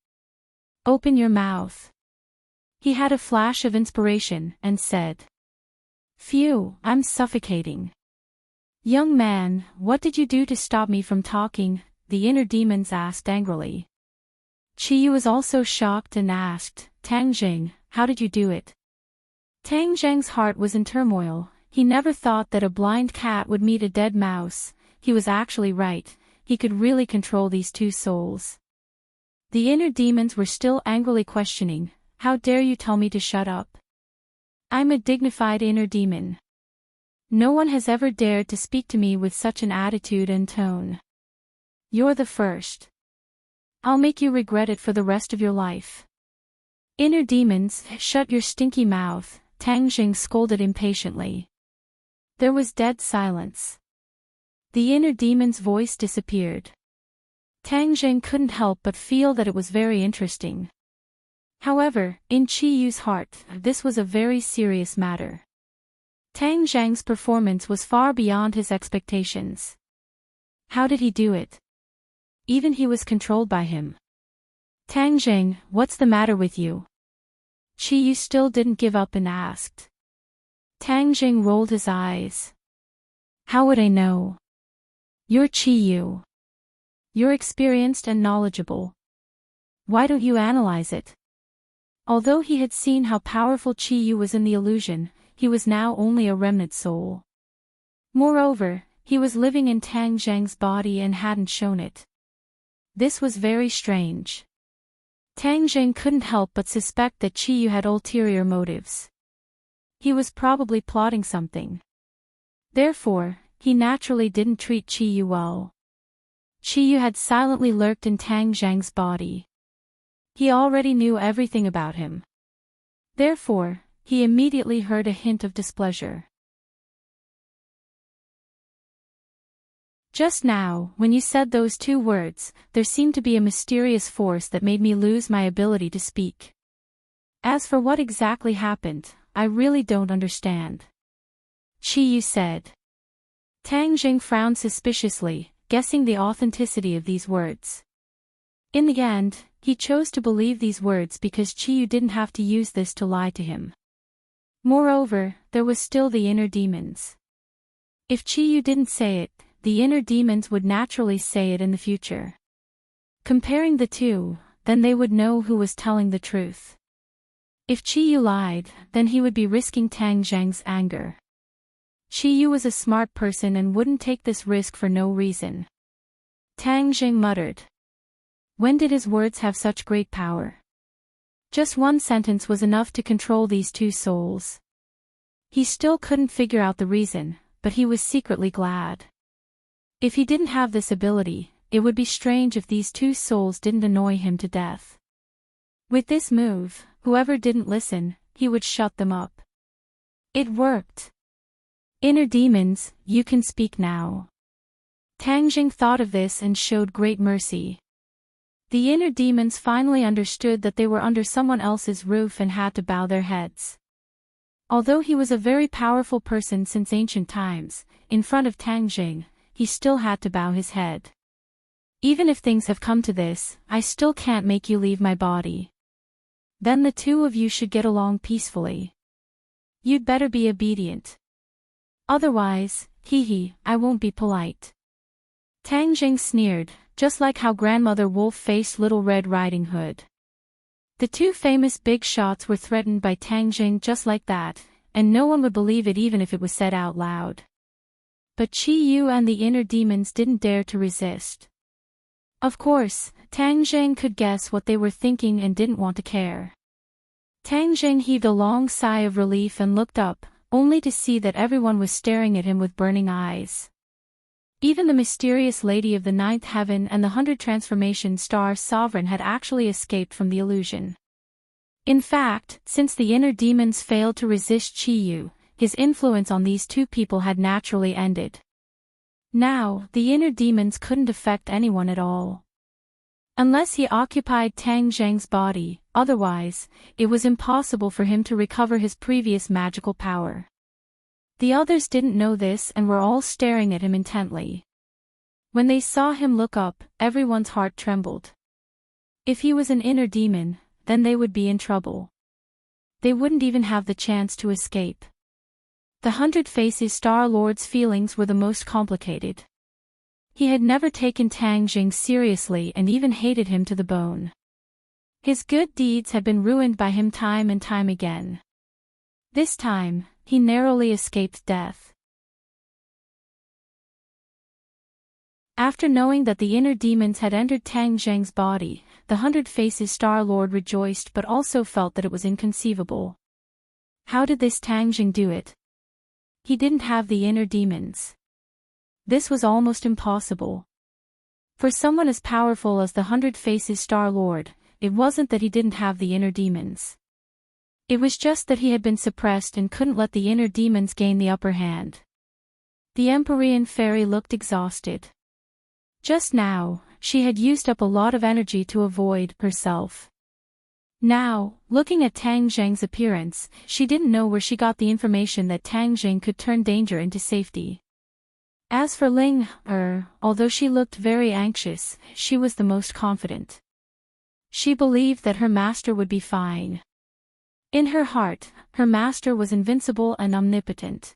Open your mouth. He had a flash of inspiration and said. Phew, I'm suffocating. Young man, what did you do to stop me from talking? The inner demons asked angrily. Qi Yu was also shocked and asked, Tang Zheng, how did you do it? Tang Zheng's heart was in turmoil. He never thought that a blind cat would meet a dead mouse. He was actually right. He could really control these two souls. The inner demons were still angrily questioning, how dare you tell me to shut up? I'm a dignified inner demon. No one has ever dared to speak to me with such an attitude and tone. You're the first. I'll make you regret it for the rest of your life. Inner demons, shut your stinky mouth, Tang Zheng scolded impatiently. There was dead silence. The inner demon's voice disappeared. Tang Zheng couldn't help but feel that it was very interesting. However, in Qi Yu's heart, this was a very serious matter. Tang Zhang's performance was far beyond his expectations. How did he do it? Even he was controlled by him. Tang Zhang, what's the matter with you? Qi Yu still didn't give up and asked. Tang Zhang rolled his eyes. How would I know? You're Qi Yu. You're experienced and knowledgeable. Why don't you analyze it? Although he had seen how powerful Qi Yu was in the illusion, he was now only a remnant soul. Moreover, he was living in Tang Zhang's body and hadn't shown it. This was very strange. Tang Zhang couldn't help but suspect that Qi Yu had ulterior motives. He was probably plotting something. Therefore, he naturally didn't treat Qi Yu well. Qi Yu had silently lurked in Tang Zhang's body. He already knew everything about him. Therefore, he immediately heard a hint of displeasure. Just now, when you said those two words, there seemed to be a mysterious force that made me lose my ability to speak. As for what exactly happened, I really don't understand. Qi Yu said. Tang Zhang frowned suspiciously, guessing the authenticity of these words. In the end, he chose to believe these words because Qi Yu didn't have to use this to lie to him. Moreover, there was still the inner demons. If Qi Yu didn't say it, the inner demons would naturally say it in the future. Comparing the two, then they would know who was telling the truth. If Qi Yu lied, then he would be risking Tang Zhang's anger. Qi Yu was a smart person and wouldn't take this risk for no reason. Tang Zhang muttered. When did his words have such great power? Just one sentence was enough to control these two souls. He still couldn't figure out the reason, but he was secretly glad. If he didn't have this ability, it would be strange if these two souls didn't annoy him to death. With this move, whoever didn't listen, he would shut them up. It worked. Inner demons, you can speak now. Tang Zhang thought of this and showed great mercy. The inner demons finally understood that they were under someone else's roof and had to bow their heads. Although he was a very powerful person since ancient times, in front of Tang Zhang, he still had to bow his head. Even if things have come to this, I still can't make you leave my body. Then the two of you should get along peacefully. You'd better be obedient. Otherwise, I won't be polite. Tang Zhang sneered, just like how Grandmother Wolf faced Little Red Riding Hood. The two famous big shots were threatened by Tang Zhang just like that, and no one would believe it even if it was said out loud. But Qi Yu and the inner demons didn't dare to resist. Of course, Tang Zhang could guess what they were thinking and didn't want to care. Tang Zhang heaved a long sigh of relief and looked up, only to see that everyone was staring at him with burning eyes. Even the mysterious Lady of the Ninth Heaven and the 100 Transformation Star Sovereign had actually escaped from the illusion. In fact, since the inner demons failed to resist Qi Yu, his influence on these two people had naturally ended. Now, the inner demons couldn't affect anyone at all. Unless he occupied Tang Zhang's body, otherwise, it was impossible for him to recover his previous magical power. The others didn't know this and were all staring at him intently. When they saw him look up, everyone's heart trembled. If he was an inner demon, then they would be in trouble. They wouldn't even have the chance to escape. The 100 Faces Star-Lord's feelings were the most complicated. He had never taken Tang Zhang seriously and even hated him to the bone. His good deeds had been ruined by him time and time again. This time, he narrowly escaped death. After knowing that the inner demons had entered Tang Zhang's body, the 100 Faces Star-Lord rejoiced but also felt that it was inconceivable. How did this Tang Zhang do it? He didn't have the inner demons. This was almost impossible. For someone as powerful as the 100 Faces Star-Lord, it wasn't that he didn't have the inner demons. It was just that he had been suppressed and couldn't let the inner demons gain the upper hand. The Empyrean Fairy looked exhausted. Just now, she had used up a lot of energy to avoid herself. Now, looking at Tang Zheng's appearance, she didn't know where she got the information that Tang Zheng could turn danger into safety. As for Ling, although she looked very anxious, she was the most confident. She believed that her master would be fine. In her heart, her master was invincible and omnipotent.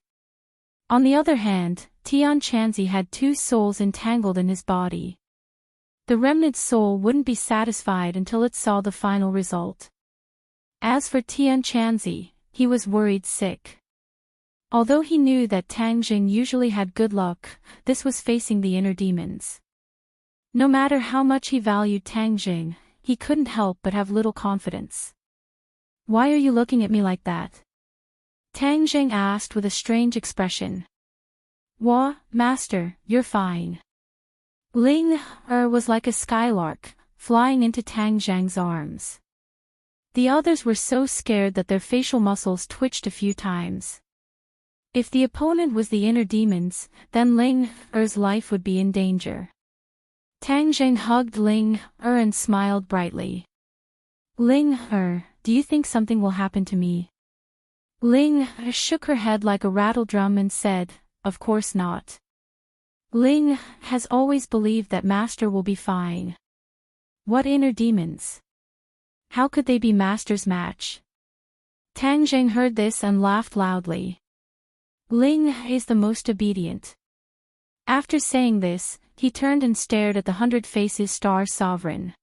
On the other hand, Tian Chanzi had two souls entangled in his body. The remnant soul wouldn't be satisfied until it saw the final result. As for Tian Chanzi, he was worried sick. Although he knew that Tang Jing usually had good luck, this was facing the inner demons. No matter how much he valued Tang Jing, he couldn't help but have little confidence. "Why are you looking at me like that?" Tang Jing asked with a strange expression. Master, you're fine." Ling was like a skylark, flying into Tang Zhang's arms. The others were so scared that their facial muscles twitched a few times. If the opponent was the inner demons, then Ling Er's life would be in danger. Tang Zheng hugged Ling and smiled brightly. "Ling do you think something will happen to me?" Ling shook her head like a rattle drum and said, "Of course not. Ling has always believed that Master will be fine." "What inner demons? How could they be Master's match?" Tang Zheng heard this and laughed loudly. "Ling is the most obedient." After saying this, he turned and stared at the 100 Faces Star Sovereign.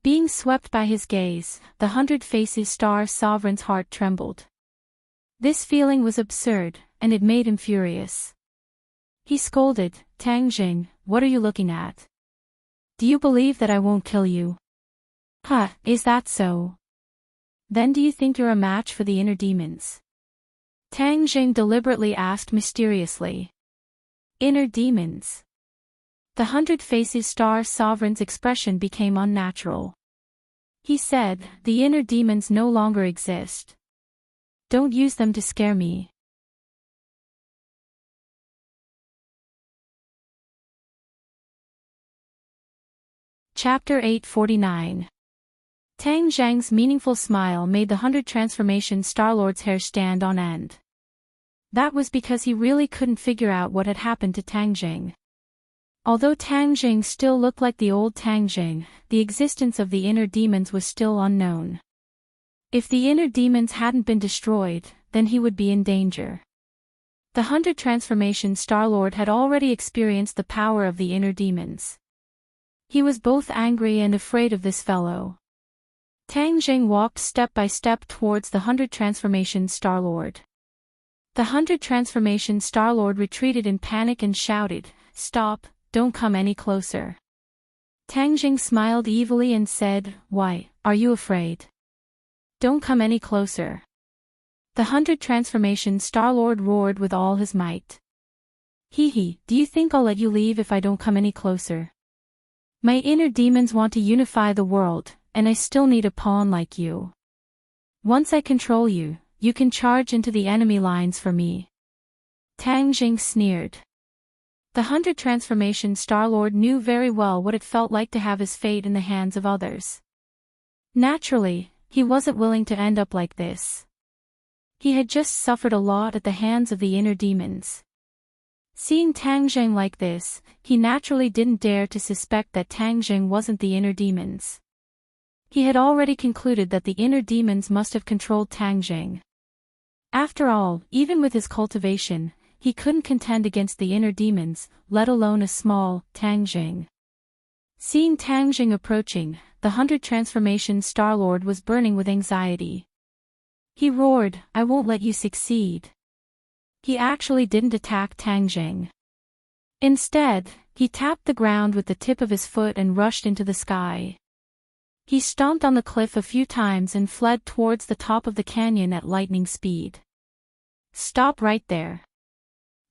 Being swept by his gaze, the 100 Faces Star Sovereign's heart trembled. This feeling was absurd, and it made him furious. He scolded, "Tang Jing, what are you looking at? Do you believe that I won't kill you?" Is that so? Then do you think you're a match for the inner demons?" Tang Jing deliberately asked mysteriously. "Inner demons?" The 100 Faces Star Sovereign's expression became unnatural. He said, "The inner demons no longer exist. Don't use them to scare me." Chapter 849. Tang Zhang's meaningful smile made the 100 Transformation Starlord's hair stand on end. That was because he really couldn't figure out what had happened to Tang Jing. Although Tang Jing still looked like the old Tang Jing, the existence of the inner demons was still unknown. If the inner demons hadn't been destroyed, then he would be in danger. The 100 Transformation Starlord had already experienced the power of the inner demons. He was both angry and afraid of this fellow. Tang Jing walked step by step towards the 100 Transformation Starlord. The 100 Transformation Starlord retreated in panic and shouted, "Stop, don't come any closer." Tang Jing smiled evilly and said, "Why, are you afraid? Don't come any closer." The 100 Transformation Starlord roared with all his might. "Hee, do you think I'll let you leave if I don't come any closer? My inner demons want to unify the world, and I still need a pawn like you. Once I control you, you can charge into the enemy lines for me." Tang Jing sneered. The 100 Transformation Starlord knew very well what it felt like to have his fate in the hands of others. Naturally, he wasn't willing to end up like this. He had just suffered a lot at the hands of the inner demons. Seeing Tang Jing like this, he naturally didn't dare to suspect that Tang Jing wasn't the inner demons. He had already concluded that the inner demons must have controlled Tang Jing. After all, even with his cultivation, he couldn't contend against the inner demons, let alone a small Tang Jing. Seeing Tang Jing approaching, the 100 Transformation Starlord was burning with anxiety. He roared, "I won't let you succeed." He actually didn't attack Tang Jing. Instead, he tapped the ground with the tip of his foot and rushed into the sky. He stomped on the cliff a few times and fled towards the top of the canyon at lightning speed. "Stop right there!"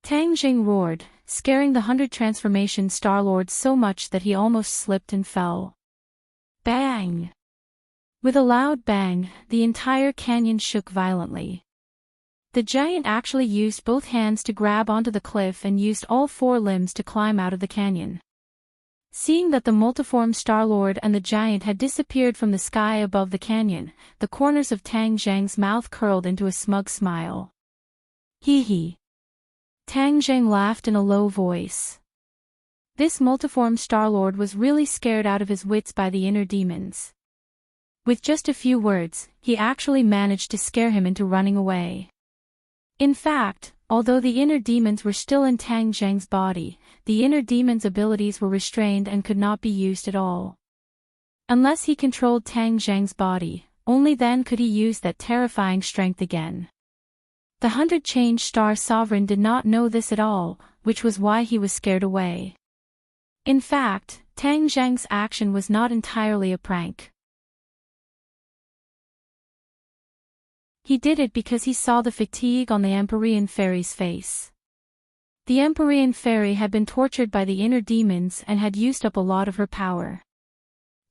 Tang Jing roared, scaring the 100 Transformation Starlord so much that he almost slipped and fell. Bang! With a loud bang, the entire canyon shook violently. The giant actually used both hands to grab onto the cliff and used all four limbs to climb out of the canyon. Seeing that the multiform Star-Lord and the giant had disappeared from the sky above the canyon, the corners of Tang Zheng's mouth curled into a smug smile. Hee hee. Tang Zheng laughed in a low voice. This multiform Star-Lord was really scared out of his wits by the inner demons. With just a few words, he actually managed to scare him into running away. In fact, although the inner demons were still in Tang Zheng's body, the inner demon's abilities were restrained and could not be used at all. Unless he controlled Tang Zheng's body, only then could he use that terrifying strength again. The 100-change star sovereign did not know this at all, which was why he was scared away. In fact, Tang Zheng's action was not entirely a prank. He did it because he saw the fatigue on the Empyrean Fairy's face. The Empyrean Fairy had been tortured by the inner demons and had used up a lot of her power.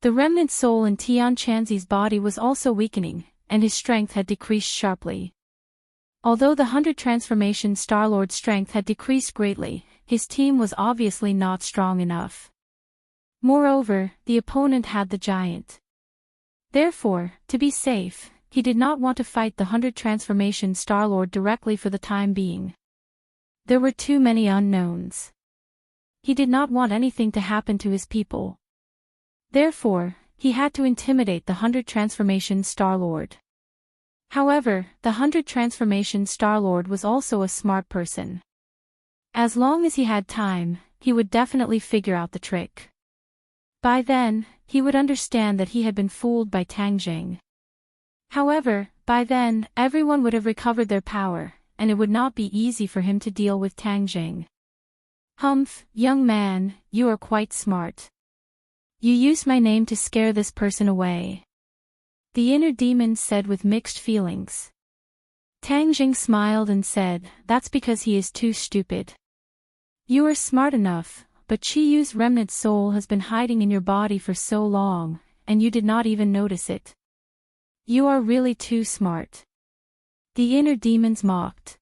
The remnant soul in Tian Chanzi's body was also weakening, and his strength had decreased sharply. Although the 100 transformation Star-Lord's strength had decreased greatly, his team was obviously not strong enough. Moreover, the opponent had the giant. Therefore, to be safe, he did not want to fight the 100 transformation Star-Lord directly for the time being. There were too many unknowns. He did not want anything to happen to his people. Therefore, he had to intimidate the 100 transformation Star-Lord. However, the 100 transformation Star-Lord was also a smart person. As long as he had time, he would definitely figure out the trick. By then, he would understand that he had been fooled by Tang Zheng. However, by then, everyone would have recovered their power, and it would not be easy for him to deal with Tang Zheng. Humph, young man, you are quite smart. You used my name to scare this person away. The inner demons said with mixed feelings. Tang Zheng smiled and said, that's because he is too stupid. You are smart enough, but Qi Yu's remnant soul has been hiding in your body for so long, and you did not even notice it. You are really too smart. The inner demons mocked.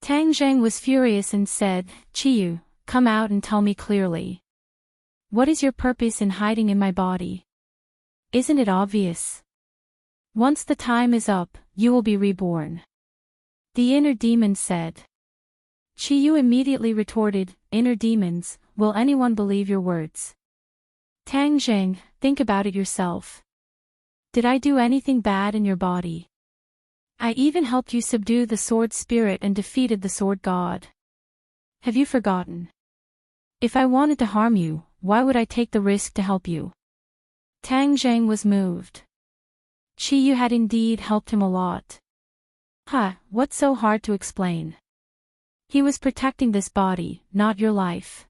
Tang Zheng was furious and said, Qi Yu, come out and tell me clearly. What is your purpose in hiding in my body? Isn't it obvious? Once the time is up, you will be reborn. The inner demon said. Qi Yu immediately retorted, Inner demons, will anyone believe your words? Tang Zheng, think about it yourself. Did I do anything bad in your body? I even helped you subdue the sword spirit and defeated the sword god. Have you forgotten? If I wanted to harm you, why would I take the risk to help you? Tang Zheng was moved. Qi Yu had indeed helped him a lot. What's so hard to explain? He was protecting this body, not your life.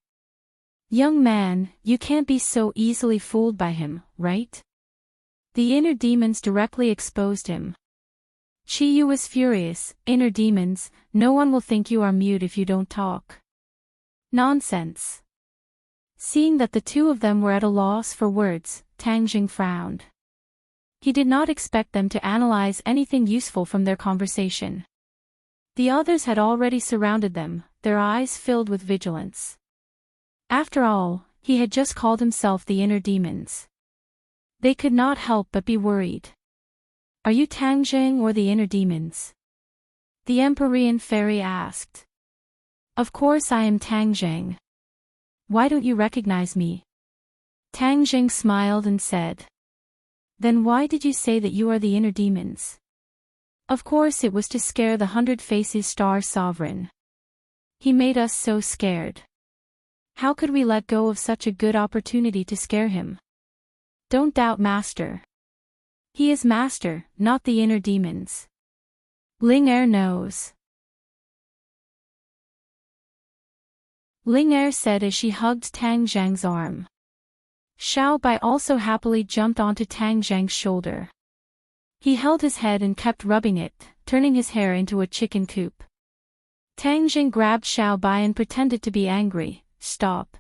Young man, you can't be so easily fooled by him, right? The inner demons directly exposed him. Qi Yu was furious, inner demons, no one will think you are mute if you don't talk. Nonsense. Seeing that the two of them were at a loss for words, Tang Zheng frowned. He did not expect them to analyze anything useful from their conversation. The others had already surrounded them, their eyes filled with vigilance. After all, he had just called himself the inner demons. They could not help but be worried. Are you Tang Zheng or the inner demons? The Empyrean Fairy asked. Of course I am Tang Zheng. Why don't you recognize me? Tang Zheng smiled and said. Then why did you say that you are the inner demons? Of course it was to scare the 100 Faces Star Sovereign. He made us so scared. How could we let go of such a good opportunity to scare him? Don't doubt Master. He is Master, not the inner demons. Ling Er knows. Ling Er said as she hugged Tang Zheng's arm. Xiao Bai also happily jumped onto Tang Zheng's shoulder. He held his head and kept rubbing it, turning his hair into a chicken coop. Tang Zheng grabbed Xiao Bai and pretended to be angry. Stop.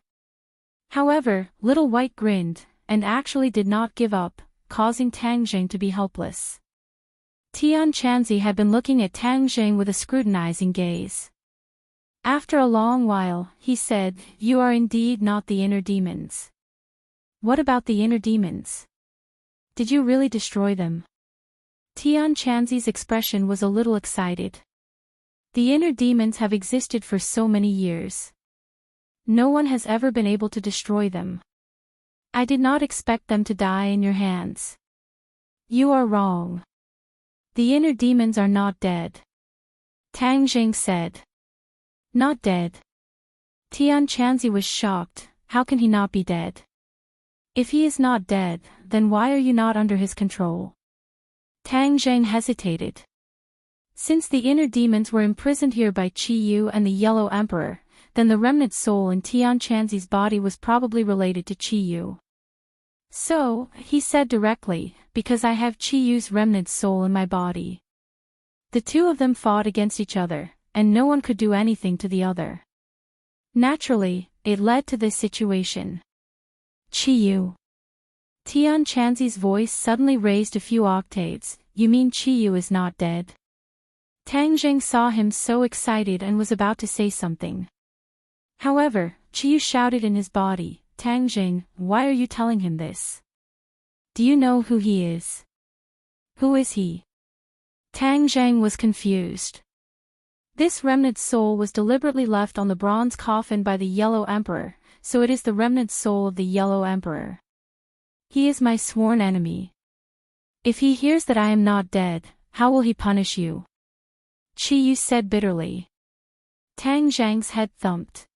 However, Little White grinned, and actually did not give up, causing Tang Zheng to be helpless. Tian Chanzi had been looking at Tang Zheng with a scrutinizing gaze. After a long while, he said, "You are indeed not the inner demons." "What about the inner demons? Did you really destroy them?" Tian Chanzi's expression was a little excited. "The inner demons have existed for so many years. No one has ever been able to destroy them. I did not expect them to die in your hands." "You are wrong. The inner demons are not dead," Tang Jing said. "Not dead?" Tian Chanzi was shocked. How can he not be dead? If he is not dead, then why are you not under his control? Tang Zheng hesitated. Since the inner demons were imprisoned here by Qi Yu and the Yellow Emperor, then the remnant soul in Tian Chanzi's body was probably related to Qi Yu. "So," he said directly, "because I have Qi Yu's remnant soul in my body." The two of them fought against each other, and no one could do anything to the other. Naturally, it led to this situation. "Qi Yu." Tian Chanzi's voice suddenly raised a few octaves. "You mean Qi Yu is not dead?" Tang Zheng saw him so excited and was about to say something. However, Qi Yu shouted in his body, "Tang Zheng, why are you telling him this? Do you know who he is?" "Who is he?" Tang Zheng was confused. This remnant soul was deliberately left on the bronze coffin by the Yellow Emperor, so it is the remnant soul of the Yellow Emperor. He is my sworn enemy. If he hears that I am not dead, how will he punish you?" Qi Yu said bitterly. Tang Zheng's head thumped.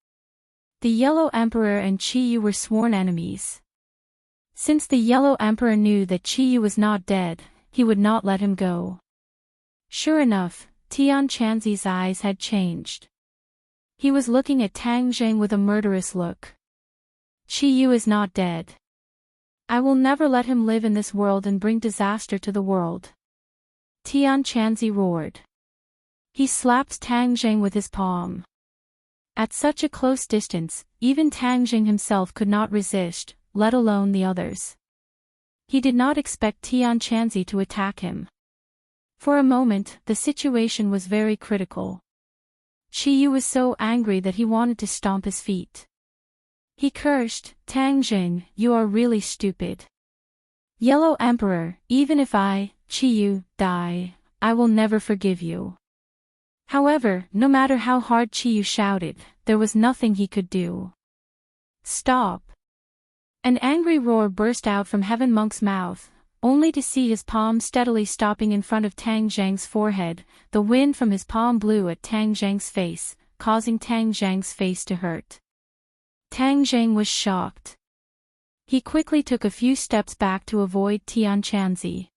The Yellow Emperor and Qi Yu were sworn enemies. Since the Yellow Emperor knew that Qi Yu was not dead, he would not let him go. Sure enough, Tian Chanzi's eyes had changed. He was looking at Tang Zheng with a murderous look. "Qi Yu is not dead. I will never let him live in this world and bring disaster to the world." Tian Chanzi roared. He slapped Tang Zheng with his palm. At such a close distance, even Tang Zheng himself could not resist, let alone the others. He did not expect Tian Chanzi to attack him. For a moment, the situation was very critical. Qi Yu was so angry that he wanted to stomp his feet. He cursed, "Tang Zheng, you are really stupid. Yellow Emperor, even if I, Qi Yu, die, I will never forgive you." However, no matter how hard Qi Yu shouted, there was nothing he could do. "Stop!" An angry roar burst out from Heaven Monk's mouth, only to see his palm steadily stopping in front of Tang Zheng's forehead. The wind from his palm blew at Tang Zheng's face, causing Tang Zheng's face to hurt. Tang Zheng was shocked. He quickly took a few steps back to avoid Tian Chanzi.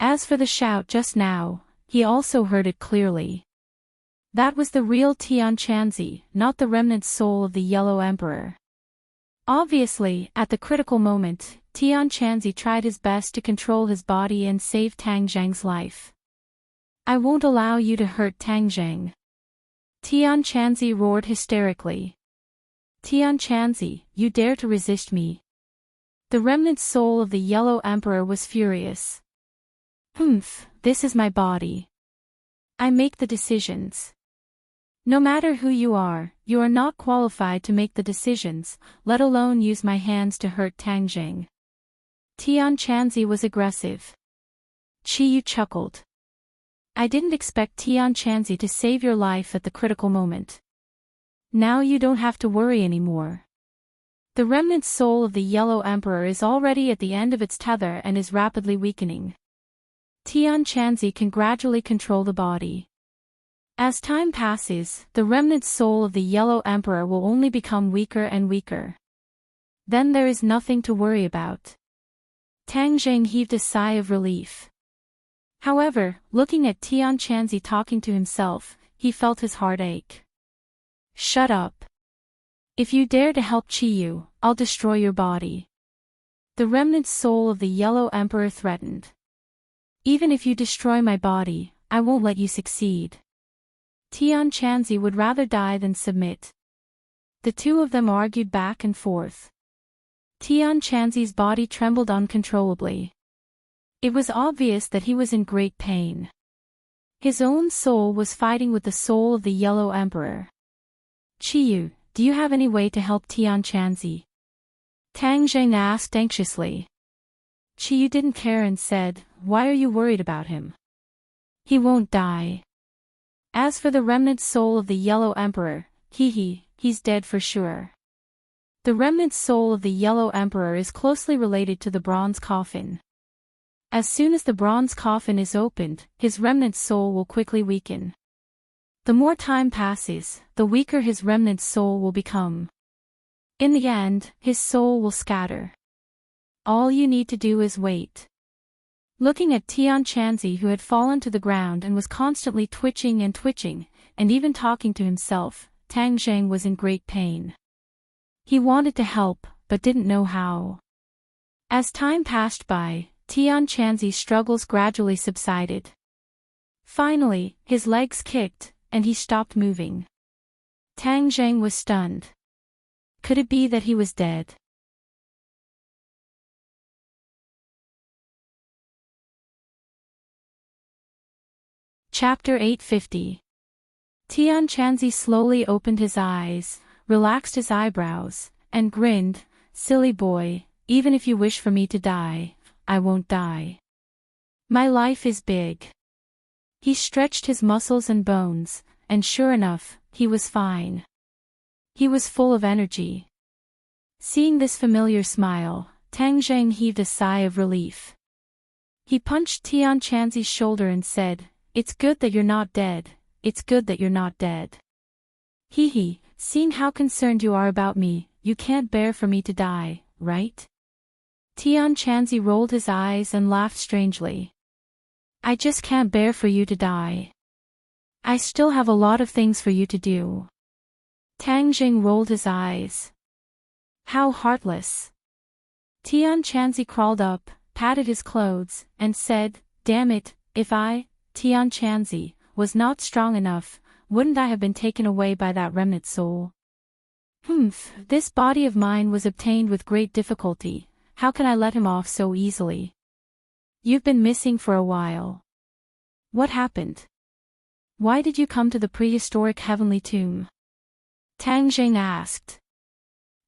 As for the shout just now, he also heard it clearly. That was the real Tian Chanzi, not the remnant soul of the Yellow Emperor. Obviously, at the critical moment, Tian Chanzi tried his best to control his body and save Tang Zheng's life. "I won't allow you to hurt Tang Zheng." Tian Chanzi roared hysterically. "Tian Chanzi, you dare to resist me?" The remnant soul of the Yellow Emperor was furious. "Humph, this is my body. I make the decisions. No matter who you are not qualified to make the decisions, let alone use my hands to hurt Tang Zheng." Tian Chanzi was aggressive. Qi Yu chuckled. "I didn't expect Tian Chanzi to save your life at the critical moment. Now you don't have to worry anymore. The remnant soul of the Yellow Emperor is already at the end of its tether and is rapidly weakening. Tian Chanzi can gradually control the body. As time passes, the remnant soul of the Yellow Emperor will only become weaker and weaker. Then there is nothing to worry about." Tang Zheng heaved a sigh of relief. However, looking at Tian Chanzi talking to himself, he felt his heart ache. "Shut up. If you dare to help Qi Yu, I'll destroy your body." The remnant soul of the Yellow Emperor threatened. "Even if you destroy my body, I won't let you succeed." Tian Chanzi would rather die than submit. The two of them argued back and forth. Tian Chanzi's body trembled uncontrollably. It was obvious that he was in great pain. His own soul was fighting with the soul of the Yellow Emperor. "Chiyu, do you have any way to help Tianchanzi?" Tang Zheng asked anxiously. Chiyu didn't care and said, "Why are you worried about him? He won't die. As for the remnant soul of the Yellow Emperor, he's dead for sure." The remnant soul of the Yellow Emperor is closely related to the bronze coffin. As soon as the bronze coffin is opened, his remnant soul will quickly weaken. The more time passes, the weaker his remnant soul will become. In the end, his soul will scatter. All you need to do is wait. Looking at Tianchanzi, who had fallen to the ground and was constantly twitching, and even talking to himself, Tang Zheng was in great pain. He wanted to help, but didn't know how. As time passed by, Tianchanzi's struggles gradually subsided. Finally, his legs kicked, and he stopped moving. Tang Zheng was stunned. Could it be that he was dead? Chapter 850. Tianchanzi slowly opened his eyes, relaxed his eyebrows, and grinned. "Silly boy, even if you wish for me to die, I won't die. My life is big." He stretched his muscles and bones, and sure enough, he was fine. He was full of energy. Seeing this familiar smile, Tang Zheng heaved a sigh of relief. He punched Tianchanzi's shoulder and said, "It's good that you're not dead, it's good that you're not dead. Seeing how concerned you are about me, you can't bear for me to die, right?" Tianchanzi rolled his eyes and laughed strangely. "I just can't bear for you to die. I still have a lot of things for you to do." Tang Zheng rolled his eyes. How heartless. Tianchanzi crawled up, patted his clothes, and said, "Damn it, if I, Tianchanzi, was not strong enough, wouldn't I have been taken away by that remnant soul? This body of mine was obtained with great difficulty, how can I let him off so easily? You've been missing for a while. What happened? Why did you come to the prehistoric heavenly tomb?" Tang Zheng asked.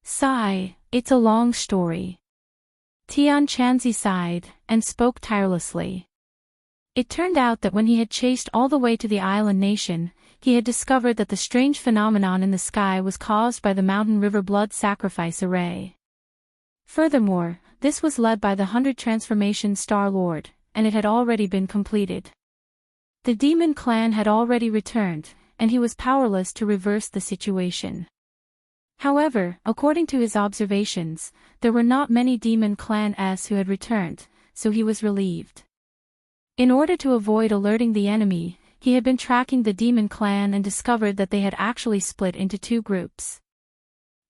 "Sigh, it's a long story." Tianchanzi sighed, and spoke tirelessly. It turned out that when he had chased all the way to the island nation, he had discovered that the strange phenomenon in the sky was caused by the mountain river blood sacrifice array. Furthermore, this was led by the 100 Transformation Star Lord, and it had already been completed. The demon clan had already returned, and he was powerless to reverse the situation. However, according to his observations, there were not many demon clans who had returned, so he was relieved. In order to avoid alerting the enemy, he had been tracking the demon clan and discovered that they had actually split into two groups.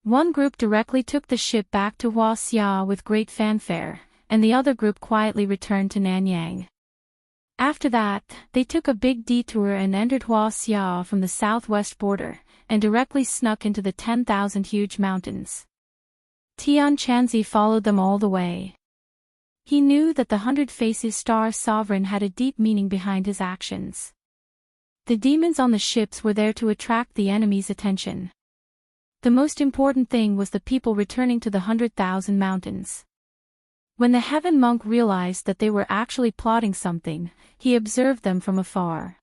One group directly took the ship back to Huaxia with great fanfare, and the other group quietly returned to Nanyang. After that, they took a big detour and entered Huaxia from the southwest border, and directly snuck into the 10,000 huge mountains. Tianchanzi followed them all the way. He knew that the 100 Faces Star Sovereign had a deep meaning behind his actions. The demons on the ships were there to attract the enemy's attention. The most important thing was the people returning to the 100,000 mountains. When the Heaven Monk realized that they were actually plotting something, he observed them from afar.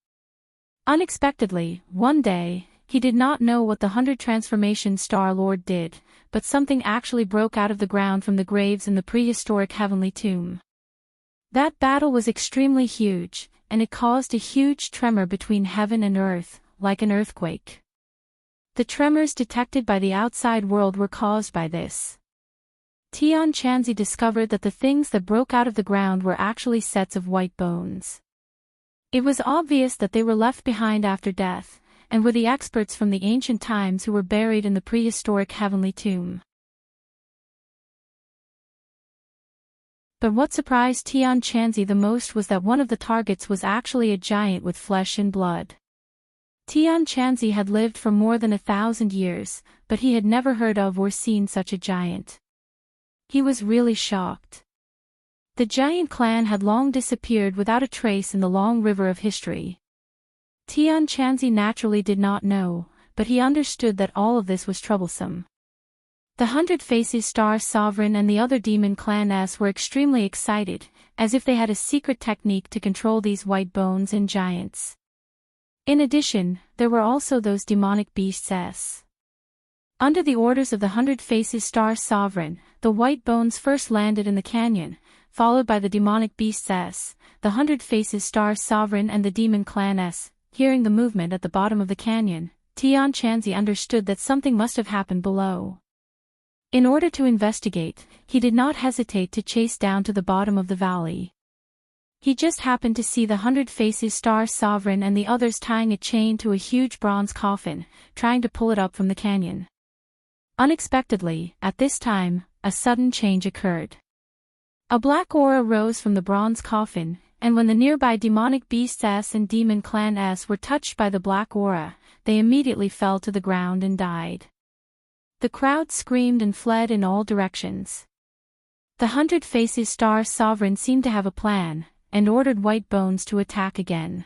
Unexpectedly, one day, he did not know what the 100 Transformation Star Lord did, but something actually broke out of the ground from the graves in the prehistoric heavenly tomb. That battle was extremely huge, and it caused a huge tremor between heaven and earth, like an earthquake. The tremors detected by the outside world were caused by this. Tianchanzi discovered that the things that broke out of the ground were actually sets of white bones. It was obvious that they were left behind after death, and were the experts from the ancient times who were buried in the prehistoric heavenly tomb. But what surprised Tianchanzi the most was that one of the targets was actually a giant with flesh and blood. Tianchanzi had lived for more than 1,000 years, but he had never heard of or seen such a giant. He was really shocked. The giant clan had long disappeared without a trace in the long river of history. Tian Chanzi naturally did not know, but he understood that all of this was troublesome. The Hundred Faces Star Sovereign and the other demon clan S were extremely excited, as if they had a secret technique to control these white bones and giants. In addition, there were also those demonic beasts S. Under the orders of the Hundred Faces Star Sovereign, the white bones first landed in the canyon, followed by the demonic beasts S, the Hundred Faces Star Sovereign and the demon clan S. Hearing the movement at the bottom of the canyon, Tian Chanzi understood that something must have happened below. In order to investigate, he did not hesitate to chase down to the bottom of the valley. He just happened to see the Hundred Faces Star Sovereign and the others tying a chain to a huge bronze coffin, trying to pull it up from the canyon. Unexpectedly, at this time, a sudden change occurred. A black aura rose from the bronze coffin, and when the nearby demonic beasts S and demon clan S were touched by the black aura, they immediately fell to the ground and died. The crowd screamed and fled in all directions. The Hundred Faces Star Sovereign seemed to have a plan, and ordered White Bones to attack again.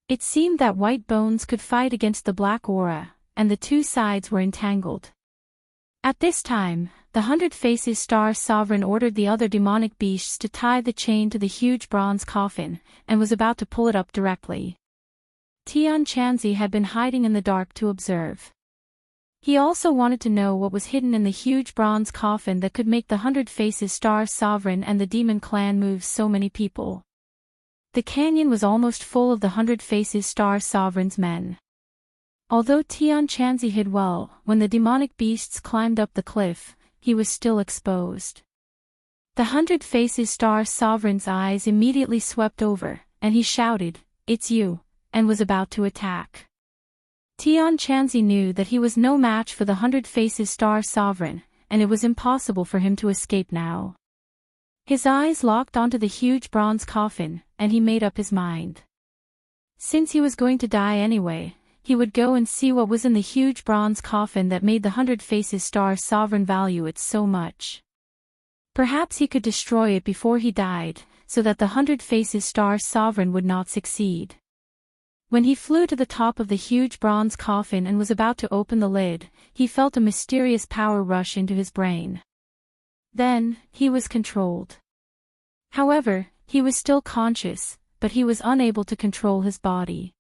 It seemed that White Bones could fight against the black aura, and the two sides were entangled. At this time, the Hundred Faces Star Sovereign ordered the other demonic beasts to tie the chain to the huge bronze coffin, and was about to pull it up directly. Tian Chanzi had been hiding in the dark to observe. He also wanted to know what was hidden in the huge bronze coffin that could make the Hundred Faces Star Sovereign and the demon clan move so many people. The canyon was almost full of the Hundred Faces Star Sovereign's men. Although Tian Chanzi hid well, when the demonic beasts climbed up the cliff, he was still exposed. The Hundred Faces Star Sovereign's eyes immediately swept over, and he shouted, "It's you," and was about to attack. Tian Chanzi knew that he was no match for the Hundred Faces Star Sovereign, and it was impossible for him to escape now. His eyes locked onto the huge bronze coffin, and he made up his mind. Since he was going to die anyway, he would go and see what was in the huge bronze coffin that made the Hundred Faces Star Sovereign value it so much. Perhaps he could destroy it before he died, so that the Hundred Faces Star Sovereign would not succeed. When he flew to the top of the huge bronze coffin and was about to open the lid, he felt a mysterious power rush into his brain. Then, he was controlled. However, he was still conscious, but he was unable to control his body.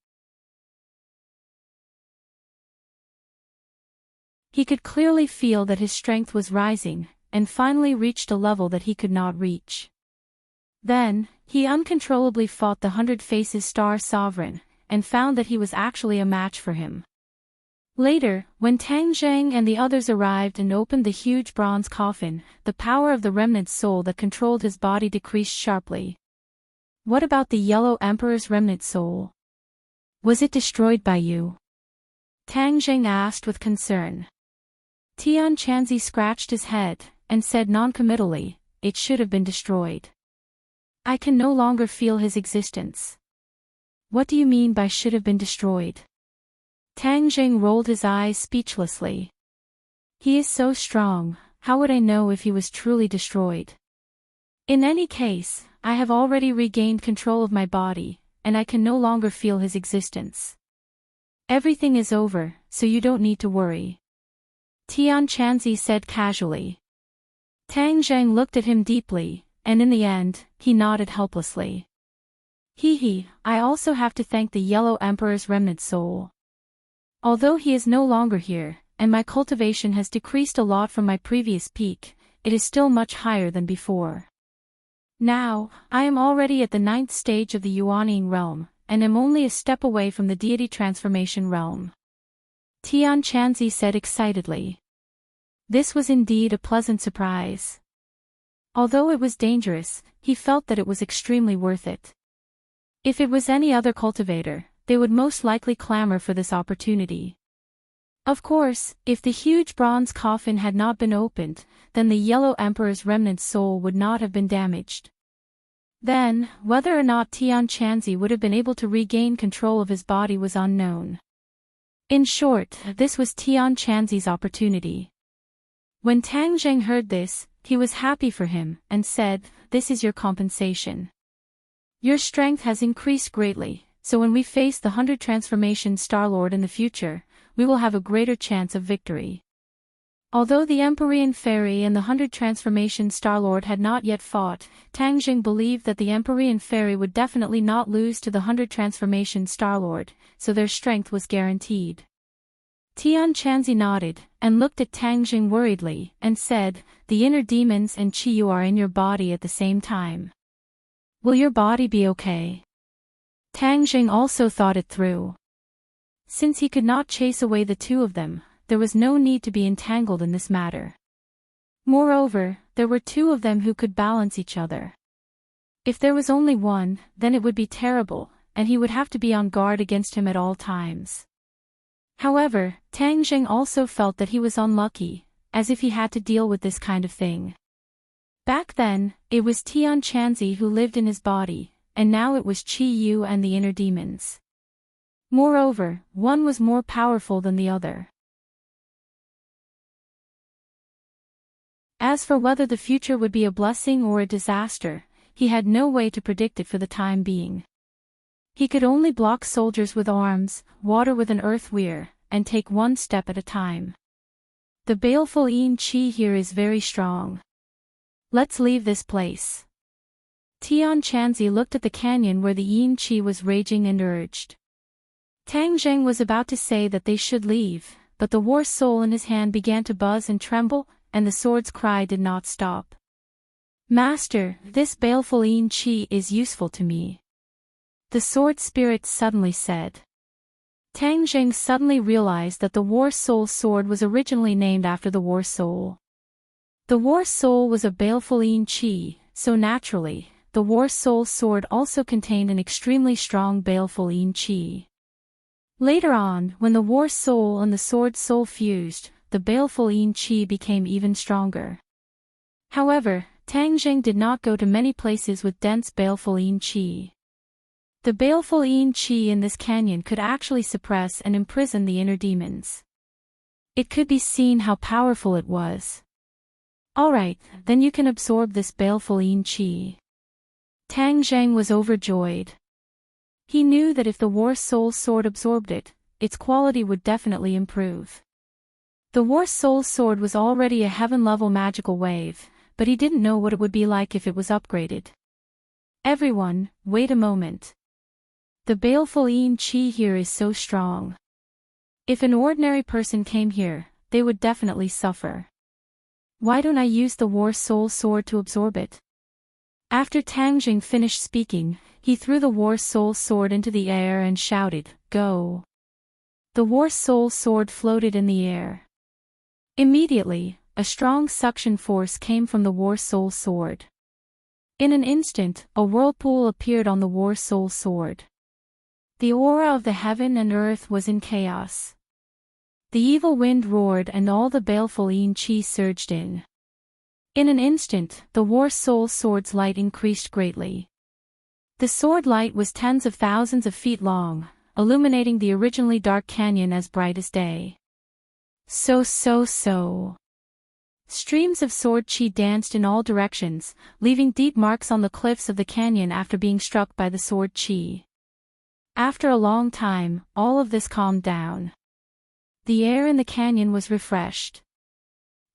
He could clearly feel that his strength was rising, and finally reached a level that he could not reach. Then, he uncontrollably fought the Hundred Faces Star Sovereign, and found that he was actually a match for him. Later, when Tang Zheng and the others arrived and opened the huge bronze coffin, the power of the remnant soul that controlled his body decreased sharply. What about the Yellow Emperor's remnant soul? Was it destroyed by you? Tang Zheng asked with concern. Tian Chanzi scratched his head, and said noncommittally, "It should have been destroyed. I can no longer feel his existence." "What do you mean by should have been destroyed?" Tang Zheng rolled his eyes speechlessly. "He is so strong, how would I know if he was truly destroyed? In any case, I have already regained control of my body, and I can no longer feel his existence. Everything is over, so you don't need to worry," Tian Chanzi said casually. Tang Zheng looked at him deeply, and in the end, he nodded helplessly. I also have to thank the Yellow Emperor's remnant soul. Although he is no longer here, and my cultivation has decreased a lot from my previous peak, it is still much higher than before. Now, I am already at the 9th stage of the Yuanying realm, and am only a step away from the deity transformation realm," Tian Chanzi said excitedly. This was indeed a pleasant surprise. Although it was dangerous, he felt that it was extremely worth it. If it was any other cultivator, they would most likely clamor for this opportunity. Of course, if the huge bronze coffin had not been opened, then the Yellow Emperor's remnant soul would not have been damaged. Then, whether or not Tian Chanzi would have been able to regain control of his body was unknown. In short, this was Tian Chanzi's opportunity. When Tang Zheng heard this, he was happy for him, and said, "This is your compensation. Your strength has increased greatly, so when we face the 100 Transformation Star-Lord in the future, we will have a greater chance of victory. Although the Empyrean Fairy and the 100 Transformation Star-Lord had not yet fought, Tang Jing believed that the Empyrean Fairy would definitely not lose to the 100 Transformation Star-Lord, so their strength was guaranteed. Tian Chanzi nodded, and looked at Tang Jing worriedly, and said, "The inner demons and Qi Yu are in your body at the same time. Will your body be okay?" Tang Jing also thought it through. Since he could not chase away the two of them, there was no need to be entangled in this matter. Moreover, there were two of them who could balance each other. If there was only one, then it would be terrible, and he would have to be on guard against him at all times. However, Tang Jing also felt that he was unlucky, as if he had to deal with this kind of thing. Back then, it was Tian Chanzi who lived in his body, and now it was Qi Yu and the inner demons. Moreover, one was more powerful than the other. As for whether the future would be a blessing or a disaster, he had no way to predict it for the time being. He could only block soldiers with arms, water with an earth weir, and take one step at a time. The baleful Yin Qi here is very strong. Let's leave this place. Tian Chanzi looked at the canyon where the Yin Qi was raging and urged. Tang Zheng was about to say that they should leave, but the war soul in his hand began to buzz and tremble, and the sword's cry did not stop. "Master, this baleful Yin Qi is useful to me," the sword spirit suddenly said. Tang Zheng suddenly realized that the war soul sword was originally named after the war soul. The war soul was a baleful Yin Qi, so naturally, the war soul sword also contained an extremely strong baleful Yin Qi. Later on, when the war soul and the sword soul fused, the baleful Yin Qi became even stronger. However, Tang Zheng did not go to many places with dense baleful Yin Qi. The baleful Yin Qi in this canyon could actually suppress and imprison the inner demons. It could be seen how powerful it was. "Alright, then you can absorb this baleful Yin Qi." Tang Zheng was overjoyed. He knew that if the war soul sword absorbed it, its quality would definitely improve. The war soul sword was already a heaven-level magical wave, but he didn't know what it would be like if it was upgraded. "Everyone, wait a moment. The baleful Yin Qi here is so strong. If an ordinary person came here, they would definitely suffer. Why don't I use the war soul sword to absorb it?" After Tang Jing finished speaking, he threw the war soul sword into the air and shouted, "Go!" The war soul sword floated in the air. Immediately, a strong suction force came from the war soul sword. In an instant, a whirlpool appeared on the war soul sword. The aura of the heaven and earth was in chaos. The evil wind roared and all the baleful Yin Qi surged in. In an instant, the war soul sword's light increased greatly. The sword light was tens of thousands of feet long, illuminating the originally dark canyon as bright as day. So. Streams of sword qi danced in all directions, leaving deep marks on the cliffs of the canyon after being struck by the sword qi. After a long time, all of this calmed down. The air in the canyon was refreshed.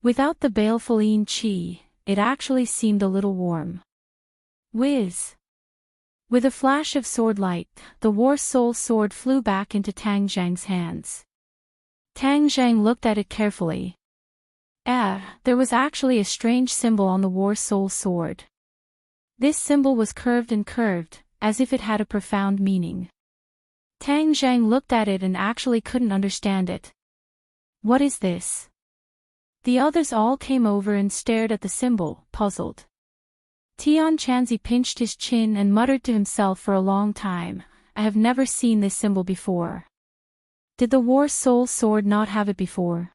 Without the baleful Yin Qi, it actually seemed a little warm. Whiz! With a flash of sword light, the war soul sword flew back into Tang Zheng's hands. Tang Zheng looked at it carefully. There was actually a strange symbol on the war soul sword. This symbol was curved and curved, as if it had a profound meaning. Tang Zheng looked at it and actually couldn't understand it. "What is this?" The others all came over and stared at the symbol, puzzled. Tian Chanzi pinched his chin and muttered to himself for a long time, "I have never seen this symbol before. Did the war soul sword not have it before?"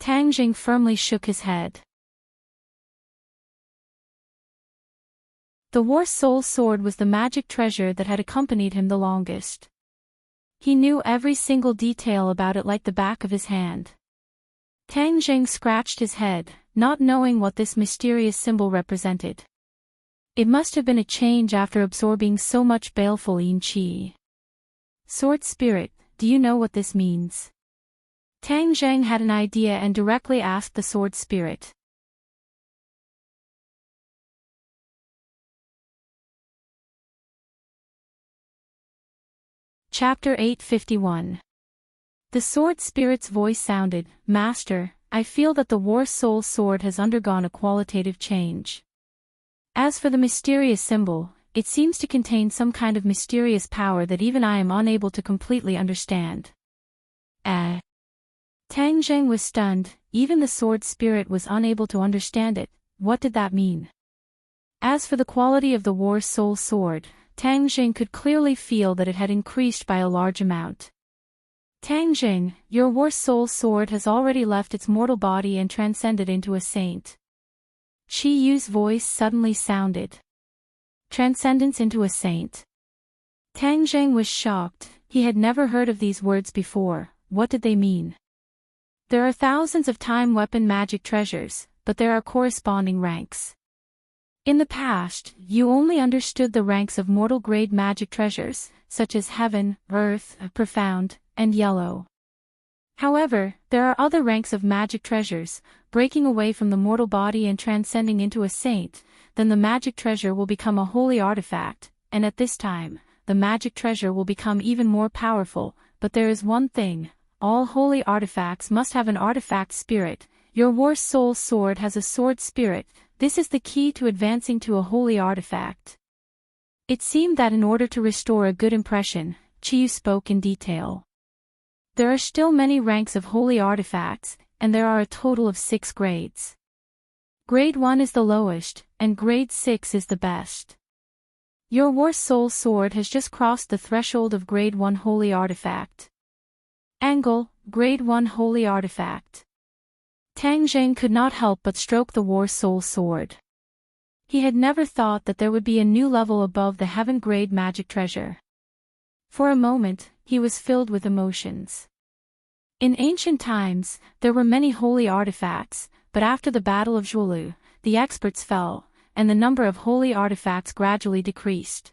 Tang Jing firmly shook his head. The war soul sword was the magic treasure that had accompanied him the longest. He knew every single detail about it like the back of his hand. Tang Jing scratched his head, not knowing what this mysterious symbol represented. It must have been a change after absorbing so much baleful Yin Qi. Sword Spirit, do you know what this means? Tang Zheng had an idea and directly asked the Sword Spirit. Chapter 851. The Sword Spirit's voice sounded, Master, I feel that the War Soul Sword has undergone a qualitative change. As for the mysterious symbol, it seems to contain some kind of mysterious power that even I am unable to completely understand. Tang Zheng was stunned, even the Sword Spirit was unable to understand it. What did that mean? As for the quality of the War Soul Sword, Tang Zheng could clearly feel that it had increased by a large amount. Tang Zheng, your War Soul Sword has already left its mortal body and transcended into a saint. Qi Yu's voice suddenly sounded. Transcendence into a saint. Tang Zheng was shocked, he had never heard of these words before. What did they mean? There are thousands of time weapon magic treasures, but there are corresponding ranks. In the past, you only understood the ranks of mortal-grade magic treasures, such as Heaven, Earth, Profound, and Yellow. However, there are other ranks of magic treasures, breaking away from the mortal body and transcending into a saint, then the magic treasure will become a holy artifact, and at this time, the magic treasure will become even more powerful, but there is one thing, all holy artifacts must have an artifact spirit. Your War Soul Sword has a sword spirit. This is the key to advancing to a holy artifact. It seemed that in order to restore a good impression, Qi Yu spoke in detail. There are still many ranks of holy artifacts, and there are a total of 6 grades. Grade 1 is the lowest, and Grade 6 is the best. Your War Soul Sword has just crossed the threshold of Grade 1 Holy Artifact. Angle, Grade 1 Holy Artifact. Tang Zheng could not help but stroke the War Soul Sword. He had never thought that there would be a new level above the Heaven Grade magic treasure. For a moment, he was filled with emotions. In ancient times, there were many holy artifacts, but after the Battle of Zhuolu, the experts fell, and the number of holy artifacts gradually decreased.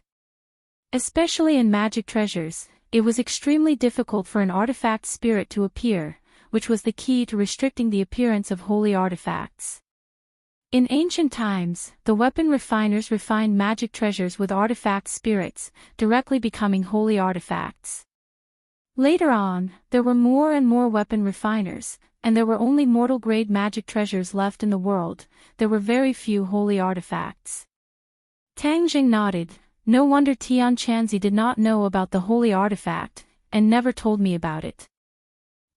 Especially in magic treasures, it was extremely difficult for an artifact spirit to appear, which was the key to restricting the appearance of holy artifacts. In ancient times, the weapon refiners refined magic treasures with artifact spirits, directly becoming holy artifacts. Later on, there were more and more weapon refiners, and there were only mortal-grade magic treasures left in the world. There were very few holy artifacts. Tang Zheng nodded. No wonder Tian Chanzi did not know about the holy artifact, and never told me about it.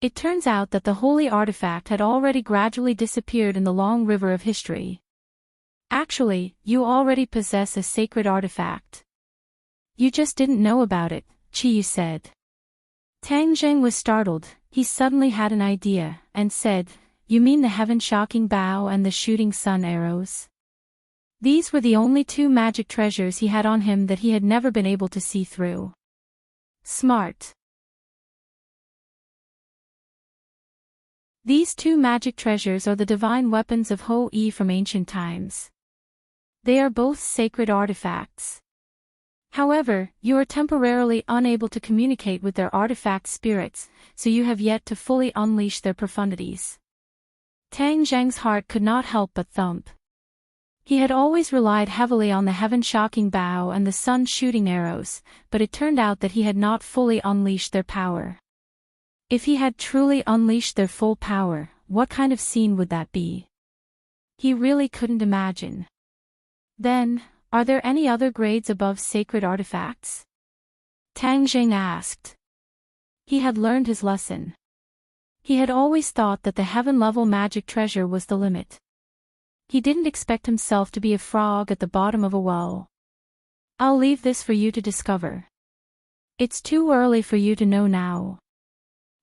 It turns out that the holy artifact had already gradually disappeared in the long river of history. Actually, you already possess a sacred artifact. You just didn't know about it, Qi Yu said. Tang Zheng was startled. He suddenly had an idea, and said, You mean the heaven-shocking bow and the shooting sun arrows? These were the only 2 magic treasures he had on him that he had never been able to see through. Smart. These 2 magic treasures are the divine weapons of Ho-I from ancient times. They are both sacred artifacts. However, you are temporarily unable to communicate with their artifact spirits, so you have yet to fully unleash their profundities. Tang Zheng's heart could not help but thump. He had always relied heavily on the heaven-shocking bow and the sun-shooting arrows, but it turned out that he had not fully unleashed their power. If he had truly unleashed their full power, what kind of scene would that be? He really couldn't imagine. Then, are there any other grades above sacred artifacts? Tang Zheng asked. He had learned his lesson. He had always thought that the heaven-level magic treasure was the limit. He didn't expect himself to be a frog at the bottom of a well. I'll leave this for you to discover. It's too early for you to know now.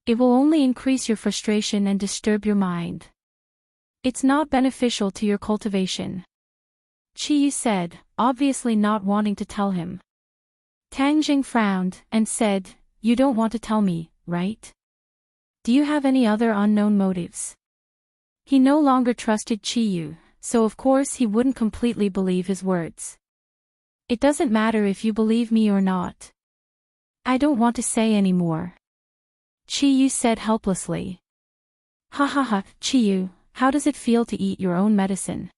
It will only increase your frustration and disturb your mind. It's not beneficial to your cultivation. Qi Yu said, obviously not wanting to tell him. Tang Zheng frowned, and said, You don't want to tell me, right? Do you have any other unknown motives? He no longer trusted Qi Yu, so of course he wouldn't completely believe his words. It doesn't matter if you believe me or not. I don't want to say any more. Chiyu said helplessly. Ha ha ha, Chiyu, how does it feel to eat your own medicine?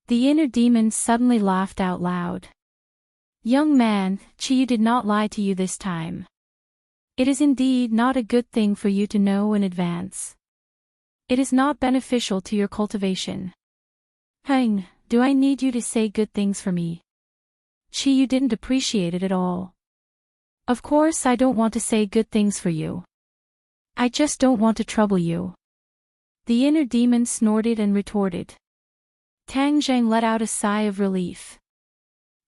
The inner demon suddenly laughed out loud. Young man, Chiyu did not lie to you this time. It is indeed not a good thing for you to know in advance. It is not beneficial to your cultivation. Hang, do I need you to say good things for me? Chiyu didn't appreciate it at all. Of course I don't want to say good things for you. I just don't want to trouble you. The inner demon snorted and retorted. Tang Zheng let out a sigh of relief.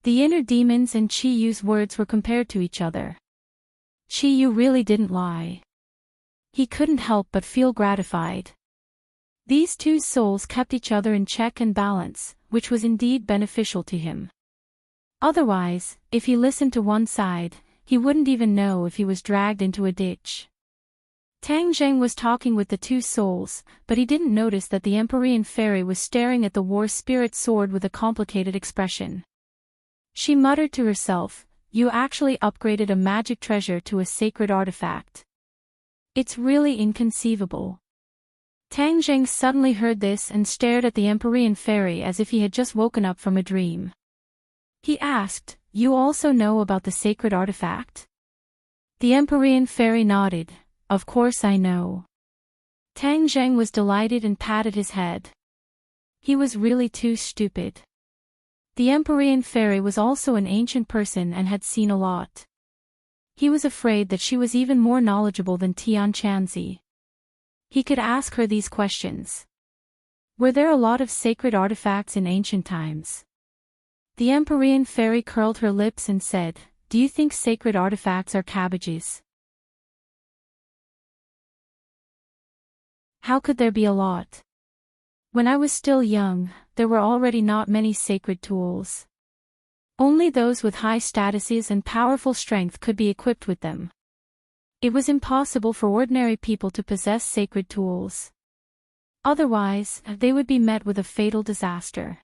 The inner demons and Chiyu's words were compared to each other. Chiyu really didn't lie. He couldn't help but feel gratified. These two souls kept each other in check and balance, which was indeed beneficial to him. Otherwise, if he listened to one side, he wouldn't even know if he was dragged into a ditch. Tang Zheng was talking with the two souls, but he didn't notice that the Empyrean fairy was staring at the war spirit sword with a complicated expression. She muttered to herself, "You actually upgraded a magic treasure to a sacred artifact. It's really inconceivable." Tang Zheng suddenly heard this and stared at the Empyrean fairy as if he had just woken up from a dream. He asked, "You also know about the sacred artifact?" The Empyrean fairy nodded. "Of course I know." Tang Zheng was delighted and patted his head. He was really too stupid. The Empyrean fairy was also an ancient person and had seen a lot. He was afraid that she was even more knowledgeable than Tian Chanzi. He could ask her these questions. Were there a lot of sacred artifacts in ancient times? The Empyrean fairy curled her lips and said, "Do you think sacred artifacts are cabbages? How could there be a lot? When I was still young, there were already not many sacred tools. Only those with high statuses and powerful strength could be equipped with them. It was impossible for ordinary people to possess sacred tools. Otherwise, they would be met with a fatal disaster.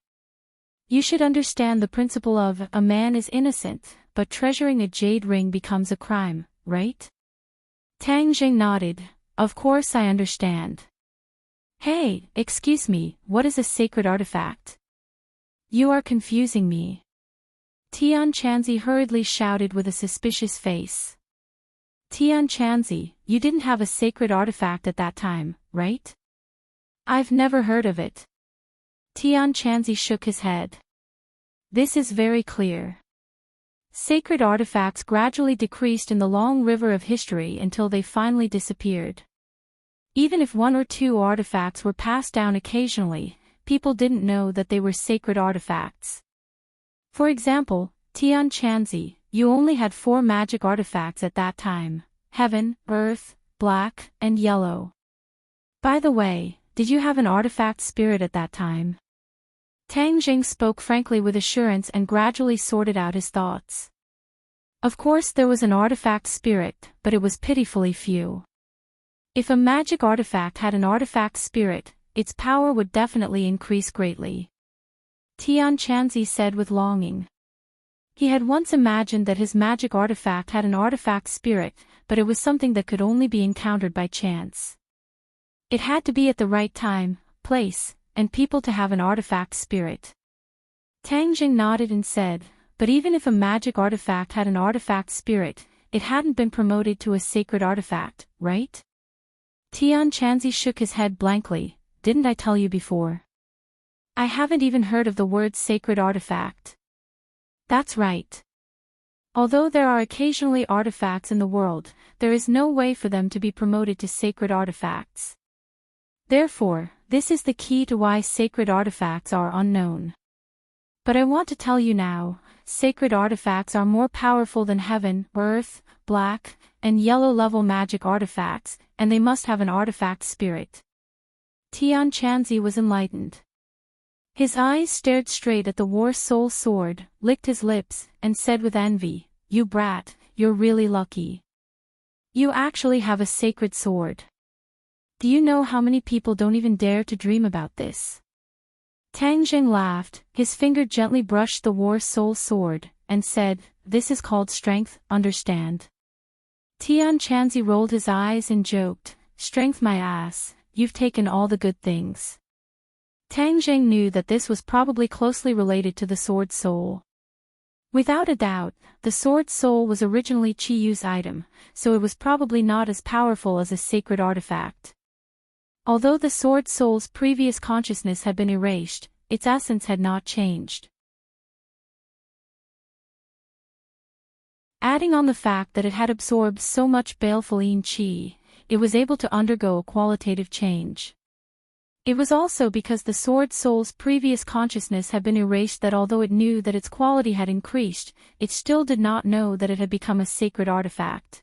You should understand the principle of, a man is innocent, but treasuring a jade ring becomes a crime, right?" Tang Zheng nodded. "Of course I understand." "Hey, excuse me, what is a sacred artifact? You are confusing me." Tian Chanzi hurriedly shouted with a suspicious face. "Tian Chanzi, you didn't have a sacred artifact at that time, right?" "I've never heard of it." Tian Chanzi shook his head. "This is very clear. Sacred artifacts gradually decreased in the long river of history until they finally disappeared. Even if one or two artifacts were passed down occasionally, people didn't know that they were sacred artifacts. For example, Tian Chanzi, you only had 4 magic artifacts at that time: heaven, earth, black, and yellow. By the way, did you have an artifact spirit at that time?" Tang Zheng spoke frankly with assurance and gradually sorted out his thoughts. Of course there was an artifact spirit, but it was pitifully few. If a magic artifact had an artifact spirit, its power would definitely increase greatly. Tian Chanzi said with longing. He had once imagined that his magic artifact had an artifact spirit, but it was something that could only be encountered by chance. It had to be at the right time, place, and people to have an artifact spirit. Tang Zheng nodded and said, "But even if a magic artifact had an artifact spirit, it hadn't been promoted to a sacred artifact, right?" Tian Chanzi shook his head blankly. "Didn't I tell you before? I haven't even heard of the word sacred artifact." "That's right. Although there are occasionally artifacts in the world, there is no way for them to be promoted to sacred artifacts. Therefore, this is the key to why sacred artifacts are unknown. But I want to tell you now, sacred artifacts are more powerful than heaven, earth, black, and yellow level magic artifacts, and they must have an artifact spirit." Tian Chanzi was enlightened. His eyes stared straight at the war soul sword, licked his lips, and said with envy, "You brat, you're really lucky. You actually have a sacred sword. Do you know how many people don't even dare to dream about this?" Tang Zheng laughed, his finger gently brushed the war soul sword, and said, "This is called strength, understand?" Tian Chanzi rolled his eyes and joked, "Strength my ass, you've taken all the good things." Tang Zheng knew that this was probably closely related to the sword soul. Without a doubt, the sword soul was originally Qi Yu's item, so it was probably not as powerful as a sacred artifact. Although the sword soul's previous consciousness had been erased, its essence had not changed. Adding on the fact that it had absorbed so much baleful qi, it was able to undergo a qualitative change. It was also because the sword soul's previous consciousness had been erased that although it knew that its quality had increased, it still did not know that it had become a sacred artifact.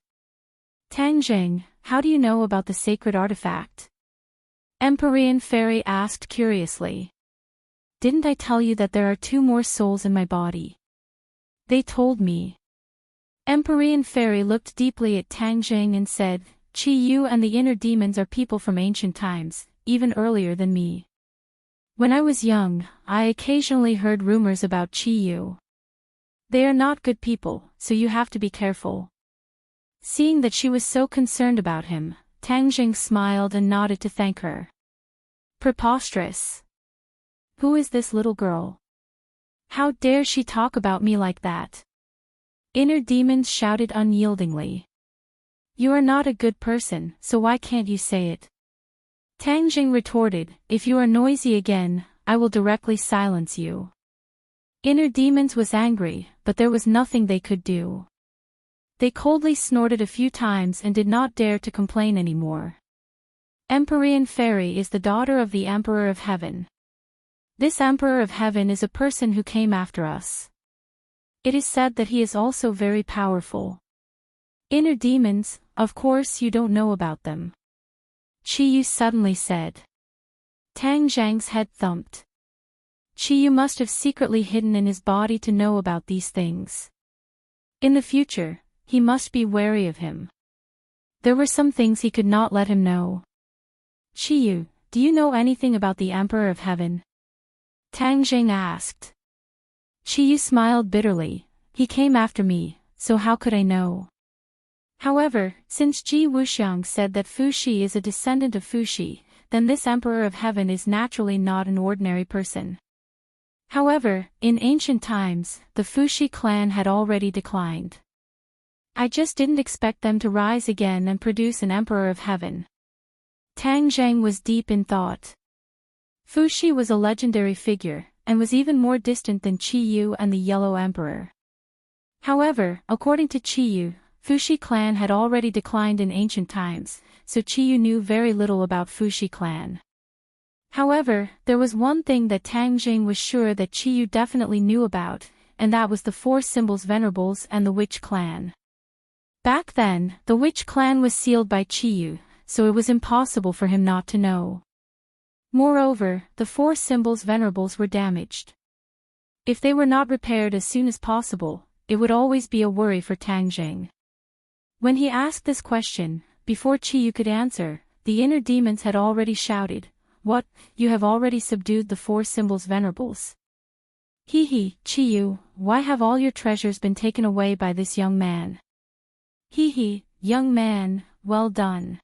Tang Zheng, how do you know about the sacred artifact? Empyrean Fairy asked curiously. Didn't I tell you that there are 2 more souls in my body? They told me. Empyrean Fairy looked deeply at Tang Zheng and said, Qi Yu and the inner demons are people from ancient times, even earlier than me. When I was young, I occasionally heard rumors about Qi Yu. They are not good people, so you have to be careful. Seeing that she was so concerned about him, Tang Zheng smiled and nodded to thank her. Preposterous. Who is this little girl? How dare she talk about me like that? Inner demons shouted unyieldingly. You are not a good person, so why can't you say it? Tang Zheng retorted, if you are noisy again, I will directly silence you. Inner demons was angry, but there was nothing they could do. They coldly snorted a few times and did not dare to complain anymore. Empyrean Fairy is the daughter of the Emperor of Heaven. This Emperor of Heaven is a person who came after us. It is said that he is also very powerful. Inner demons, of course you don't know about them. Qi Yu suddenly said. Tang Zheng's head thumped. Qi Yu must have secretly hidden in his body to know about these things. In the future, he must be wary of him. There were some things he could not let him know. Qi Yu, do you know anything about the Emperor of Heaven? Tang Zheng asked. Qi Yu smiled bitterly. He came after me, so how could I know? However, since Ji Wuxiang said that Fuxi is a descendant of Fuxi, then this Emperor of Heaven is naturally not an ordinary person. However, in ancient times, the Fuxi clan had already declined. I just didn't expect them to rise again and produce an Emperor of Heaven. Tang Zheng was deep in thought. Fuxi was a legendary figure, and was even more distant than Qi Yu and the Yellow Emperor. However, according to Qi Yu, Fuxi clan had already declined in ancient times, so Qi Yu knew very little about Fuxi clan. However, there was one thing that Tang Zheng was sure that Qi Yu definitely knew about, and that was the 4 symbols venerables and the Witch clan. Back then, the Witch clan was sealed by Qi Yu, so it was impossible for him not to know. Moreover, the 4 symbols venerables were damaged. If they were not repaired as soon as possible, it would always be a worry for Tang Zheng. When he asked this question, before Qi Yu could answer, the inner demons had already shouted, What, you have already subdued the 4 symbols venerables? Qi Yu, why have all your treasures been taken away by this young man? Young man, well done.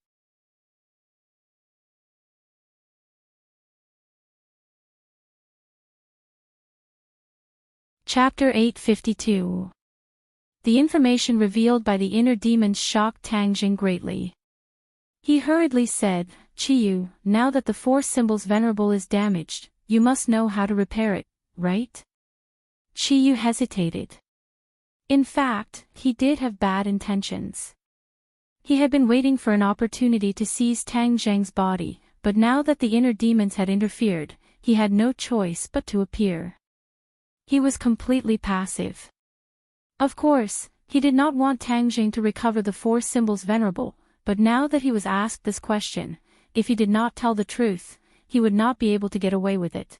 Chapter 852. The information revealed by the inner demons shocked Tang Zheng greatly. He hurriedly said, Qi Yu, now that the 4 symbols venerable is damaged, you must know how to repair it, right? Qi Yu hesitated. In fact, he did have bad intentions. He had been waiting for an opportunity to seize Tang Zheng's body, but now that the inner demons had interfered, he had no choice but to appear. He was completely passive. Of course, he did not want Tang Zheng to recover the 4 symbols venerable, but now that he was asked this question, if he did not tell the truth, he would not be able to get away with it.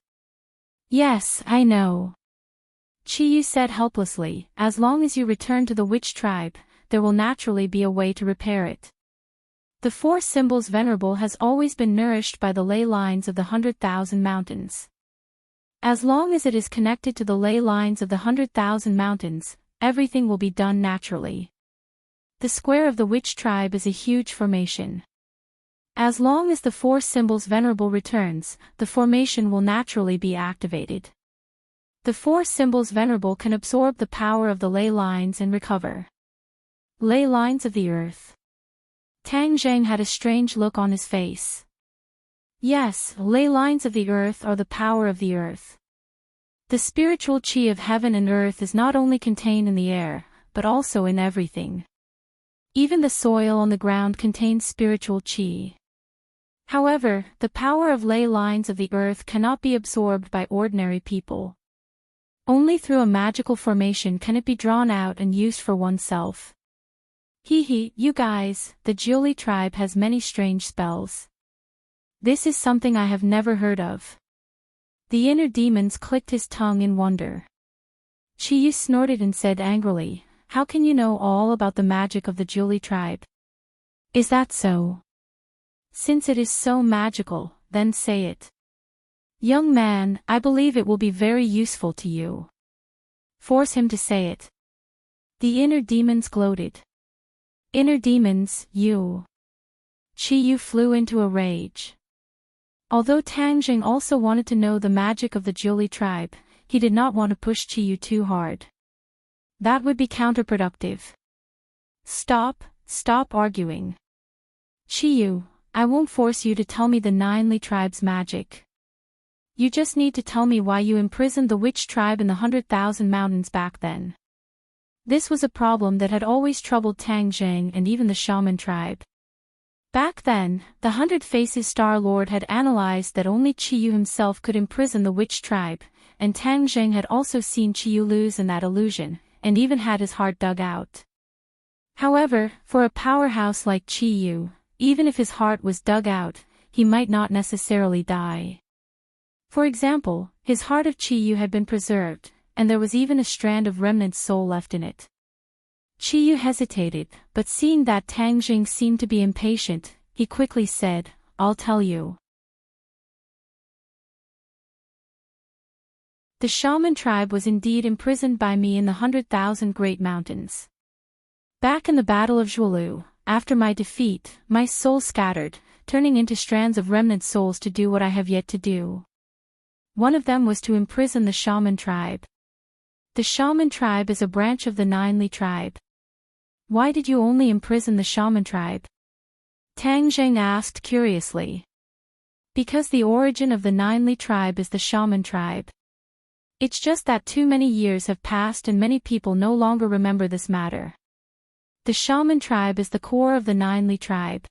Yes, I know. Qi Yu said helplessly, as long as you return to the witch tribe, there will naturally be a way to repair it. The 4 symbols venerable has always been nourished by the ley lines of the 100,000 mountains. As long as it is connected to the ley lines of the 100,000 mountains, everything will be done naturally. The square of the witch tribe is a huge formation. As long as the 4 symbols Venerable returns, the formation will naturally be activated. The 4 symbols Venerable can absorb the power of the ley lines and recover. Ley lines of the earth. Tang Zheng had a strange look on his face. Yes, ley lines of the earth are the power of the earth. The spiritual qi of heaven and earth is not only contained in the air, but also in everything. Even the soil on the ground contains spiritual qi. However, the power of ley lines of the earth cannot be absorbed by ordinary people. Only through a magical formation can it be drawn out and used for oneself. You guys, the Jiuli tribe has many strange spells. This is something I have never heard of. The inner demons clicked his tongue in wonder. Qiyu snorted and said angrily, "How can you know all about the magic of the Jiuli tribe? Is that so? Since it is so magical, then say it. Young man, I believe it will be very useful to you. Force him to say it." The inner demons gloated. Inner demons, you. Qiyu flew into a rage. Although Tang Jing also wanted to know the magic of the Jiuli tribe, he did not want to push Qiyu too hard. That would be counterproductive. Stop arguing. Qiyu, I won't force you to tell me the 9 Li tribe's magic. You just need to tell me why you imprisoned the witch tribe in the 100,000 mountains back then. This was a problem that had always troubled Tang Zheng and even the shaman tribe. Back then, the 100 Faces Star Lord had analyzed that only Qiyu himself could imprison the witch tribe, and Tang Zheng had also seen Qiyu lose in that illusion, and even had his heart dug out. However, for a powerhouse like Qiyu, even if his heart was dug out, he might not necessarily die. For example, his heart of Qiyu had been preserved, and there was even a strand of remnant soul left in it. Qiyu hesitated, but seeing that Tang Jing seemed to be impatient, he quickly said, "I'll tell you." The shaman tribe was indeed imprisoned by me in the 100,000 Great Mountains. Back in the Battle of Zhuolu, after my defeat, my soul scattered, turning into strands of remnant souls to do what I have yet to do. One of them was to imprison the shaman tribe. The shaman tribe is a branch of the 9 Li tribe. Why did you only imprison the shaman tribe? Tang Zheng asked curiously. Because the origin of the 9 Li tribe is the shaman tribe. It's just that too many years have passed and many people no longer remember this matter. The shaman tribe is the core of the 9 Li tribe.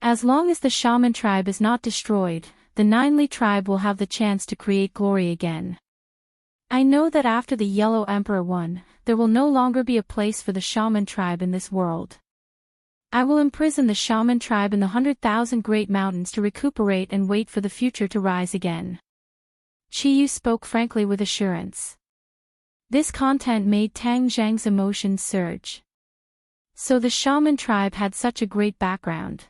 As long as the shaman tribe is not destroyed, the 9 Li tribe will have the chance to create glory again. I know that after the Yellow Emperor won, there will no longer be a place for the shaman tribe in this world. I will imprison the shaman tribe in the 100,000 Great Mountains to recuperate and wait for the future to rise again. Qiyu spoke frankly with assurance. This content made Tang Zhang's emotions surge. So the shaman tribe had such a great background.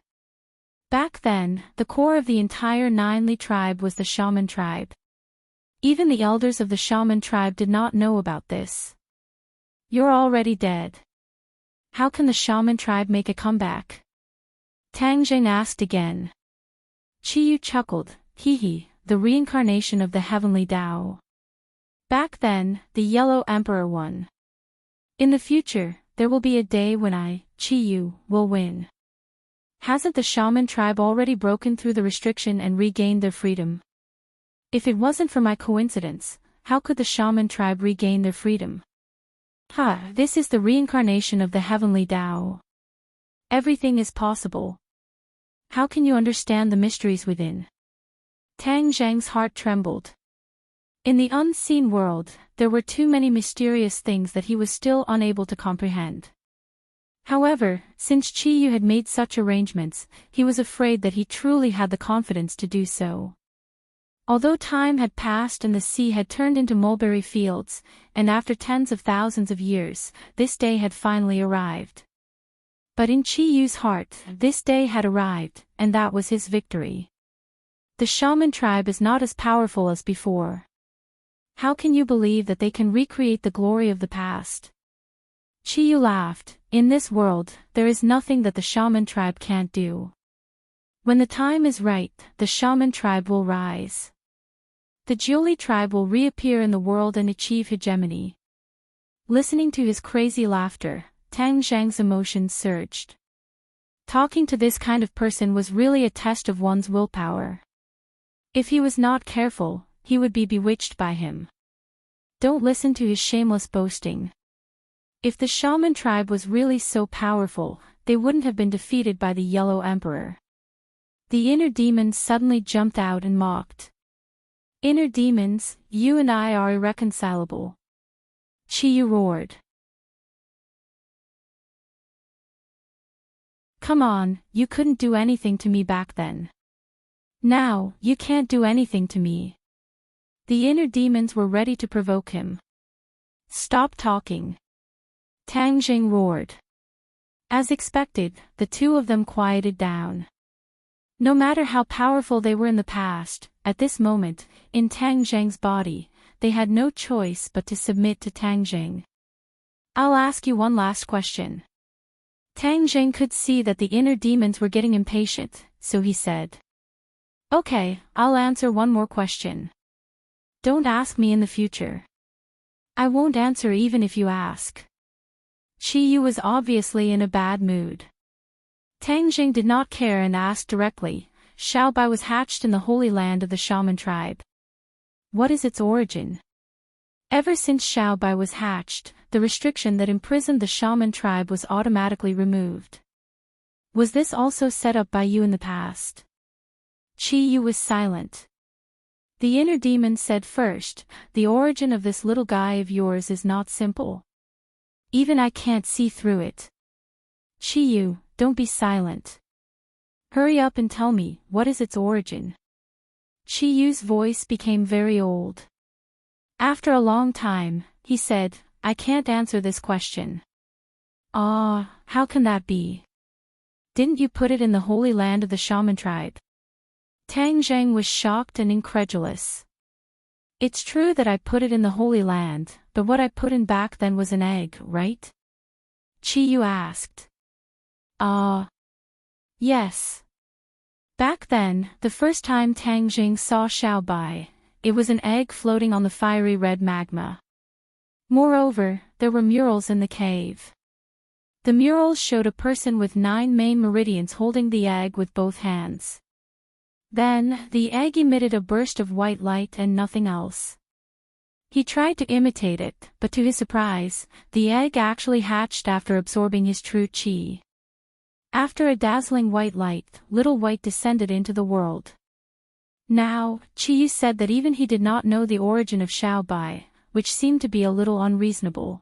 Back then, the core of the entire 9 Li tribe was the shaman tribe. Even the elders of the shaman tribe did not know about this. You're already dead. How can the shaman tribe make a comeback? Tang Jing asked again. Qiyu chuckled, the reincarnation of the heavenly Tao. Back then, the Yellow Emperor won. In the future, there will be a day when I, Qiyu, will win. Hasn't the shaman tribe already broken through the restriction and regained their freedom? If it wasn't for my coincidence, how could the shaman tribe regain their freedom? This is the reincarnation of the heavenly Tao. Everything is possible. How can you understand the mysteries within? Tang Zhang's heart trembled. In the unseen world, there were too many mysterious things that he was still unable to comprehend. However, since Qiyu had made such arrangements, he was afraid that he truly had the confidence to do so. Although time had passed and the sea had turned into mulberry fields, and after tens of thousands of years, this day had finally arrived. But in Qiyu's heart, this day had arrived, and that was his victory. The shaman tribe is not as powerful as before. How can you believe that they can recreate the glory of the past? Qiyu laughed, in this world, there is nothing that the shaman tribe can't do. When the time is right, the shaman tribe will rise. The Jiuli tribe will reappear in the world and achieve hegemony. Listening to his crazy laughter, Tang Zhang's emotions surged. Talking to this kind of person was really a test of one's willpower. If he was not careful, he would be bewitched by him. Don't listen to his shameless boasting. If the shaman tribe was really so powerful, they wouldn't have been defeated by the Yellow Emperor. The inner demon suddenly jumped out and mocked. Inner demons, you and I are irreconcilable. Chiyu roared. Come on, you couldn't do anything to me back then. Now, you can't do anything to me. The inner demons were ready to provoke him. Stop talking. Tang Jing roared. As expected, the two of them quieted down. No matter how powerful they were in the past, at this moment, in Tang Zheng's body, they had no choice but to submit to Tang Zheng. I'll ask you one last question. Tang Zheng could see that the inner demons were getting impatient, so he said. Okay, I'll answer one more question. Don't ask me in the future. I won't answer even if you ask. Qi Yu was obviously in a bad mood. Tang Jing did not care and asked directly, Xiaobai was hatched in the holy land of the shaman tribe. What is its origin? Ever since Xiaobai was hatched, the restriction that imprisoned the shaman tribe was automatically removed. Was this also set up by you in the past? Qi Yu was silent. The inner demon said first, the origin of this little guy of yours is not simple. Even I can't see through it. Qi Yu, don't be silent. Hurry up and tell me, what is its origin? Qi Yu's voice became very old. After a long time, he said, I can't answer this question. Ah, how can that be? Didn't you put it in the holy land of the shaman tribe? Tang Zheng was shocked and incredulous. It's true that I put it in the holy land, but what I put in back then was an egg, right? Qi Yu asked. Ah. Yes. Back then, the first time Tang Jing saw Xiaobai, it was an egg floating on the fiery red magma. Moreover, there were murals in the cave. The murals showed a person with 9 main meridians holding the egg with both hands. Then, the egg emitted a burst of white light and nothing else. He tried to imitate it, but to his surprise, the egg actually hatched after absorbing his true qi. After a dazzling white light, little white descended into the world. Now, Qi Yu said that even he did not know the origin of Xiaobai, which seemed to be a little unreasonable.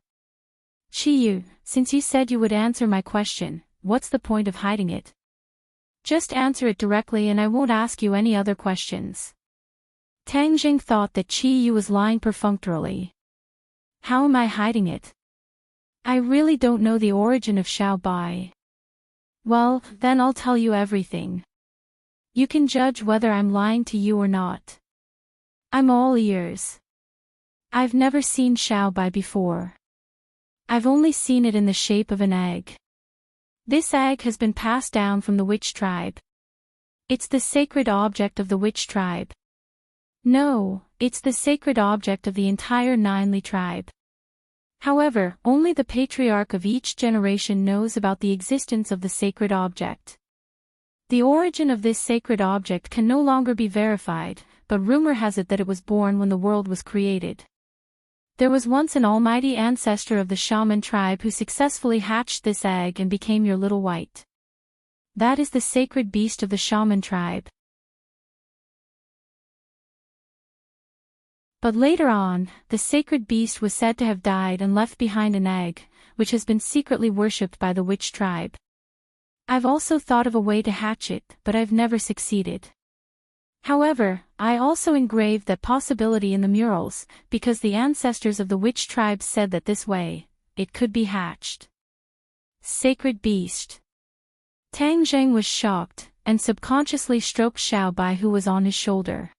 Qi Yu, since you said you would answer my question, what's the point of hiding it? Just answer it directly and I won't ask you any other questions. Tang Jing thought that Qi Yu was lying perfunctorily. How am I hiding it? I really don't know the origin of Xiaobai. Well, then I'll tell you everything. You can judge whether I'm lying to you or not. I'm all ears. I've never seen Xiaobai before. I've only seen it in the shape of an egg. This egg has been passed down from the witch tribe. It's the sacred object of the witch tribe. No, it's the sacred object of the entire Ninely tribe. However, only the patriarch of each generation knows about the existence of the sacred object. The origin of this sacred object can no longer be verified, but rumor has it that it was born when the world was created. There was once an almighty ancestor of the shaman tribe who successfully hatched this egg and became your little white. That is the sacred beast of the shaman tribe. But later on, the sacred beast was said to have died and left behind an egg, which has been secretly worshipped by the witch tribe. I've also thought of a way to hatch it, but I've never succeeded. However, I also engraved that possibility in the murals, because the ancestors of the witch tribe said that this way, it could be hatched. Sacred beast. Tang Zheng was shocked, and subconsciously stroked Xiaobai who was on his shoulder.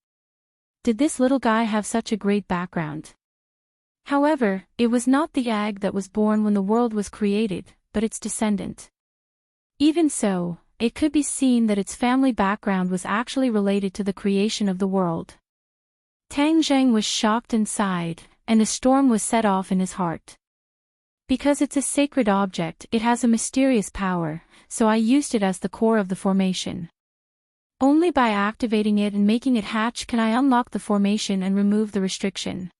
Did this little guy have such a great background? However, it was not the egg that was born when the world was created, but its descendant. Even so, it could be seen that its family background was actually related to the creation of the world. Tang Zheng was shocked and sighed, and a storm was set off in his heart. Because it's a sacred object, it has a mysterious power, so I used it as the core of the formation. Only by activating it and making it hatch can I unlock the formation and remove the restriction.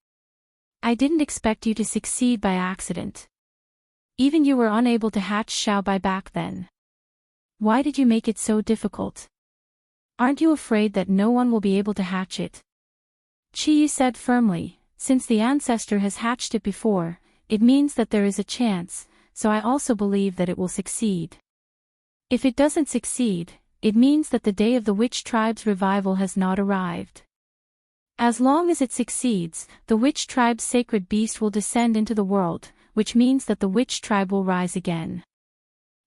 I didn't expect you to succeed by accident. Even you were unable to hatch Xiaobai back then. Why did you make it so difficult? Aren't you afraid that no one will be able to hatch it? Qiyu said firmly, since the ancestor has hatched it before, it means that there is a chance, so I also believe that it will succeed. If it doesn't succeed, it means that the day of the witch tribe's revival has not arrived. As long as it succeeds, the witch tribe's sacred beast will descend into the world, which means that the witch tribe will rise again.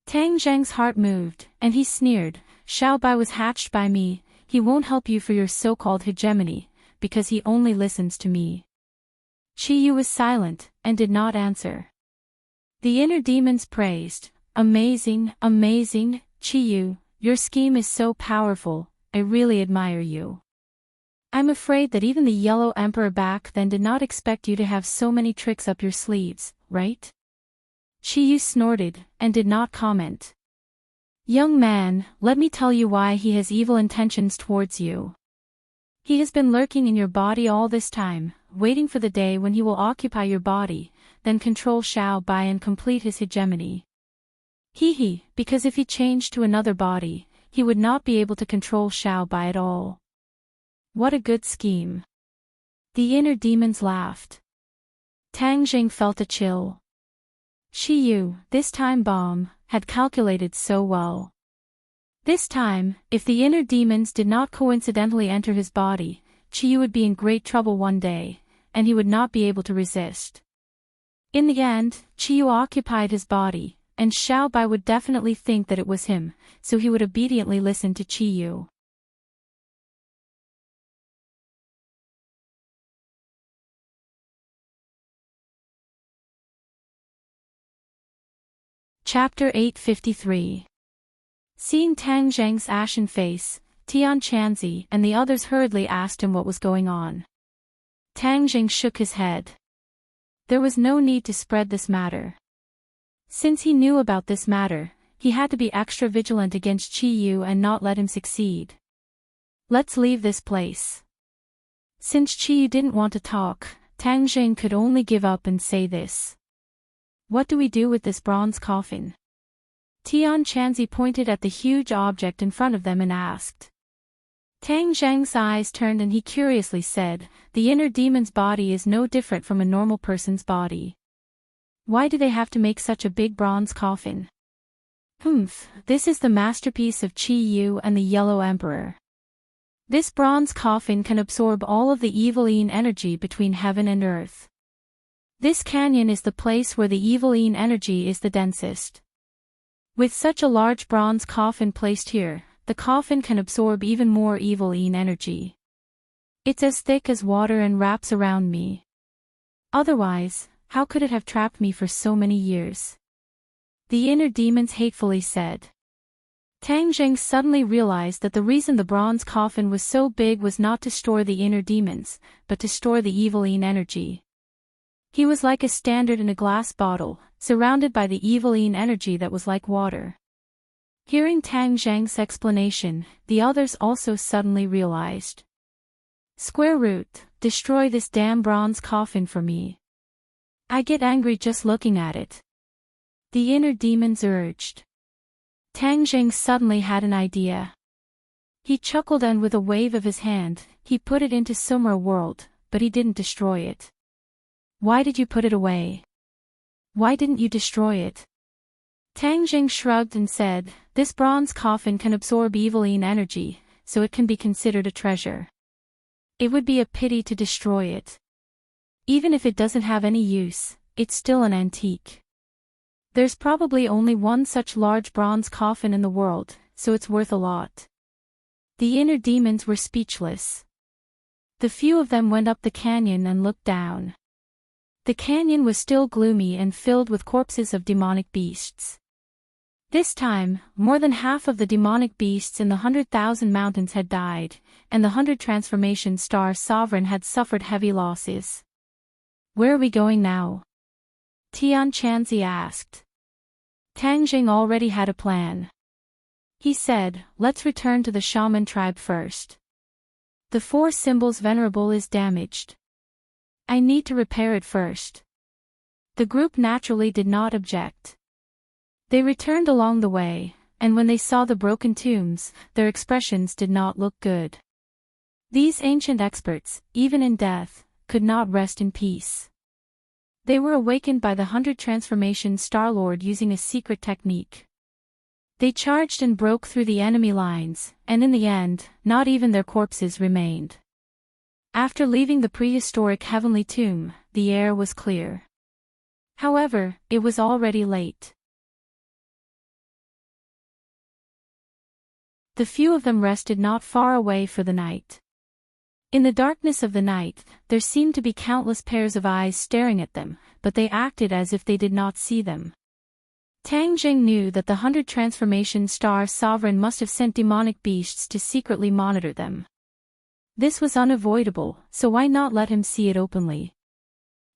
Tang Zheng's heart moved, and he sneered, Xiaobai was hatched by me, he won't help you for your so-called hegemony, because he only listens to me. Qiyu was silent, and did not answer. The inner demons praised, amazing, amazing, Qiyu, your scheme is so powerful, I really admire you. I'm afraid that even the Yellow Emperor back then did not expect you to have so many tricks up your sleeves, right? Qiyu snorted, and did not comment. Young man, let me tell you why he has evil intentions towards you. He has been lurking in your body all this time, waiting for the day when he will occupy your body, then control Xiaobai and complete his hegemony. Because if he changed to another body, he would not be able to control Xiaobai at all. What a good scheme. The inner demons laughed. Tang Jing felt a chill. Qiyu, this time bomb, had calculated so well. This time, if the inner demons did not coincidentally enter his body, Qiyu would be in great trouble one day, and he would not be able to resist. In the end, Qiyu occupied his body, and Xiaobai would definitely think that it was him, so he would obediently listen to Qiyu. Chapter 853. Seeing Tang Zheng's ashen face, Tian Chanzi and the others hurriedly asked him what was going on. Tang Zheng shook his head. There was no need to spread this matter. Since he knew about this matter, he had to be extra vigilant against Qiyu and not let him succeed. Let's leave this place. Since Qiyu didn't want to talk, Tang Zheng could only give up and say this. What do we do with this bronze coffin? Tian Chanzi pointed at the huge object in front of them and asked. Tang Zheng's eyes turned and he curiously said, the inner demon's body is no different from a normal person's body. Why do they have to make such a big bronze coffin? This is the masterpiece of Qiyu and the Yellow Emperor. This bronze coffin can absorb all of the evil Yin energy between heaven and earth. This canyon is the place where the evil Yin energy is the densest. With such a large bronze coffin placed here, the coffin can absorb even more evil Yin energy. It's as thick as water and wraps around me. Otherwise, how could it have trapped me for so many years? The inner demons hatefully said. Tang Zheng suddenly realized that the reason the bronze coffin was so big was not to store the inner demons, but to store the evil Yin energy. He was like a standard in a glass bottle, surrounded by the evil Yin energy that was like water. Hearing Tang Zheng's explanation, the others also suddenly realized. Square root, destroy this damn bronze coffin for me. I get angry just looking at it. The inner demons urged. Tang Zheng suddenly had an idea. He chuckled and with a wave of his hand, he put it into Sumra world, but he didn't destroy it. Why did you put it away? Why didn't you destroy it? Tang Zheng shrugged and said, this bronze coffin can absorb evil Yin energy, so it can be considered a treasure. It would be a pity to destroy it. Even if it doesn't have any use, it's still an antique. There's probably only one such large bronze coffin in the world, so it's worth a lot. The inner demons were speechless. The few of them went up the canyon and looked down. The canyon was still gloomy and filled with corpses of demonic beasts. This time, more than half of the demonic beasts in the 100,000 mountains had died, and the 100 transformation star sovereign had suffered heavy losses. Where are we going now? Tian Chanzi asked. Tang Jing already had a plan. He said, let's return to the shaman tribe first. The 4 symbols venerable is damaged. I need to repair it first. The group naturally did not object. They returned along the way, and when they saw the broken tombs, their expressions did not look good. These ancient experts, even in death, could not rest in peace. They were awakened by the 100 transformation Star-Lord using a secret technique. They charged and broke through the enemy lines, and in the end, not even their corpses remained. After leaving the prehistoric heavenly tomb, the air was clear. However, it was already late. The few of them rested not far away for the night. In the darkness of the night, there seemed to be countless pairs of eyes staring at them, but they acted as if they did not see them. Tang Jing knew that the 100 transformation star sovereign must have sent demonic beasts to secretly monitor them. This was unavoidable, so why not let him see it openly?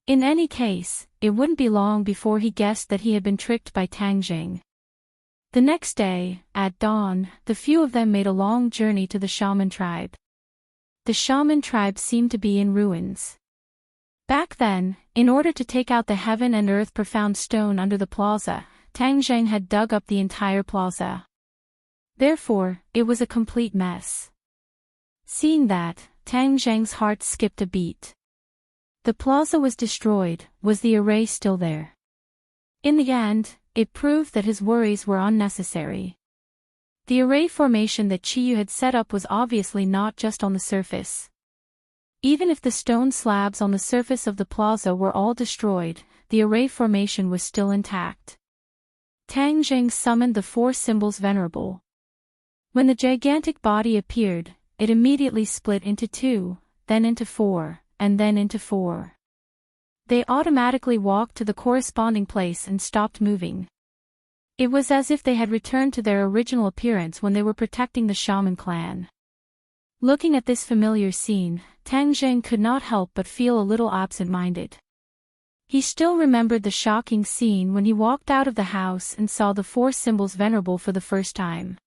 In any case, it wouldn't be long before he guessed that he had been tricked by Tang Jing. The next day, at dawn, the few of them made a long journey to the shaman tribe. The shaman tribe seemed to be in ruins. Back then, in order to take out the heaven and earth profound stone under the plaza, Tang Jing had dug up the entire plaza. Therefore, it was a complete mess. Seeing that, Tang Jing's heart skipped a beat. The plaza was destroyed. Was the array still there? In the end, it proved that his worries were unnecessary. The array formation that Chiyu had set up was obviously not just on the surface. Even if the stone slabs on the surface of the plaza were all destroyed, the array formation was still intact. Tang Jing summoned the 4 symbols venerable. When the gigantic body appeared, it immediately split into 2, then into 4, and then into 4. They automatically walked to the corresponding place and stopped moving. It was as if they had returned to their original appearance when they were protecting the shaman clan. Looking at this familiar scene, Tang Jing could not help but feel a little absent-minded. He still remembered the shocking scene when he walked out of the house and saw the 4 symbols venerable for the first time.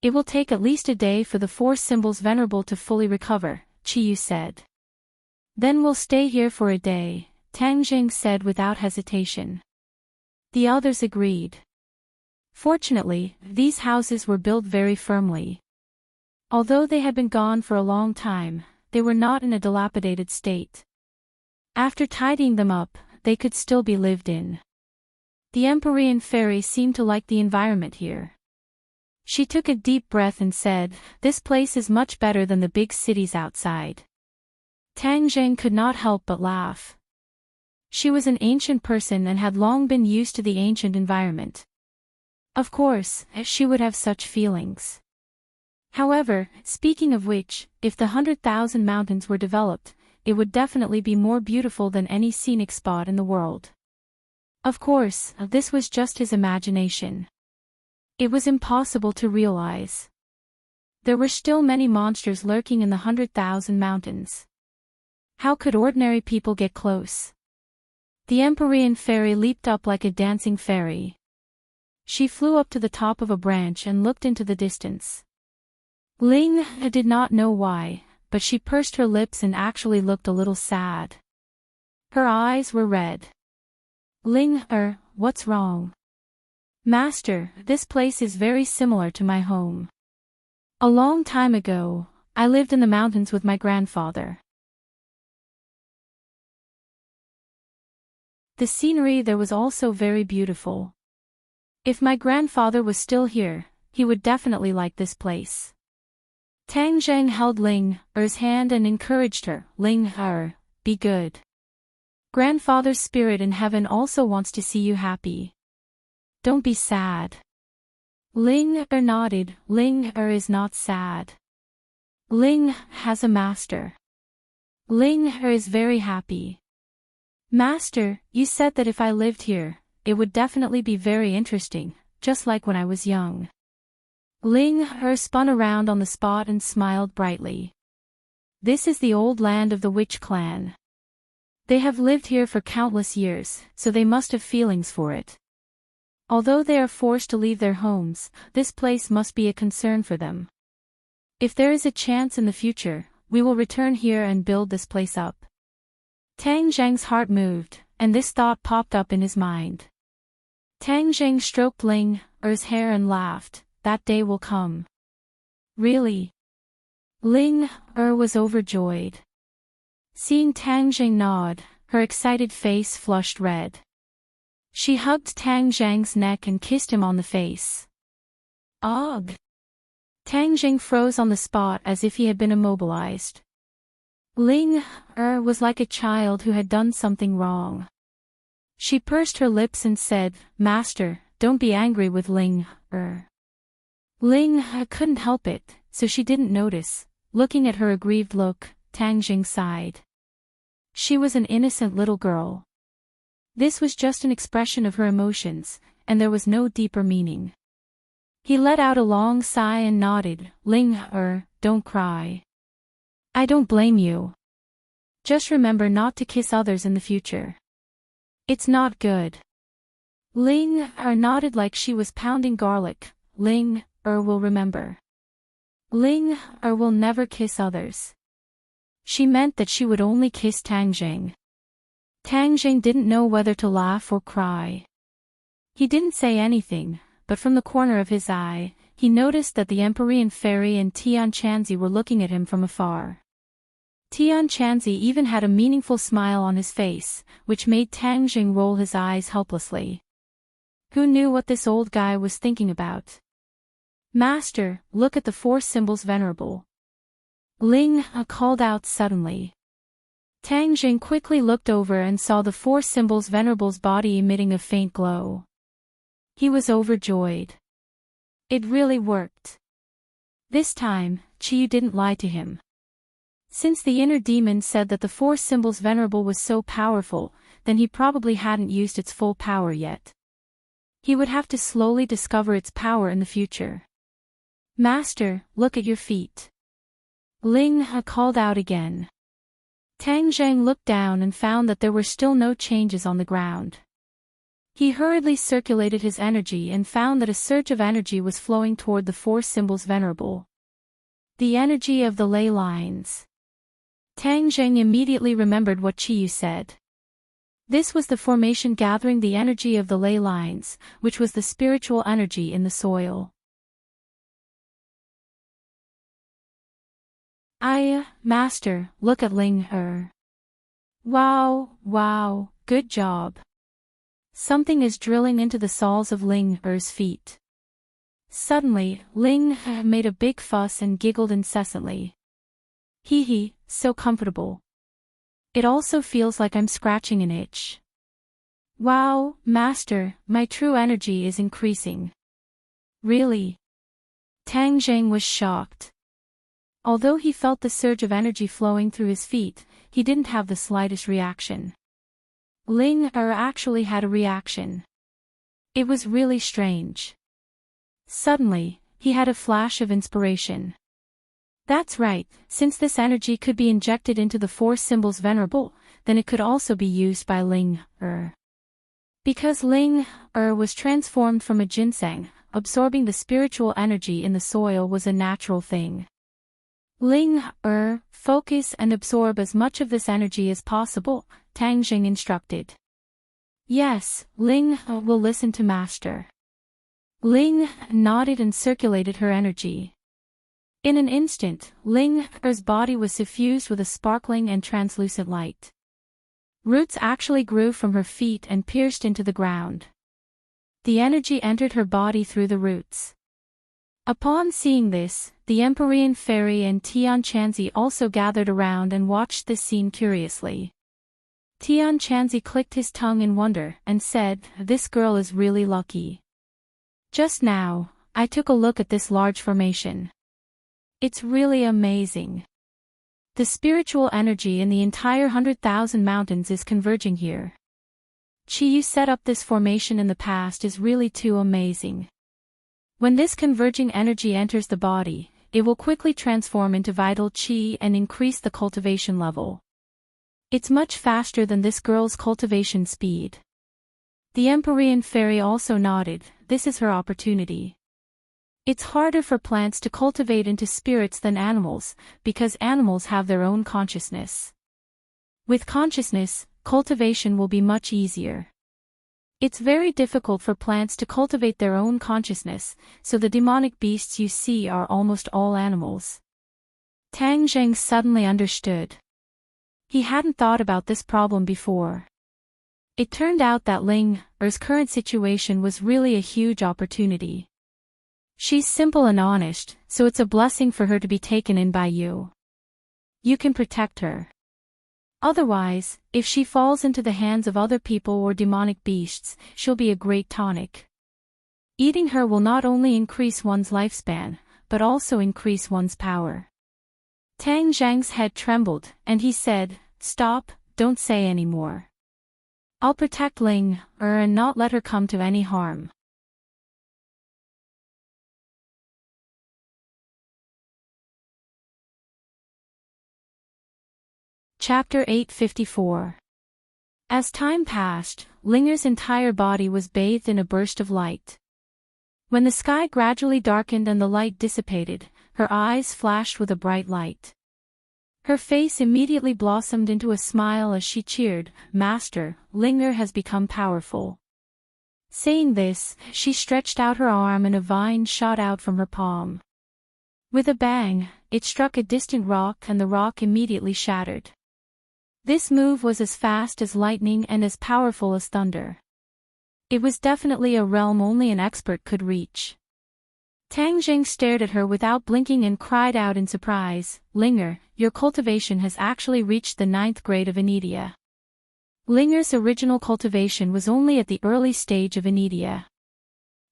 It will take at least a day for the 4 symbols venerable to fully recover, Chiyu said. Then we'll stay here for a day, Tang Jing said without hesitation. The others agreed. Fortunately, these houses were built very firmly. Although they had been gone for a long time, they were not in a dilapidated state. After tidying them up, they could still be lived in. The Empyrean fairy seemed to like the environment here. She took a deep breath and said, "This place is much better than the big cities outside." Tang Jing could not help but laugh. She was an ancient person and had long been used to the ancient environment. Of course, she would have such feelings. However, speaking of which, if the 100,000 mountains were developed, it would definitely be more beautiful than any scenic spot in the world. Of course, this was just his imagination. It was impossible to realize. There were still many monsters lurking in the 100,000 mountains. How could ordinary people get close? The Empyrean fairy leaped up like a dancing fairy. She flew up to the top of a branch and looked into the distance. Ling did not know why, but she pursed her lips and actually looked a little sad. Her eyes were red. Ling, what's wrong? Master, this place is very similar to my home. A long time ago, I lived in the mountains with my grandfather. The scenery there was also very beautiful. If my grandfather was still here, he would definitely like this place. Tang Jing held Ling Er's hand and encouraged her. Ling Er, be good. Grandfather's spirit in heaven also wants to see you happy. Don't be sad. Ling Er nodded. Ling Er is not sad. Ling has a master. Ling Er is very happy. Master, you said that if I lived here, it would definitely be very interesting, just like when I was young. Ling spun around on the spot and smiled brightly. This is the old land of the witch clan. They have lived here for countless years, so they must have feelings for it. Although they are forced to leave their homes, this place must be a concern for them. If there is a chance in the future, we will return here and build this place up. Tang Zheng's heart moved, and this thought popped up in his mind. Tang Zheng stroked Ling Er's hair and laughed, that day will come. Really? Ling Er was overjoyed. Seeing Tang Zheng nod, her excited face flushed red. She hugged Tang Zheng's neck and kissed him on the face. Ugh! Tang Zheng froze on the spot as if he had been immobilized. Ling Er was like a child who had done something wrong. She pursed her lips and said, Master, don't be angry with Ling Er. Ling Er couldn't help it, so she didn't notice. Looking at her aggrieved look, Tang Zheng sighed. She was an innocent little girl. This was just an expression of her emotions, and there was no deeper meaning. He let out a long sigh and nodded, Ling Er, don't cry. I don't blame you. Just remember not to kiss others in the future. It's not good. Ling Er nodded like she was pounding garlic. Ling Er will remember. Ling Er will never kiss others. She meant that she would only kiss Tang Zheng. Tang Zheng didn't know whether to laugh or cry. He didn't say anything, but from the corner of his eye, he noticed that the Empyrean Fairy and Tian Chanzi were looking at him from afar. Tian Chanzi even had a meaningful smile on his face, which made Tang Zheng roll his eyes helplessly. Who knew what this old guy was thinking about? Master, look at the four symbols venerable. Ling called out suddenly. Tang Zheng quickly looked over and saw the four symbols venerable's body emitting a faint glow. He was overjoyed. It really worked. This time, Qiyu didn't lie to him. Since the inner demon said that the four symbols venerable was so powerful, then he probably hadn't used its full power yet. He would have to slowly discover its power in the future. Master, look at your feet. Ling called out again. Tang Zheng looked down and found that there were still no changes on the ground. He hurriedly circulated his energy and found that a surge of energy was flowing toward the four symbols venerable. The energy of the ley lines. Tang Zheng immediately remembered what Qiyu said. This was the formation gathering the energy of the ley lines, which was the spiritual energy in the soil. Master, look at Ling Er. Wow, good job. Something is drilling into the soles of Ling Er's feet. Suddenly, Ling Er made a big fuss and giggled incessantly. Hee, so comfortable. It also feels like I'm scratching an itch. Wow, Master, my true energy is increasing. Really? Tang Zheng was shocked. Although he felt the surge of energy flowing through his feet, he didn't have the slightest reaction. Ling Er actually had a reaction. It was really strange. Suddenly, he had a flash of inspiration. That's right, since this energy could be injected into the four symbols venerable, then it could also be used by Ling Er. Because Ling Er was transformed from a ginseng, absorbing the spiritual energy in the soil was a natural thing. Ling Er, focus and absorb as much of this energy as possible, Tang Zheng instructed. Yes, Ling will listen to Master. Ling nodded and circulated her energy. In an instant, Ling Er's body was suffused with a sparkling and translucent light. Roots actually grew from her feet and pierced into the ground. The energy entered her body through the roots. Upon seeing this, the Empyrean Fairy and Tian Chanzi also gathered around and watched this scene curiously. Tian Chanzi clicked his tongue in wonder and said, This girl is really lucky. Just now, I took a look at this large formation. It's really amazing. The spiritual energy in the entire 100,000 mountains is converging here. Qi you set up this formation in the past is really too amazing. When this converging energy enters the body, it will quickly transform into vital qi and increase the cultivation level. It's much faster than this girl's cultivation speed. The Empyrean fairy also nodded, this is her opportunity. It's harder for plants to cultivate into spirits than animals, because animals have their own consciousness. With consciousness, cultivation will be much easier. It's very difficult for plants to cultivate their own consciousness, so the demonic beasts you see are almost all animals. Tang Zheng suddenly understood. He hadn't thought about this problem before. It turned out that Ling Er's current situation was really a huge opportunity. She's simple and honest, so it's a blessing for her to be taken in by you. You can protect her. Otherwise, if she falls into the hands of other people or demonic beasts, she'll be a great tonic. Eating her will not only increase one's lifespan, but also increase one's power. Tang Zhang's head trembled, and he said, "Stop, don't say any more. I'll protect Ling Er and not let her come to any harm." Chapter 854. As time passed, Linger's entire body was bathed in a burst of light. When the sky gradually darkened and the light dissipated, her eyes flashed with a bright light. Her face immediately blossomed into a smile as she cheered, "Master, Linger has become powerful." Saying this, she stretched out her arm and a vine shot out from her palm. With a bang, it struck a distant rock and the rock immediately shattered. This move was as fast as lightning and as powerful as thunder. It was definitely a realm only an expert could reach. Tang Zheng stared at her without blinking and cried out in surprise, "Linger, your cultivation has actually reached the 9th grade of Anidia." Linger's original cultivation was only at the early stage of Anidia.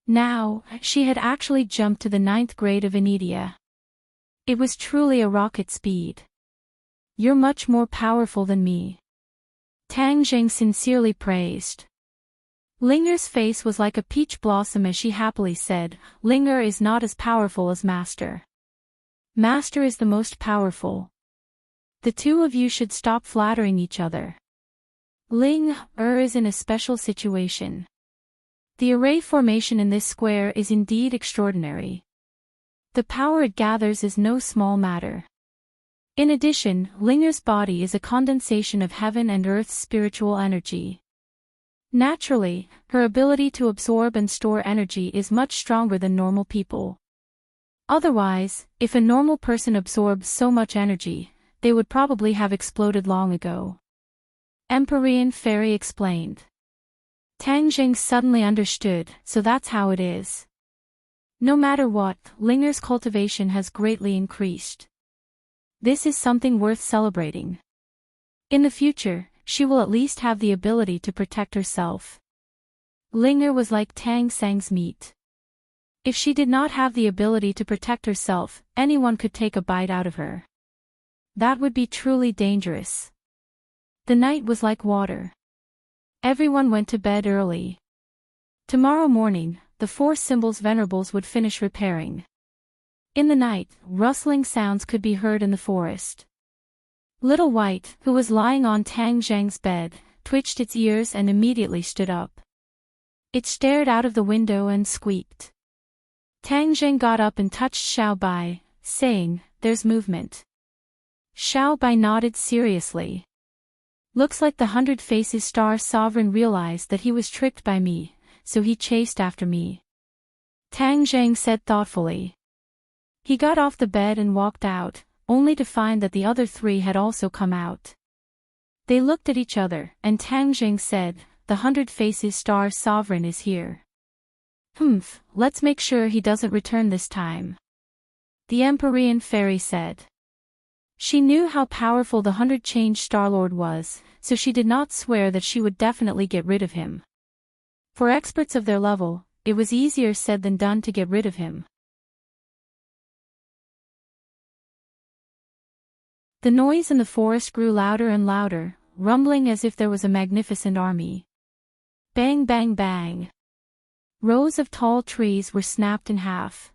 Now, she had actually jumped to the 9th grade of Anidia. It was truly a rocket speed. "You're much more powerful than me," Tang Zheng sincerely praised. Linger's face was like a peach blossom as she happily said, "Linger is not as powerful as Master. Master is the most powerful. The two of you should stop flattering each other. Ling Er is in a special situation. The array formation in this square is indeed extraordinary. The power it gathers is no small matter. In addition, Linger's body is a condensation of heaven and earth's spiritual energy. Naturally, her ability to absorb and store energy is much stronger than normal people. Otherwise, if a normal person absorbs so much energy, they would probably have exploded long ago." Empyrean Fairy explained. Tang Zheng suddenly understood, so that's how it is. No matter what, Linger's cultivation has greatly increased. This is something worth celebrating. In the future, she will at least have the ability to protect herself. Linger was like Tang Zheng's meat. If she did not have the ability to protect herself, anyone could take a bite out of her. That would be truly dangerous. The night was like water. Everyone went to bed early. Tomorrow morning, the 4 symbols venerables would finish repairing. In the night, rustling sounds could be heard in the forest. Little White, who was lying on Tang Zheng's bed, twitched its ears and immediately stood up. It stared out of the window and squeaked. Tang Zheng got up and touched Xiao Bai, saying, "There's movement." Xiao Bai nodded seriously. "Looks like the 100 Faces Star Sovereign realized that he was tricked by me, so he chased after me," Tang Zheng said thoughtfully. He got off the bed and walked out, only to find that the other 3 had also come out. They looked at each other, and Tang Zheng said, "The 100 Faces Star Sovereign is here. Let's make sure he doesn't return this time," the Empyrean Fairy said. She knew how powerful the 100 Change Starlord was, so she did not swear that she would definitely get rid of him. For experts of their level, it was easier said than done to get rid of him. The noise in the forest grew louder and louder, rumbling as if there was a magnificent army. Bang bang bang. Rows of tall trees were snapped in half.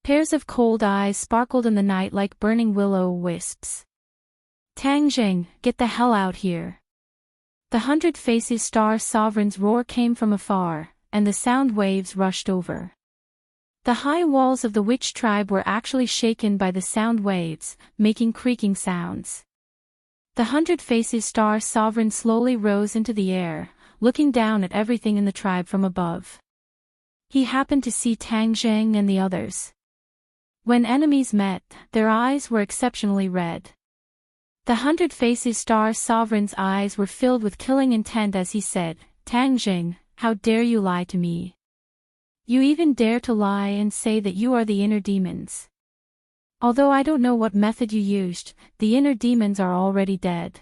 Pairs of cold eyes sparkled in the night like burning willow wisps. Tang Jing, get the hell out here. The 100 Faces Star Sovereign's roar came from afar, and the sound waves rushed over. The high walls of the witch tribe were actually shaken by the sound waves, making creaking sounds. The 100 Faces Star Sovereign slowly rose into the air, looking down at everything in the tribe from above. He happened to see Tang Jing and the others. When enemies met, their eyes were exceptionally red. The 100 Faces Star Sovereign's eyes were filled with killing intent as he said, Tang Jing, how dare you lie to me? You even dare to lie and say that you are the inner demons. Although I don't know what method you used, the inner demons are already dead.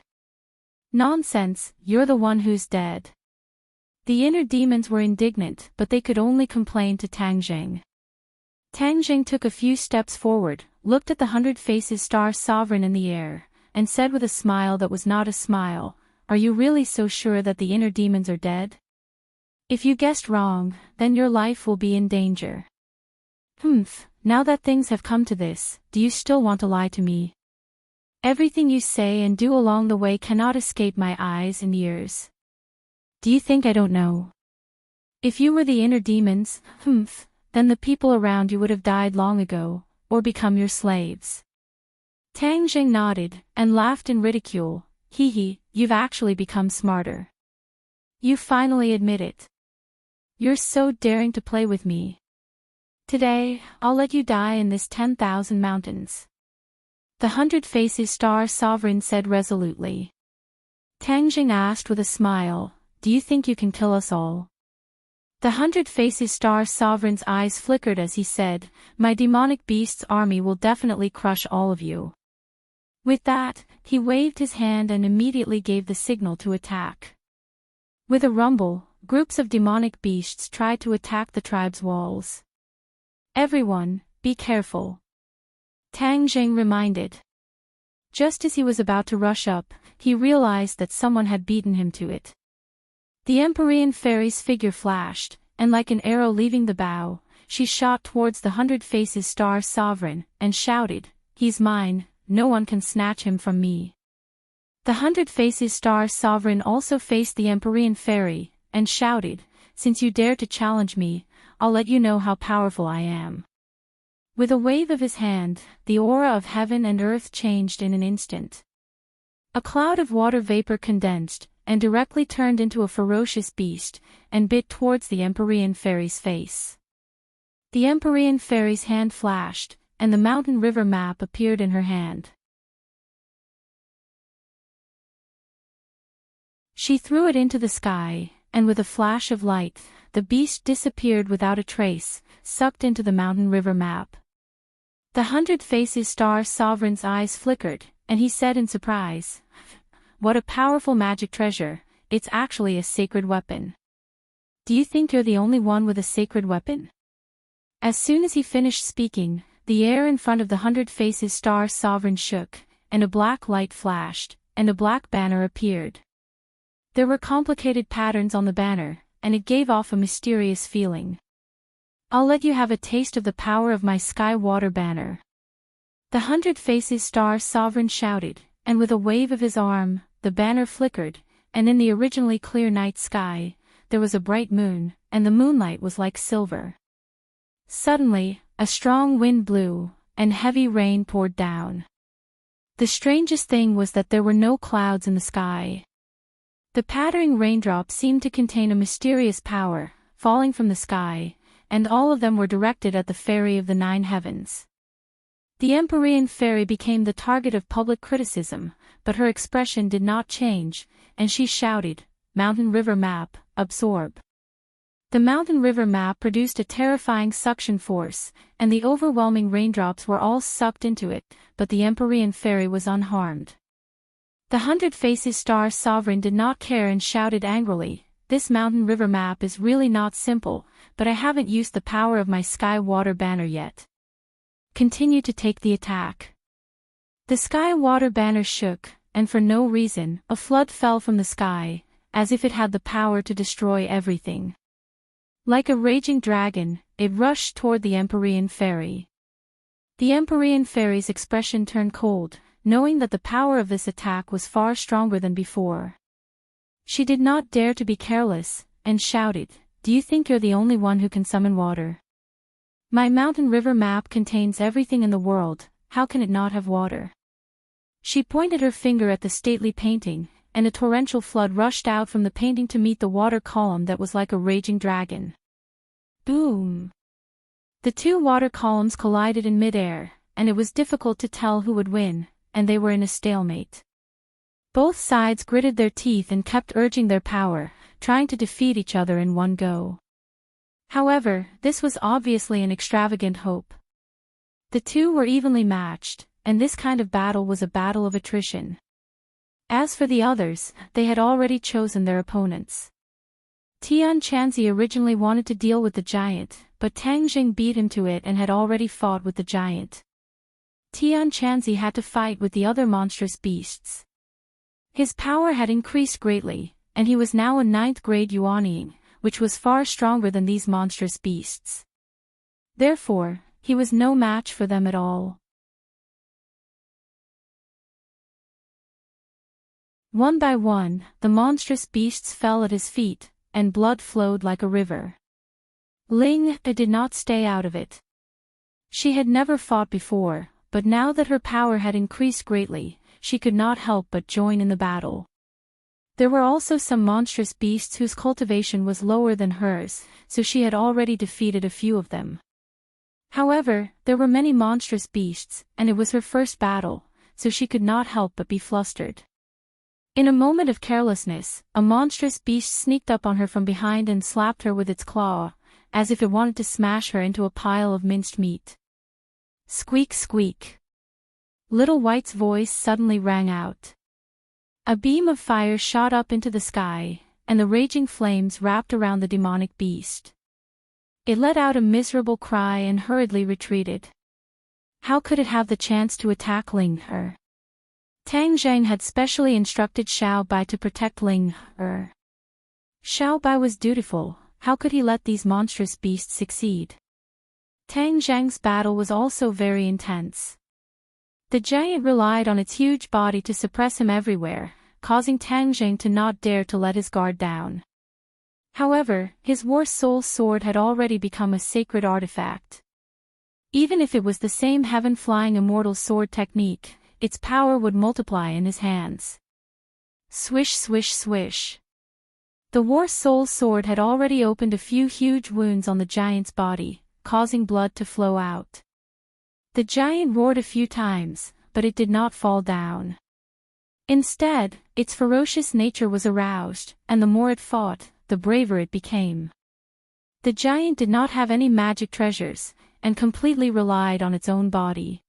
Nonsense, you're the one who's dead. The inner demons were indignant, but they could only complain to Tang Jing. Tang Jing took a few steps forward, looked at the 100 Faces Star Sovereign in the air, and said with a smile that was not a smile, Are you really so sure that the inner demons are dead? If you guessed wrong, then your life will be in danger. Now that things have come to this, do you still want to lie to me? Everything you say and do along the way cannot escape my eyes and ears. Do you think I don't know? If you were the inner demons, then the people around you would have died long ago, or become your slaves. Tang Jing nodded, and laughed in ridicule, you've actually become smarter. You finally admit it. You're so daring to play with me. Today, I'll let you die in this 10,000 mountains. The 100 Faces Star Sovereign said resolutely. Tang Jing asked with a smile, Do you think you can kill us all? The 100 Faces Star Sovereign's eyes flickered as he said, My demonic beast's army will definitely crush all of you. With that, he waved his hand and immediately gave the signal to attack. With a rumble, groups of demonic beasts tried to attack the tribe's walls. Everyone, be careful. Tang Jing reminded. Just as he was about to rush up, he realized that someone had beaten him to it. The Empyrean Fairy's figure flashed, and like an arrow leaving the bow, she shot towards the 100 Faces Star Sovereign, and shouted, He's mine, no one can snatch him from me. The 100 Faces Star Sovereign also faced the Empyrean Fairy, and shouted, Since you dare to challenge me, I'll let you know how powerful I am. With a wave of his hand, the aura of heaven and earth changed in an instant. A cloud of water vapor condensed, and directly turned into a ferocious beast, and bit towards the Empyrean Fairy's face. The Empyrean Fairy's hand flashed, and the mountain river map appeared in her hand. She threw it into the sky, and with a flash of light, the beast disappeared without a trace, sucked into the mountain river map. The 100 Faces Star Sovereign's eyes flickered, and he said in surprise, What a powerful magic treasure, it's actually a sacred weapon. Do you think you're the only one with a sacred weapon? As soon as he finished speaking, the air in front of the 100 Faces Star Sovereign shook, and a black light flashed, and a black banner appeared. There were complicated patterns on the banner, and it gave off a mysterious feeling. I'll let you have a taste of the power of my sky water banner. The 100 Faces Star Sovereign shouted, and with a wave of his arm, the banner flickered, and in the originally clear night sky, there was a bright moon, and the moonlight was like silver. Suddenly, a strong wind blew, and heavy rain poured down. The strangest thing was that there were no clouds in the sky. The pattering raindrops seemed to contain a mysterious power, falling from the sky, and all of them were directed at the Fairy of the Nine Heavens. The Empyrean Fairy became the target of public criticism, but her expression did not change, and she shouted, Mountain River Map, absorb. The mountain river map produced a terrifying suction force, and the overwhelming raindrops were all sucked into it, but the Empyrean Fairy was unharmed. The 100 Faces Star Sovereign did not care and shouted angrily, This mountain river map is really not simple, but I haven't used the power of my sky water banner yet. Continue to take the attack. The sky water banner shook, and for no reason, a flood fell from the sky, as if it had the power to destroy everything. Like a raging dragon, it rushed toward the Empyrean fairy. The Empyrean fairy's expression turned cold, knowing that the power of this attack was far stronger than before. She did not dare to be careless, and shouted, "Do you think you're the only one who can summon water? My mountain river map contains everything in the world, how can it not have water?" She pointed her finger at the stately painting, and a torrential flood rushed out from the painting to meet the water column that was like a raging dragon. Boom! The two water columns collided in midair, and it was difficult to tell who would win, and they were in a stalemate. Both sides gritted their teeth and kept urging their power, trying to defeat each other in one go. However, this was obviously an extravagant hope. The two were evenly matched, and this kind of battle was a battle of attrition. As for the others, they had already chosen their opponents. Tian Chanzi originally wanted to deal with the giant, but Tang Jing beat him to it and had already fought with the giant. Tian Chanzi had to fight with the other monstrous beasts. His power had increased greatly, and he was now a 9th grade Yuanying, which was far stronger than these monstrous beasts. Therefore, he was no match for them at all. One by one, the monstrous beasts fell at his feet, and blood flowed like a river. Ling did not stay out of it. She had never fought before, but now that her power had increased greatly, she could not help but join in the battle. There were also some monstrous beasts whose cultivation was lower than hers, so she had already defeated a few of them. However, there were many monstrous beasts, and it was her first battle, so she could not help but be flustered. In a moment of carelessness, a monstrous beast sneaked up on her from behind and slapped her with its claw, as if it wanted to smash her into a pile of minced meat. Squeak, squeak. Little White's voice suddenly rang out. A beam of fire shot up into the sky, and the raging flames wrapped around the demonic beast. It let out a miserable cry and hurriedly retreated. How could it have the chance to attack Ling He? Tang Zhang had specially instructed Xiao Bai to protect Ling He. Xiao Bai was dutiful, how could he let these monstrous beasts succeed? Tang Zhang's battle was also very intense. The giant relied on its huge body to suppress him everywhere, causing Tang Zhang to not dare to let his guard down. However, his War Soul sword had already become a sacred artifact. Even if it was the same heaven-flying immortal sword technique, its power would multiply in his hands. Swish, swish, swish. The War Soul sword had already opened a few huge wounds on the giant's body, causing blood to flow out. The giant roared a few times, but it did not fall down. Instead, its ferocious nature was aroused, and the more it fought, the braver it became. The giant did not have any magic treasures, and completely relied on its own body.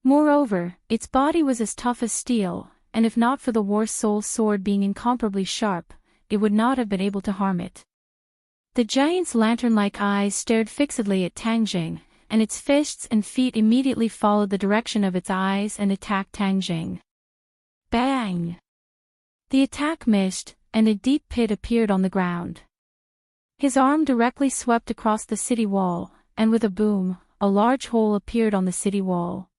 Moreover, its body was as tough as steel, and if not for the War Soul sword being incomparably sharp, it would not have been able to harm it. The giant's lantern-like eyes stared fixedly at Tang Jing, and its fists and feet immediately followed the direction of its eyes and attacked Tang Jing. Bang! The attack missed, and a deep pit appeared on the ground. His arm directly swept across the city wall, and with a boom, a large hole appeared on the city wall.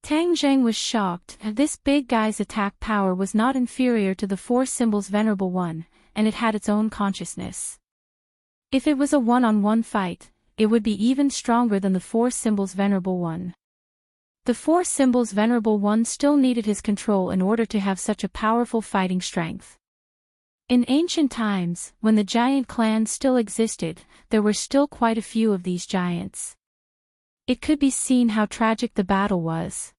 Tang Zhang was shocked, and this big guy's attack power was not inferior to the Four Symbols Venerable One, and it had its own consciousness. If it was a one-on-one fight, it would be even stronger than the Four Symbols Venerable One. The Four Symbols Venerable One still needed his control in order to have such a powerful fighting strength. In ancient times, when the giant clans still existed, there were still quite a few of these giants. It could be seen how tragic the battle was.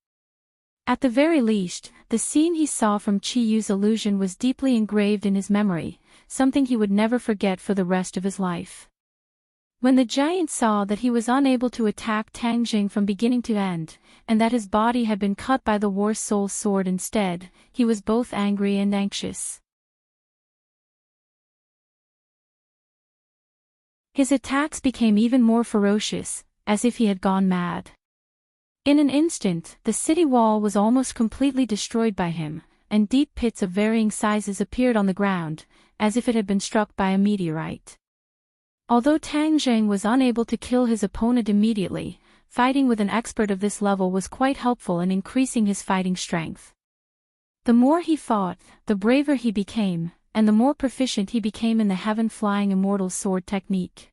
At the very least, the scene he saw from Qi Yu's illusion was deeply engraved in his memory, something he would never forget for the rest of his life. When the giant saw that he was unable to attack Tang Jing from beginning to end, and that his body had been cut by the War Soul sword instead, he was both angry and anxious. His attacks became even more ferocious, as if he had gone mad. In an instant, the city wall was almost completely destroyed by him, and deep pits of varying sizes appeared on the ground, as if it had been struck by a meteorite. Although Tang Zheng was unable to kill his opponent immediately, fighting with an expert of this level was quite helpful in increasing his fighting strength. The more he fought, the braver he became, and the more proficient he became in the heaven-flying immortal sword technique.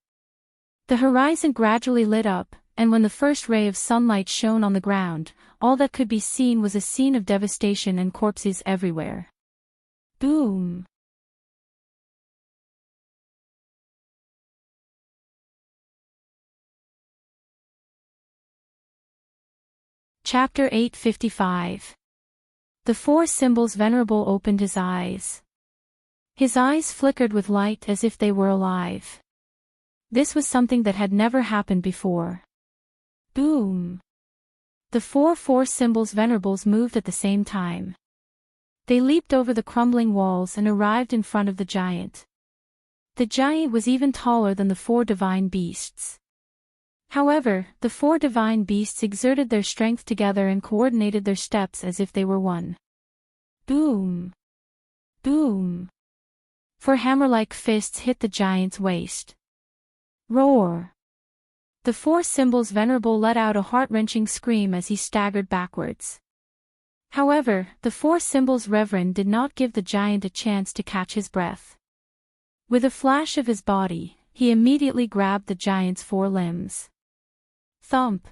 The horizon gradually lit up, and when the first ray of sunlight shone on the ground, all that could be seen was a scene of devastation and corpses everywhere. Boom! Chapter 855. The Four Symbols. Venerable opened his eyes. His eyes flickered with light as if they were alive. This was something that had never happened before. Boom! The four symbols. Venerables moved at the same time. They leaped over the crumbling walls and arrived in front of the giant. The giant was even taller than the four divine beasts. However, the four divine beasts exerted their strength together and coordinated their steps as if they were one. Boom! Boom! Four hammer-like fists hit the giant's waist. Roar! The four symbols. Venerable let out a heart-wrenching scream as he staggered backwards. However, the four symbols. Reverend did not give the giant a chance to catch his breath. With a flash of his body, he immediately grabbed the giant's four limbs. Thump!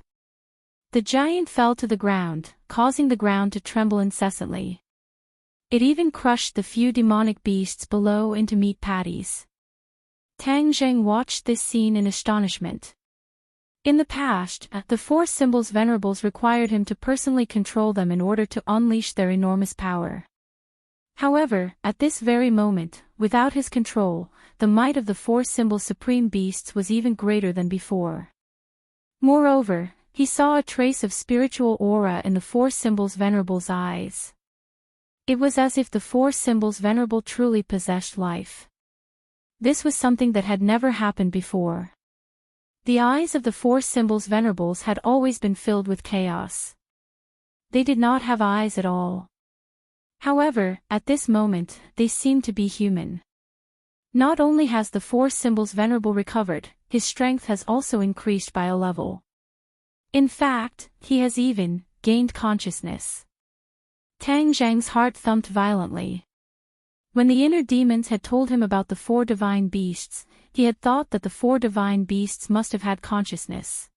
The giant fell to the ground, causing the ground to tremble incessantly. It even crushed the few demonic beasts below into meat patties. Tang Zheng watched this scene in astonishment. In the past, the four symbols. Venerables required him to personally control them in order to unleash their enormous power. However, at this very moment, without his control, the might of the four symbols. Supreme beasts was even greater than before. Moreover, he saw a trace of spiritual aura in the four symbols. Venerables' eyes. It was as if the four symbols. Venerable truly possessed life. This was something that had never happened before. The eyes of the four symbols. Venerables had always been filled with chaos. They did not have eyes at all. However, at this moment, they seemed to be human. Not only has the four symbols. Venerable recovered, his strength has also increased by a level. In fact, he has even gained consciousness. Tang Zheng's heart thumped violently. When the inner demons had told him about the four divine beasts, he had thought that the four divine beasts must have had consciousness.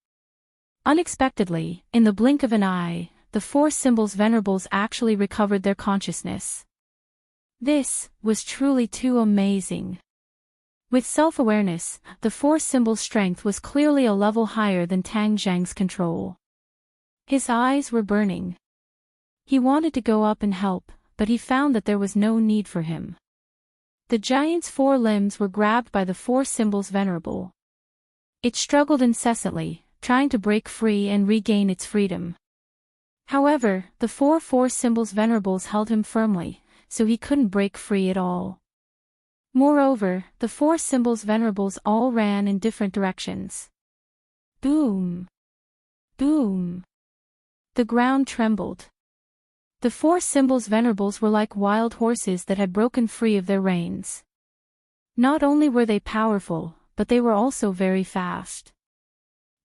Unexpectedly, in the blink of an eye, the four symbols. Venerables actually recovered their consciousness. This was truly too amazing. With self-awareness, the four symbols' strength was clearly a level higher than Tang Zheng's control. His eyes were burning. He wanted to go up and help, but he found that there was no need for him. The giant's four limbs were grabbed by the four symbols. Venerable. It struggled incessantly, trying to break free and regain its freedom. However, the four symbols. Venerables held him firmly, so he couldn't break free at all. Moreover, the four symbols. Venerables all ran in different directions. Boom! Boom! The ground trembled. The four symbols. Venerables were like wild horses that had broken free of their reins. Not only were they powerful, but they were also very fast.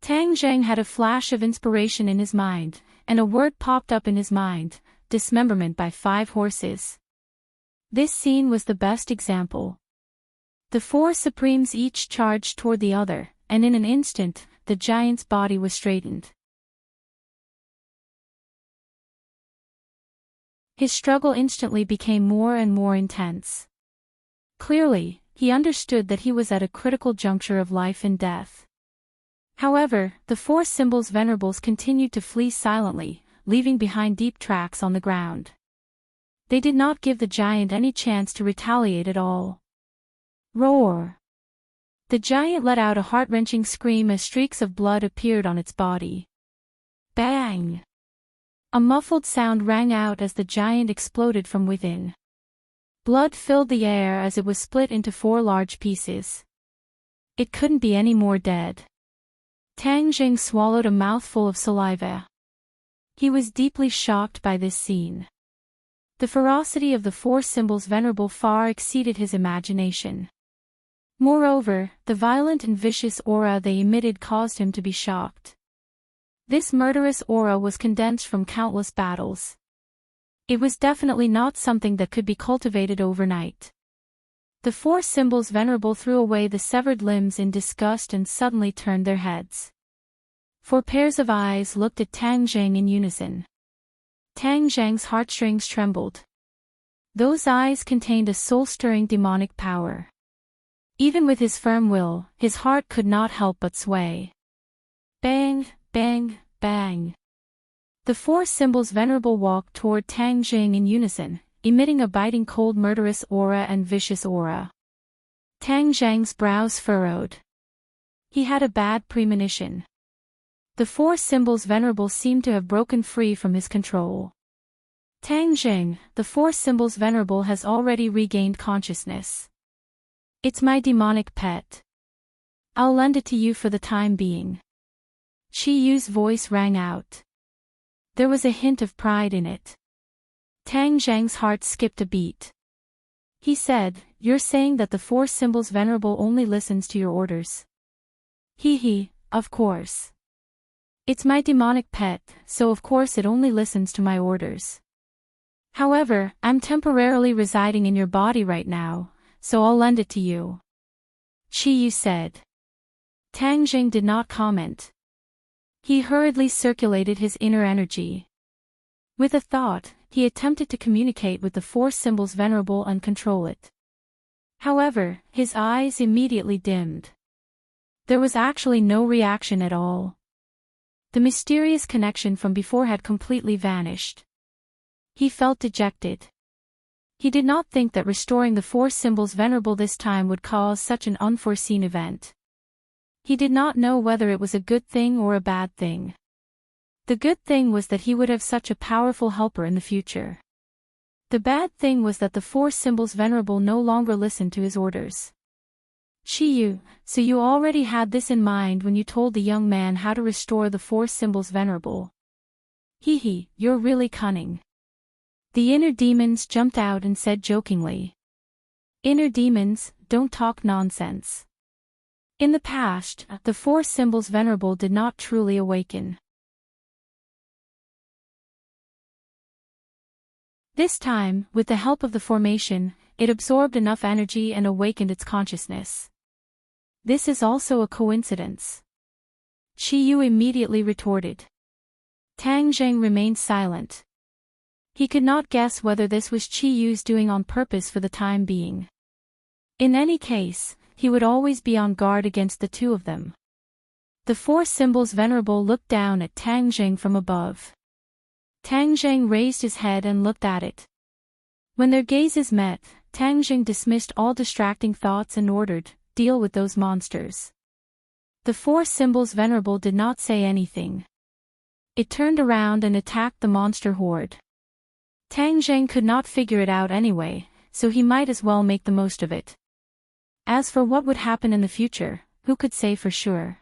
Tang Zheng had a flash of inspiration in his mind, and a word popped up in his mind: dismemberment by 5 horses. This scene was the best example. The 4 supremes each charged toward the other, and in an instant, the giant's body was straightened. His struggle instantly became more and more intense. Clearly, he understood that he was at a critical juncture of life and death. However, the 4 symbols venerables continued to flee silently, leaving behind deep tracks on the ground. They did not give the giant any chance to retaliate at all. Roar! The giant let out a heart-wrenching scream as streaks of blood appeared on its body. Bang! A muffled sound rang out as the giant exploded from within. Blood filled the air as it was split into 4 large pieces. It couldn't be any more dead. Tang Jing swallowed a mouthful of saliva. He was deeply shocked by this scene. The ferocity of the four symbols venerable far exceeded his imagination. Moreover, the violent and vicious aura they emitted caused him to be shocked. This murderous aura was condensed from countless battles. It was definitely not something that could be cultivated overnight. The four symbols venerable threw away the severed limbs in disgust and suddenly turned their heads. Four pairs of eyes looked at Tang Zheng in unison. Tang Zheng's heartstrings trembled. Those eyes contained a soul-stirring demonic power. Even with his firm will, his heart could not help but sway. Bang, bang, bang. The four symbols venerable walked toward Tang Zheng in unison, emitting a biting cold murderous aura and vicious aura. Tang Zheng's brows furrowed. He had a bad premonition. The four symbols venerable seemed to have broken free from his control. Tang Zheng, the four symbols venerable has already regained consciousness. It's my demonic pet. I'll lend it to you for the time being. Qi Yu's voice rang out. There was a hint of pride in it. Tang Zheng's heart skipped a beat. He said, "You're saying that the four symbols venerable only listens to your orders?" He, of course. It's my demonic pet, so of course it only listens to my orders. However, I'm temporarily residing in your body right now, so I'll lend it to you. Qi Yu said. Tang Zheng did not comment. He hurriedly circulated his inner energy. With a thought, he attempted to communicate with the four symbols venerable and control it. However, his eyes immediately dimmed. There was actually no reaction at all. The mysterious connection from before had completely vanished. He felt dejected. He did not think that restoring the four symbols venerable this time would cause such an unforeseen event. He did not know whether it was a good thing or a bad thing. The good thing was that he would have such a powerful helper in the future. The bad thing was that the four symbols venerable no longer listened to his orders. Qi Yu, so you already had this in mind when you told the young man how to restore the four symbols venerable. You're really cunning. The inner demons jumped out and said jokingly. Inner demons, don't talk nonsense. In the past, the four symbols venerable did not truly awaken. This time, with the help of the formation, it absorbed enough energy and awakened its consciousness. This is also a coincidence. Qi Yu immediately retorted. Tang Zheng remained silent. He could not guess whether this was Qi Yu's doing on purpose for the time being. In any case, he would always be on guard against the two of them. The four symbols venerable looked down at Tang Zheng from above. Tang Zheng raised his head and looked at it. When their gazes met, Tang Zheng dismissed all distracting thoughts and ordered, "Deal with those monsters." The four symbols venerable did not say anything. It turned around and attacked the monster horde. Tang Zheng could not figure it out anyway, so he might as well make the most of it. As for what would happen in the future, who could say for sure?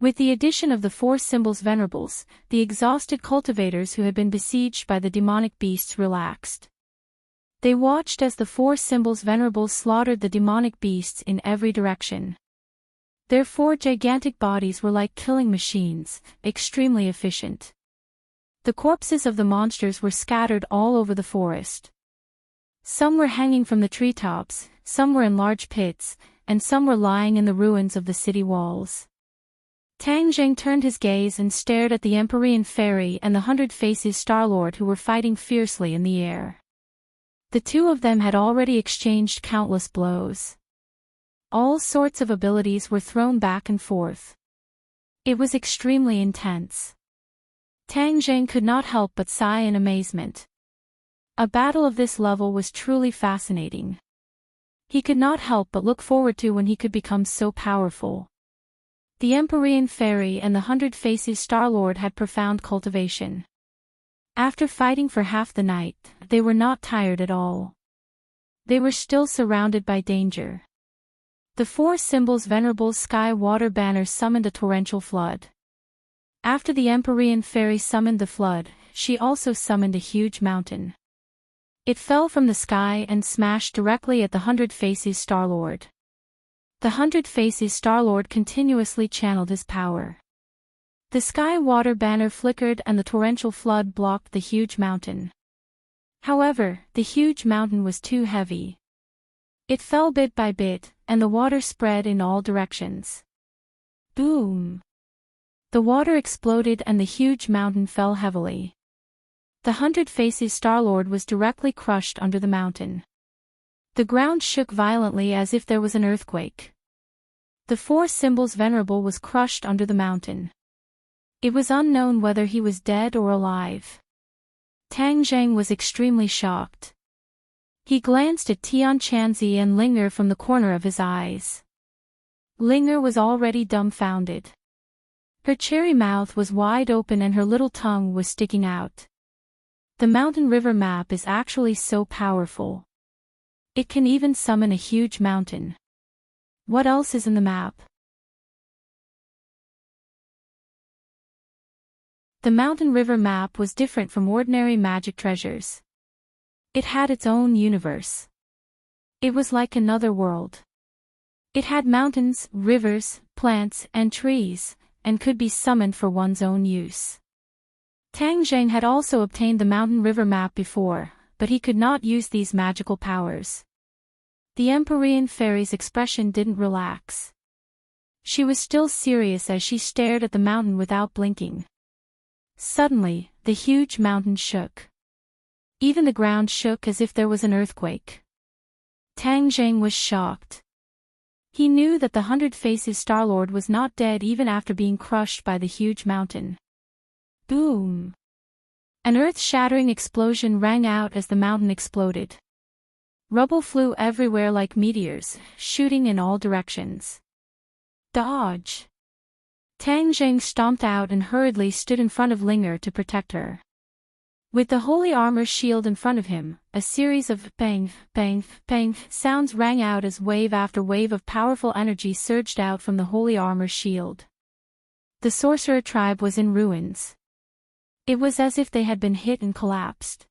With the addition of the four symbols venerables, the exhausted cultivators who had been besieged by the demonic beasts relaxed. They watched as the four symbols venerables slaughtered the demonic beasts in every direction. Their four gigantic bodies were like killing machines, extremely efficient. The corpses of the monsters were scattered all over the forest. Some were hanging from the treetops, some were in large pits, and some were lying in the ruins of the city walls. Tang Zheng turned his gaze and stared at the Empyrean Fairy and the 100 Faces Starlord who were fighting fiercely in the air. The two of them had already exchanged countless blows. All sorts of abilities were thrown back and forth. It was extremely intense. Tang Zheng could not help but sigh in amazement. A battle of this level was truly fascinating. He could not help but look forward to when he could become so powerful. The Empyrean Fairy and the 100 Faces Starlord had profound cultivation. After fighting for half the night, they were not tired at all. They were still surrounded by danger. The four symbols venerable sky water banners summoned a torrential flood. After the Empyrean fairy summoned the flood, she also summoned a huge mountain. It fell from the sky and smashed directly at the 100 Faces Star-Lord. The 100 Faces Star-Lord continuously channeled his power. The sky water banner flickered and the torrential flood blocked the huge mountain. However, the huge mountain was too heavy. It fell bit by bit, and the water spread in all directions. Boom! The water exploded and the huge mountain fell heavily. The 100 Faces Star-Lord was directly crushed under the mountain. The ground shook violently as if there was an earthquake. The 4 Symbols Venerable was crushed under the mountain. It was unknown whether he was dead or alive. Tang Zheng was extremely shocked. He glanced at Tian Chanzi and Linger from the corner of his eyes. Linger was already dumbfounded. Her cherry mouth was wide open and her little tongue was sticking out. The mountain river map is actually so powerful. It can even summon a huge mountain. What else is in the map? The mountain river map was different from ordinary magic treasures. It had its own universe. It was like another world. It had mountains, rivers, plants, and trees, and could be summoned for one's own use. Tang Zheng had also obtained the mountain river map before, but he could not use these magical powers. The Empyrean fairy's expression didn't relax. She was still serious as she stared at the mountain without blinking. Suddenly, the huge mountain shook. Even the ground shook as if there was an earthquake. Tang Zheng was shocked. He knew that the 100 Faces Star-Lord was not dead even after being crushed by the huge mountain. Boom! An earth-shattering explosion rang out as the mountain exploded. Rubble flew everywhere like meteors, shooting in all directions. Dodge! Tang Zheng stomped out and hurriedly stood in front of Linger to protect her. With the holy armor shield in front of him, a series of bang, bang, bang sounds rang out as wave after wave of powerful energy surged out from the holy armor shield. The sorcerer tribe was in ruins. It was as if they had been hit and collapsed.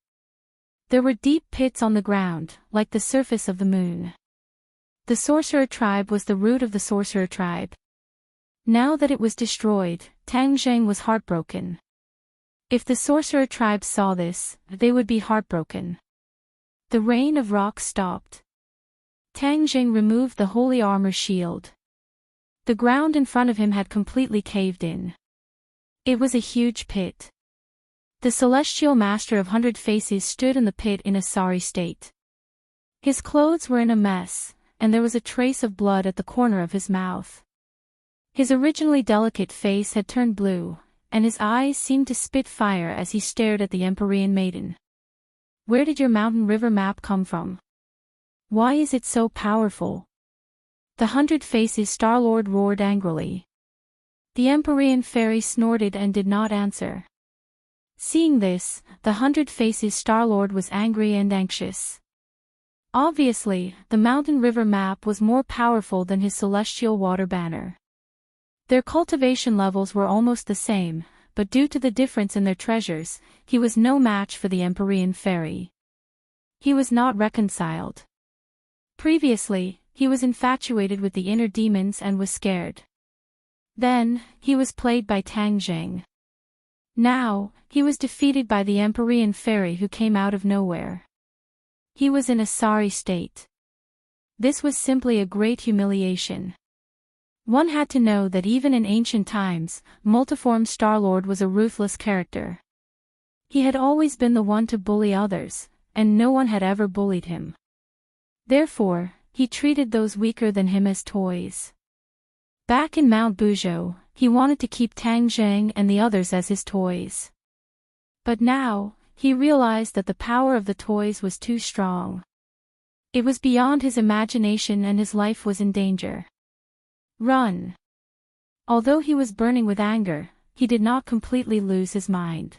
There were deep pits on the ground, like the surface of the moon. The sorcerer tribe was the root of the sorcerer tribe. Now that it was destroyed, Tang Zheng was heartbroken. If the sorcerer tribe saw this, they would be heartbroken. The rain of rocks stopped. Tang Zheng removed the holy armor shield. The ground in front of him had completely caved in. It was a huge pit. The celestial master of 100 Faces stood in the pit in a sorry state. His clothes were in a mess, and there was a trace of blood at the corner of his mouth. His originally delicate face had turned blue, and his eyes seemed to spit fire as he stared at the Empyrean maiden. Where did your mountain river map come from? Why is it so powerful? The 100 Faces Star-Lord roared angrily. The Empyrean fairy snorted and did not answer. Seeing this, the 100 Faces Star-Lord was angry and anxious. Obviously, the mountain river map was more powerful than his celestial water banner. Their cultivation levels were almost the same, but due to the difference in their treasures, he was no match for the Empyrean fairy. He was not reconciled. Previously, he was infatuated with the inner demons and was scared. Then, he was played by Tang Zheng. Now, he was defeated by the Empyrean fairy who came out of nowhere. He was in a sorry state. This was simply a great humiliation. One had to know that even in ancient times, Multiform Star-Lord was a ruthless character. He had always been the one to bully others, and no one had ever bullied him. Therefore, he treated those weaker than him as toys. Back in Mount Buzhou, he wanted to keep Tang Zheng and the others as his toys. But now, he realized that the power of the toys was too strong. It was beyond his imagination and his life was in danger. Run! Although he was burning with anger, he did not completely lose his mind.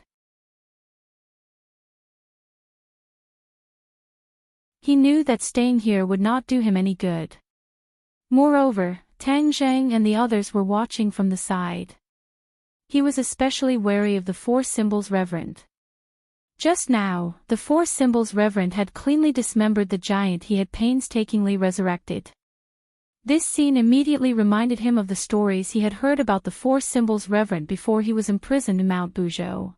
He knew that staying here would not do him any good. Moreover, Tang Zheng and the others were watching from the side. He was especially wary of the Four Symbols Reverend. Just now, the Four Symbols Reverend had cleanly dismembered the giant he had painstakingly resurrected. This scene immediately reminded him of the stories he had heard about the Four Symbols Reverend before he was imprisoned in Mount Bujo.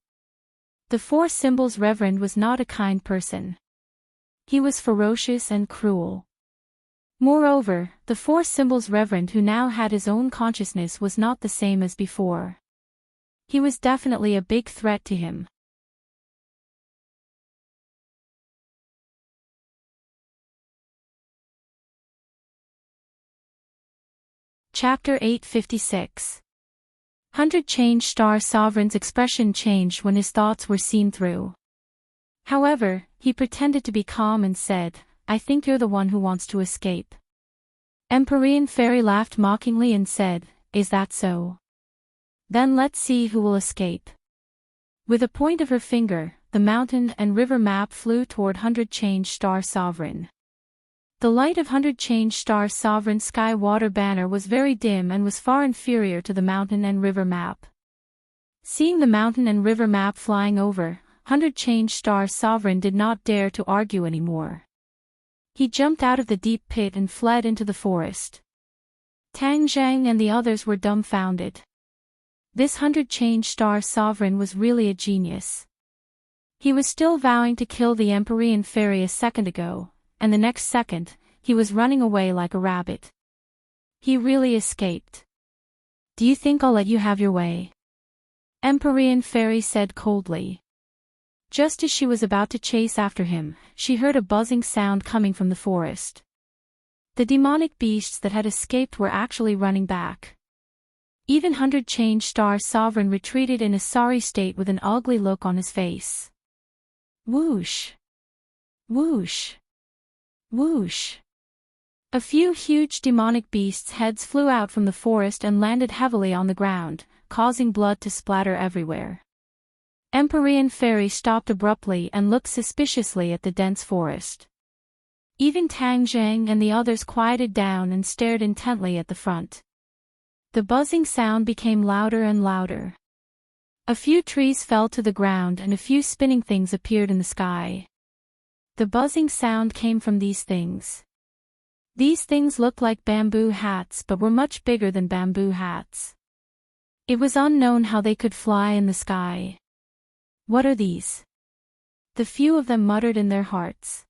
The Four Symbols Reverend was not a kind person. He was ferocious and cruel. Moreover, the Four Symbols Reverend who now had his own consciousness was not the same as before. He was definitely a big threat to him. Chapter 856. 100 Change Star Sovereign's expression changed when his thoughts were seen through. However, he pretended to be calm and said, "I think you're the one who wants to escape." Empyrean Fairy laughed mockingly and said, "Is that so? Then let's see who will escape." With a point of her finger, the mountain and river map flew toward 100 Change Star Sovereign. The light of 100 Change Star Sovereign's sky water banner was very dim and was far inferior to the mountain and river map. Seeing the mountain and river map flying over, 100 Change Star Sovereign did not dare to argue anymore. He jumped out of the deep pit and fled into the forest. Tang Zhang and the others were dumbfounded. This 100 Change Star Sovereign was really a genius. He was still vowing to kill the Empyrean Fairy a second ago, and the next second, he was running away like a rabbit. He really escaped. "Do you think I'll let you have your way?" Empyrean Fairy said coldly. Just as she was about to chase after him, she heard a buzzing sound coming from the forest. The demonic beasts that had escaped were actually running back. Even 100 Change Star Sovereign retreated in a sorry state with an ugly look on his face. Whoosh! Whoosh! Whoosh! A few huge demonic beasts' heads flew out from the forest and landed heavily on the ground, causing blood to splatter everywhere. Empyrean Fairy stopped abruptly and looked suspiciously at the dense forest. Even Tang Zhang and the others quieted down and stared intently at the front. The buzzing sound became louder and louder. A few trees fell to the ground and a few spinning things appeared in the sky. The buzzing sound came from these things. These things looked like bamboo hats but were much bigger than bamboo hats. It was unknown how they could fly in the sky. "What are these?" the few of them muttered in their hearts.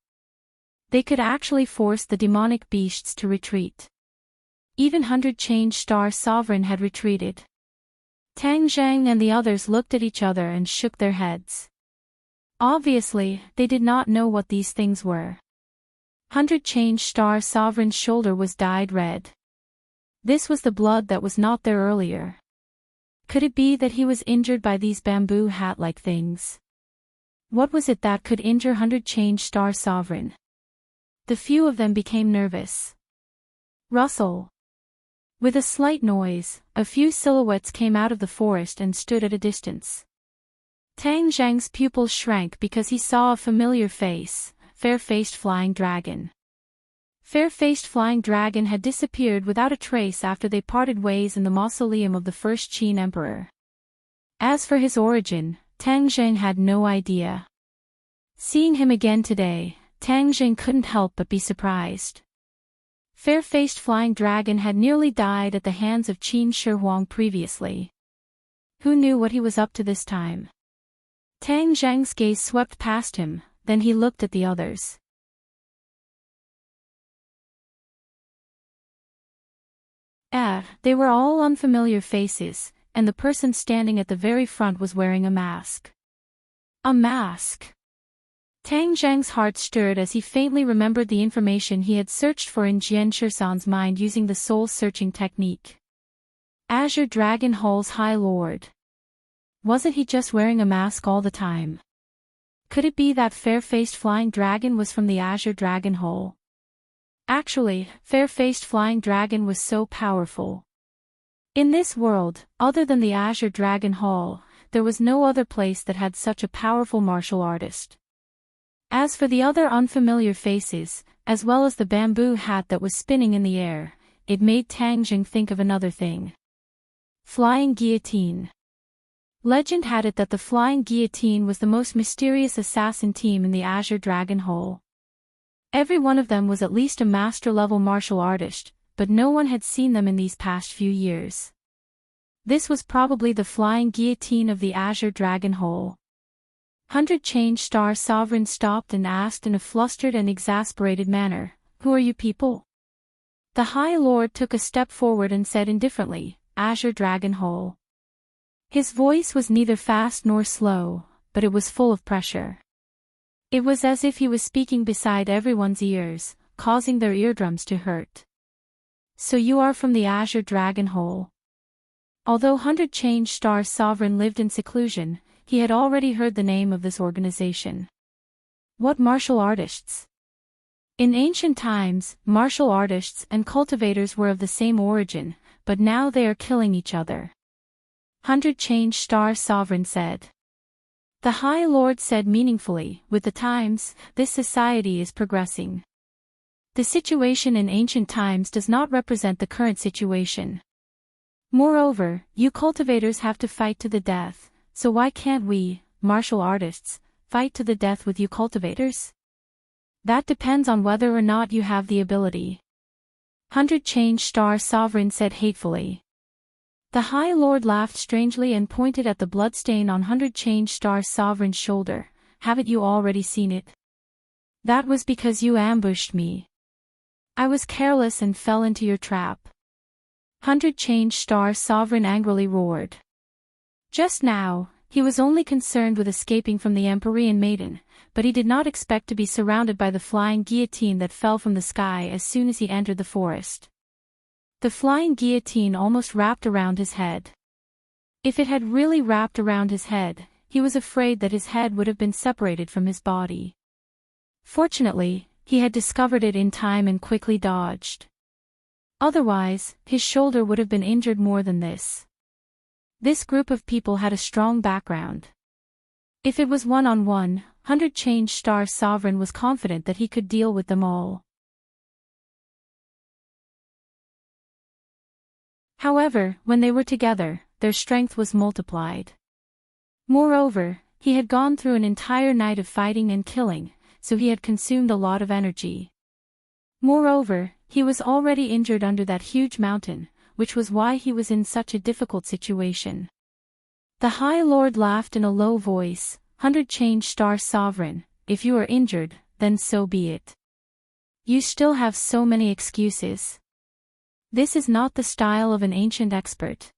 They could actually force the demonic beasts to retreat. Even 100 Change Star Sovereign had retreated. Tang Zhang and the others looked at each other and shook their heads. Obviously, they did not know what these things were. 100 Change Star Sovereign's shoulder was dyed red. This was the blood that was not there earlier. Could it be that he was injured by these bamboo hat-like things? What was it that could injure 100 Change Star Sovereign? The few of them became nervous. Rustle. With a slight noise, a few silhouettes came out of the forest and stood at a distance. Tang Zhang's pupils shrank because he saw a familiar face, Fair-Faced Flying Dragon. Fair-Faced Flying Dragon had disappeared without a trace after they parted ways in the mausoleum of the first Qin Emperor. As for his origin, Tang Zhang had no idea. Seeing him again today, Tang Zhang couldn't help but be surprised. Fair-Faced Flying Dragon had nearly died at the hands of Qin Shi Huang previously. Who knew what he was up to this time? Tang Zhang's gaze swept past him, then he looked at the others. They were all unfamiliar faces, and the person standing at the very front was wearing a mask. A mask! Tang Zhang's heart stirred as he faintly remembered the information he had searched for in Jian Shisan's mind using the soul-searching technique. Azure Dragon Hall's High Lord. Wasn't he just wearing a mask all the time? Could it be that Fair-Faced Flying Dragon was from the Azure Dragon Hall? Actually, Fair-Faced Flying Dragon was so powerful. In this world, other than the Azure Dragon Hall, there was no other place that had such a powerful martial artist. As for the other unfamiliar faces, as well as the bamboo hat that was spinning in the air, it made Tang Zhang think of another thing. Flying Guillotine. Legend had it that the Flying Guillotine was the most mysterious assassin team in the Azure Dragon Hole. Every one of them was at least a master-level martial artist, but no one had seen them in these past few years. This was probably the Flying Guillotine of the Azure Dragon Hole. 100 Change Star Sovereign stopped and asked in a flustered and exasperated manner, "Who are you people?" The High Lord took a step forward and said indifferently, "Azure Dragon Hole." His voice was neither fast nor slow, but it was full of pressure. It was as if he was speaking beside everyone's ears, causing their eardrums to hurt. "So you are from the Azure Dragon Hole?" Although 100 Change Star Sovereign lived in seclusion, he had already heard the name of this organization. What martial artists? In ancient times, martial artists and cultivators were of the same origin, but now they are killing each other. 100 Change Star Sovereign said. The High Lord said meaningfully, "With the times, this society is progressing. The situation in ancient times does not represent the current situation. Moreover, you cultivators have to fight to the death, so why can't we, martial artists, fight to the death with you cultivators? That depends on whether or not you have the ability." 100 Change Star Sovereign said hatefully. The High Lord laughed strangely and pointed at the bloodstain on 100 Change Star Sovereign's shoulder. "Haven't you already seen it? That was because you ambushed me. I was careless and fell into your trap." 100 Change Star Sovereign angrily roared. Just now, he was only concerned with escaping from the Empyrean Maiden, but he did not expect to be surrounded by the Flying Guillotine that fell from the sky as soon as he entered the forest. The Flying Guillotine almost wrapped around his head. If it had really wrapped around his head, he was afraid that his head would have been separated from his body. Fortunately, he had discovered it in time and quickly dodged. Otherwise, his shoulder would have been injured more than this. This group of people had a strong background. If it was one-on-one, 100 Change Star Sovereign was confident that he could deal with them all. However, when they were together, their strength was multiplied. Moreover, he had gone through an entire night of fighting and killing, so he had consumed a lot of energy. Moreover, he was already injured under that huge mountain, which was why he was in such a difficult situation. The High Lord laughed in a low voice, 100 Change Star Sovereign, "If you are injured, then so be it. You still have so many excuses. This is not the style of an ancient expert."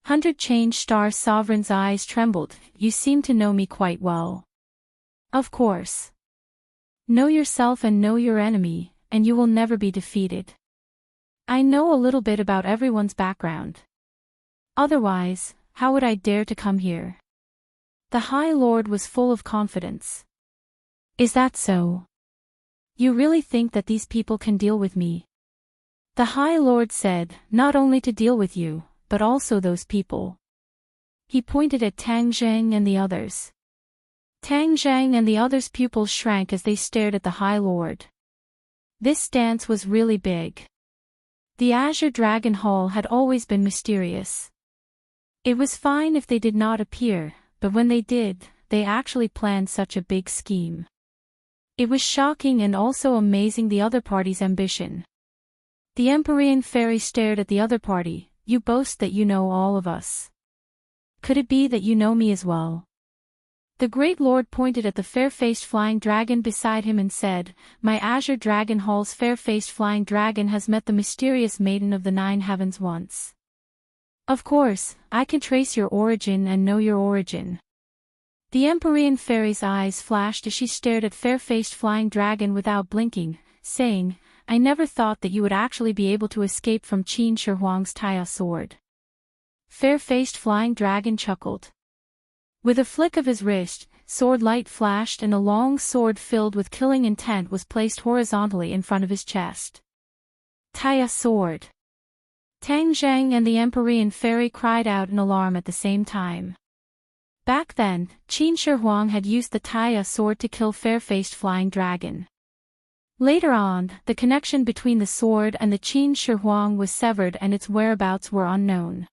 100 Change Star Sovereign's eyes trembled. "You seem to know me quite well." "Of course. Know yourself and know your enemy, and you will never be defeated. I know a little bit about everyone's background. Otherwise, how would I dare to come here?" The High Lord was full of confidence. "Is that so? You really think that these people can deal with me?" The High Lord said, "Not only to deal with you, but also those people." He pointed at Tang Zheng and the others. Tang Zheng and the others' pupils shrank as they stared at the High Lord. This dance was really big. The Azure Dragon Hall had always been mysterious. It was fine if they did not appear, but when they did, they actually planned such a big scheme. It was shocking and also amazing the other party's ambition. The Empyrean Fairy stared at the other party. "You boast that you know all of us. Could it be that you know me as well?" The Great Lord pointed at the fair-faced flying dragon beside him and said, "My Azure Dragon Hall's fair-faced flying dragon has met the mysterious Maiden of the Nine Heavens once. Of course, I can trace your origin and know your origin." The Empyrean Fairy's eyes flashed as she stared at fair-faced flying dragon without blinking, saying, "I never thought that you would actually be able to escape from Qin Shi Huang's Taya sword." Fair-faced flying dragon chuckled. With a flick of his wrist, sword light flashed and a long sword filled with killing intent was placed horizontally in front of his chest. "Taya sword!" Tang Zheng and the Empyrean Fairy cried out in alarm at the same time. Back then, Qin Shi Huang had used the Taya sword to kill fair-faced flying dragon. Later on, the connection between the sword and the Qin Shi Huang was severed and its whereabouts were unknown.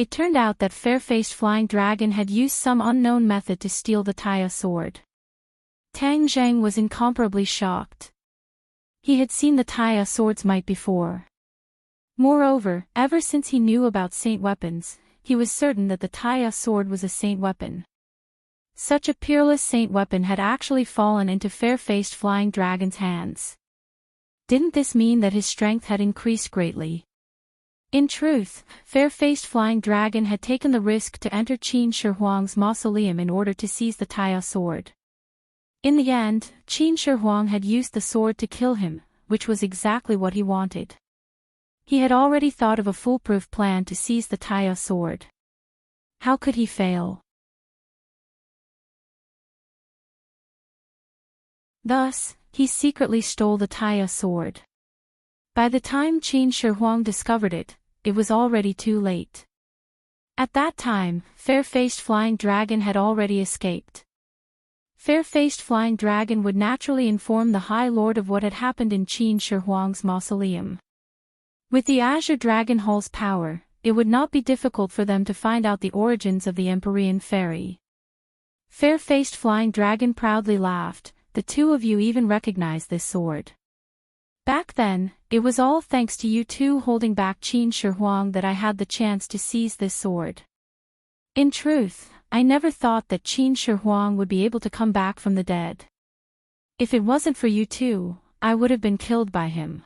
It turned out that fair-faced flying dragon had used some unknown method to steal the Taya sword. Tang Zheng was incomparably shocked. He had seen the Taya sword's might before. Moreover, ever since he knew about saint weapons, he was certain that the Taya sword was a saint weapon. Such a peerless saint weapon had actually fallen into fair-faced flying dragon's hands. Didn't this mean that his strength had increased greatly? In truth, fair-faced flying dragon had taken the risk to enter Qin Shi Huang's mausoleum in order to seize the Taya sword. In the end, Qin Shi Huang had used the sword to kill him, which was exactly what he wanted. He had already thought of a foolproof plan to seize the Taya sword. How could he fail? Thus, he secretly stole the Taya sword. By the time Qin Shi Huang discovered it, it was already too late. At that time, fair-faced flying dragon had already escaped. Fair-faced flying dragon would naturally inform the High Lord of what had happened in Qin Shi Huang's mausoleum. With the Azure Dragon Hall's power, it would not be difficult for them to find out the origins of the Empyrean Fairy. Fair-faced flying dragon proudly laughed. The two of you even recognized this sword. Back then, it was all thanks to you two holding back Qin Shi Huang that I had the chance to seize this sword. In truth, I never thought that Qin Shi Huang would be able to come back from the dead. If it wasn't for you two, I would have been killed by him.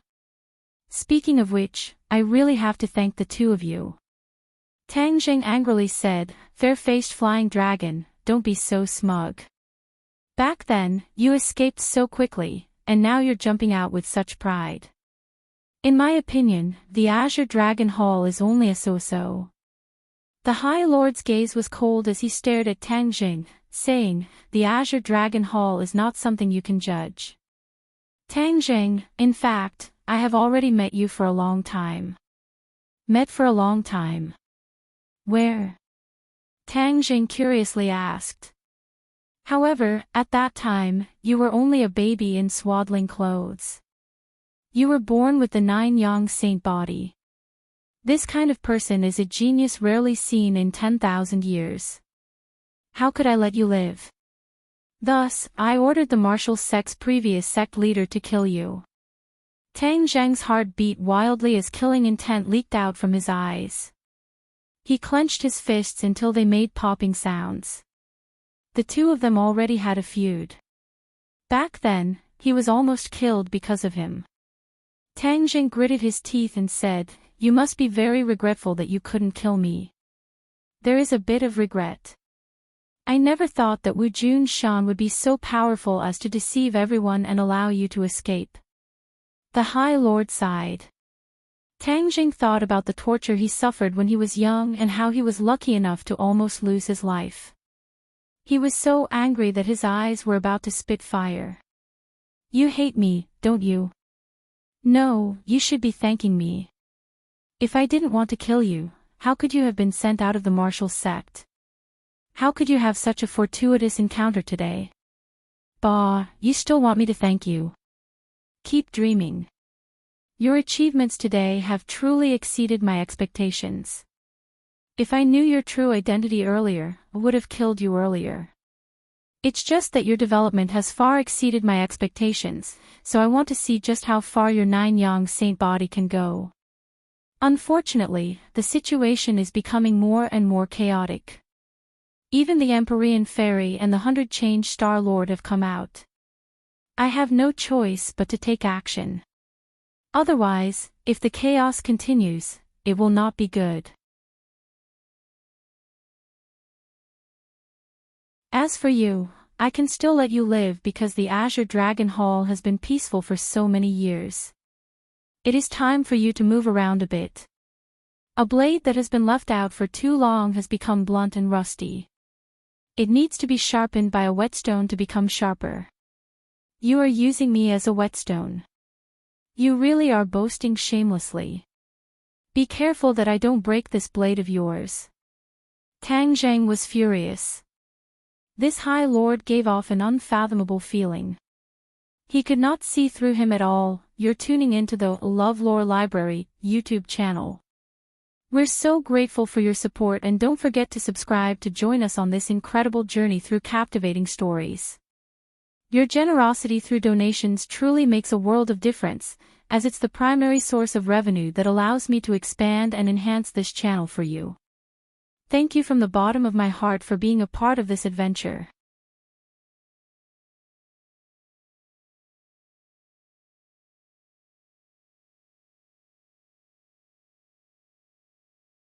Speaking of which, I really have to thank the two of you. Tang Zheng angrily said, fair-faced flying dragon, don't be so smug. Back then, you escaped so quickly, and now you're jumping out with such pride. In my opinion, the Azure Dragon Hall is only a so-so. The High Lord's gaze was cold as he stared at Tang Zheng, saying, the Azure Dragon Hall is not something you can judge. Tang Zheng, in fact, I have already met you for a long time. Met for a long time. Where? Tang Zheng curiously asked. However, at that time, you were only a baby in swaddling clothes. You were born with the 9-yang saint body. This kind of person is a genius rarely seen in 10,000 years. How could I let you live? Thus, I ordered the martial sect's previous sect leader to kill you. Tang Zheng's heart beat wildly as killing intent leaked out from his eyes. He clenched his fists until they made popping sounds. The two of them already had a feud. Back then, he was almost killed because of him. Tang Zheng gritted his teeth and said, you must be very regretful that you couldn't kill me. There is a bit of regret. I never thought that Wu Jun Shan would be so powerful as to deceive everyone and allow you to escape. The High Lord sighed. Tang Zheng thought about the torture he suffered when he was young and how he was lucky enough to almost lose his life. He was so angry that his eyes were about to spit fire. You hate me, don't you? No, you should be thanking me. If I didn't want to kill you, how could you have been sent out of the martial sect? How could you have such a fortuitous encounter today? Bah, you still want me to thank you. Keep dreaming. Your achievements today have truly exceeded my expectations. If I knew your true identity earlier, I would have killed you earlier. It's just that your development has far exceeded my expectations, so I want to see just how far your 9-yang saint body can go. Unfortunately, the situation is becoming more and more chaotic. Even the Empyrean Fairy and the 100-change Star Lord have come out. I have no choice but to take action. Otherwise, if the chaos continues, it will not be good. As for you, I can still let you live because the Azure Dragon Hall has been peaceful for so many years. It is time for you to move around a bit. A blade that has been left out for too long has become blunt and rusty. It needs to be sharpened by a whetstone to become sharper. You are using me as a whetstone. You really are boasting shamelessly. Be careful that I don't break this blade of yours. Tang Zheng was furious. This High Lord gave off an unfathomable feeling. He could not see through him at all. You're tuning into the LoveLore Library YouTube channel. We're so grateful for your support, and don't forget to subscribe to join us on this incredible journey through captivating stories. Your generosity through donations truly makes a world of difference, as it's the primary source of revenue that allows me to expand and enhance this channel for you. Thank you from the bottom of my heart for being a part of this adventure.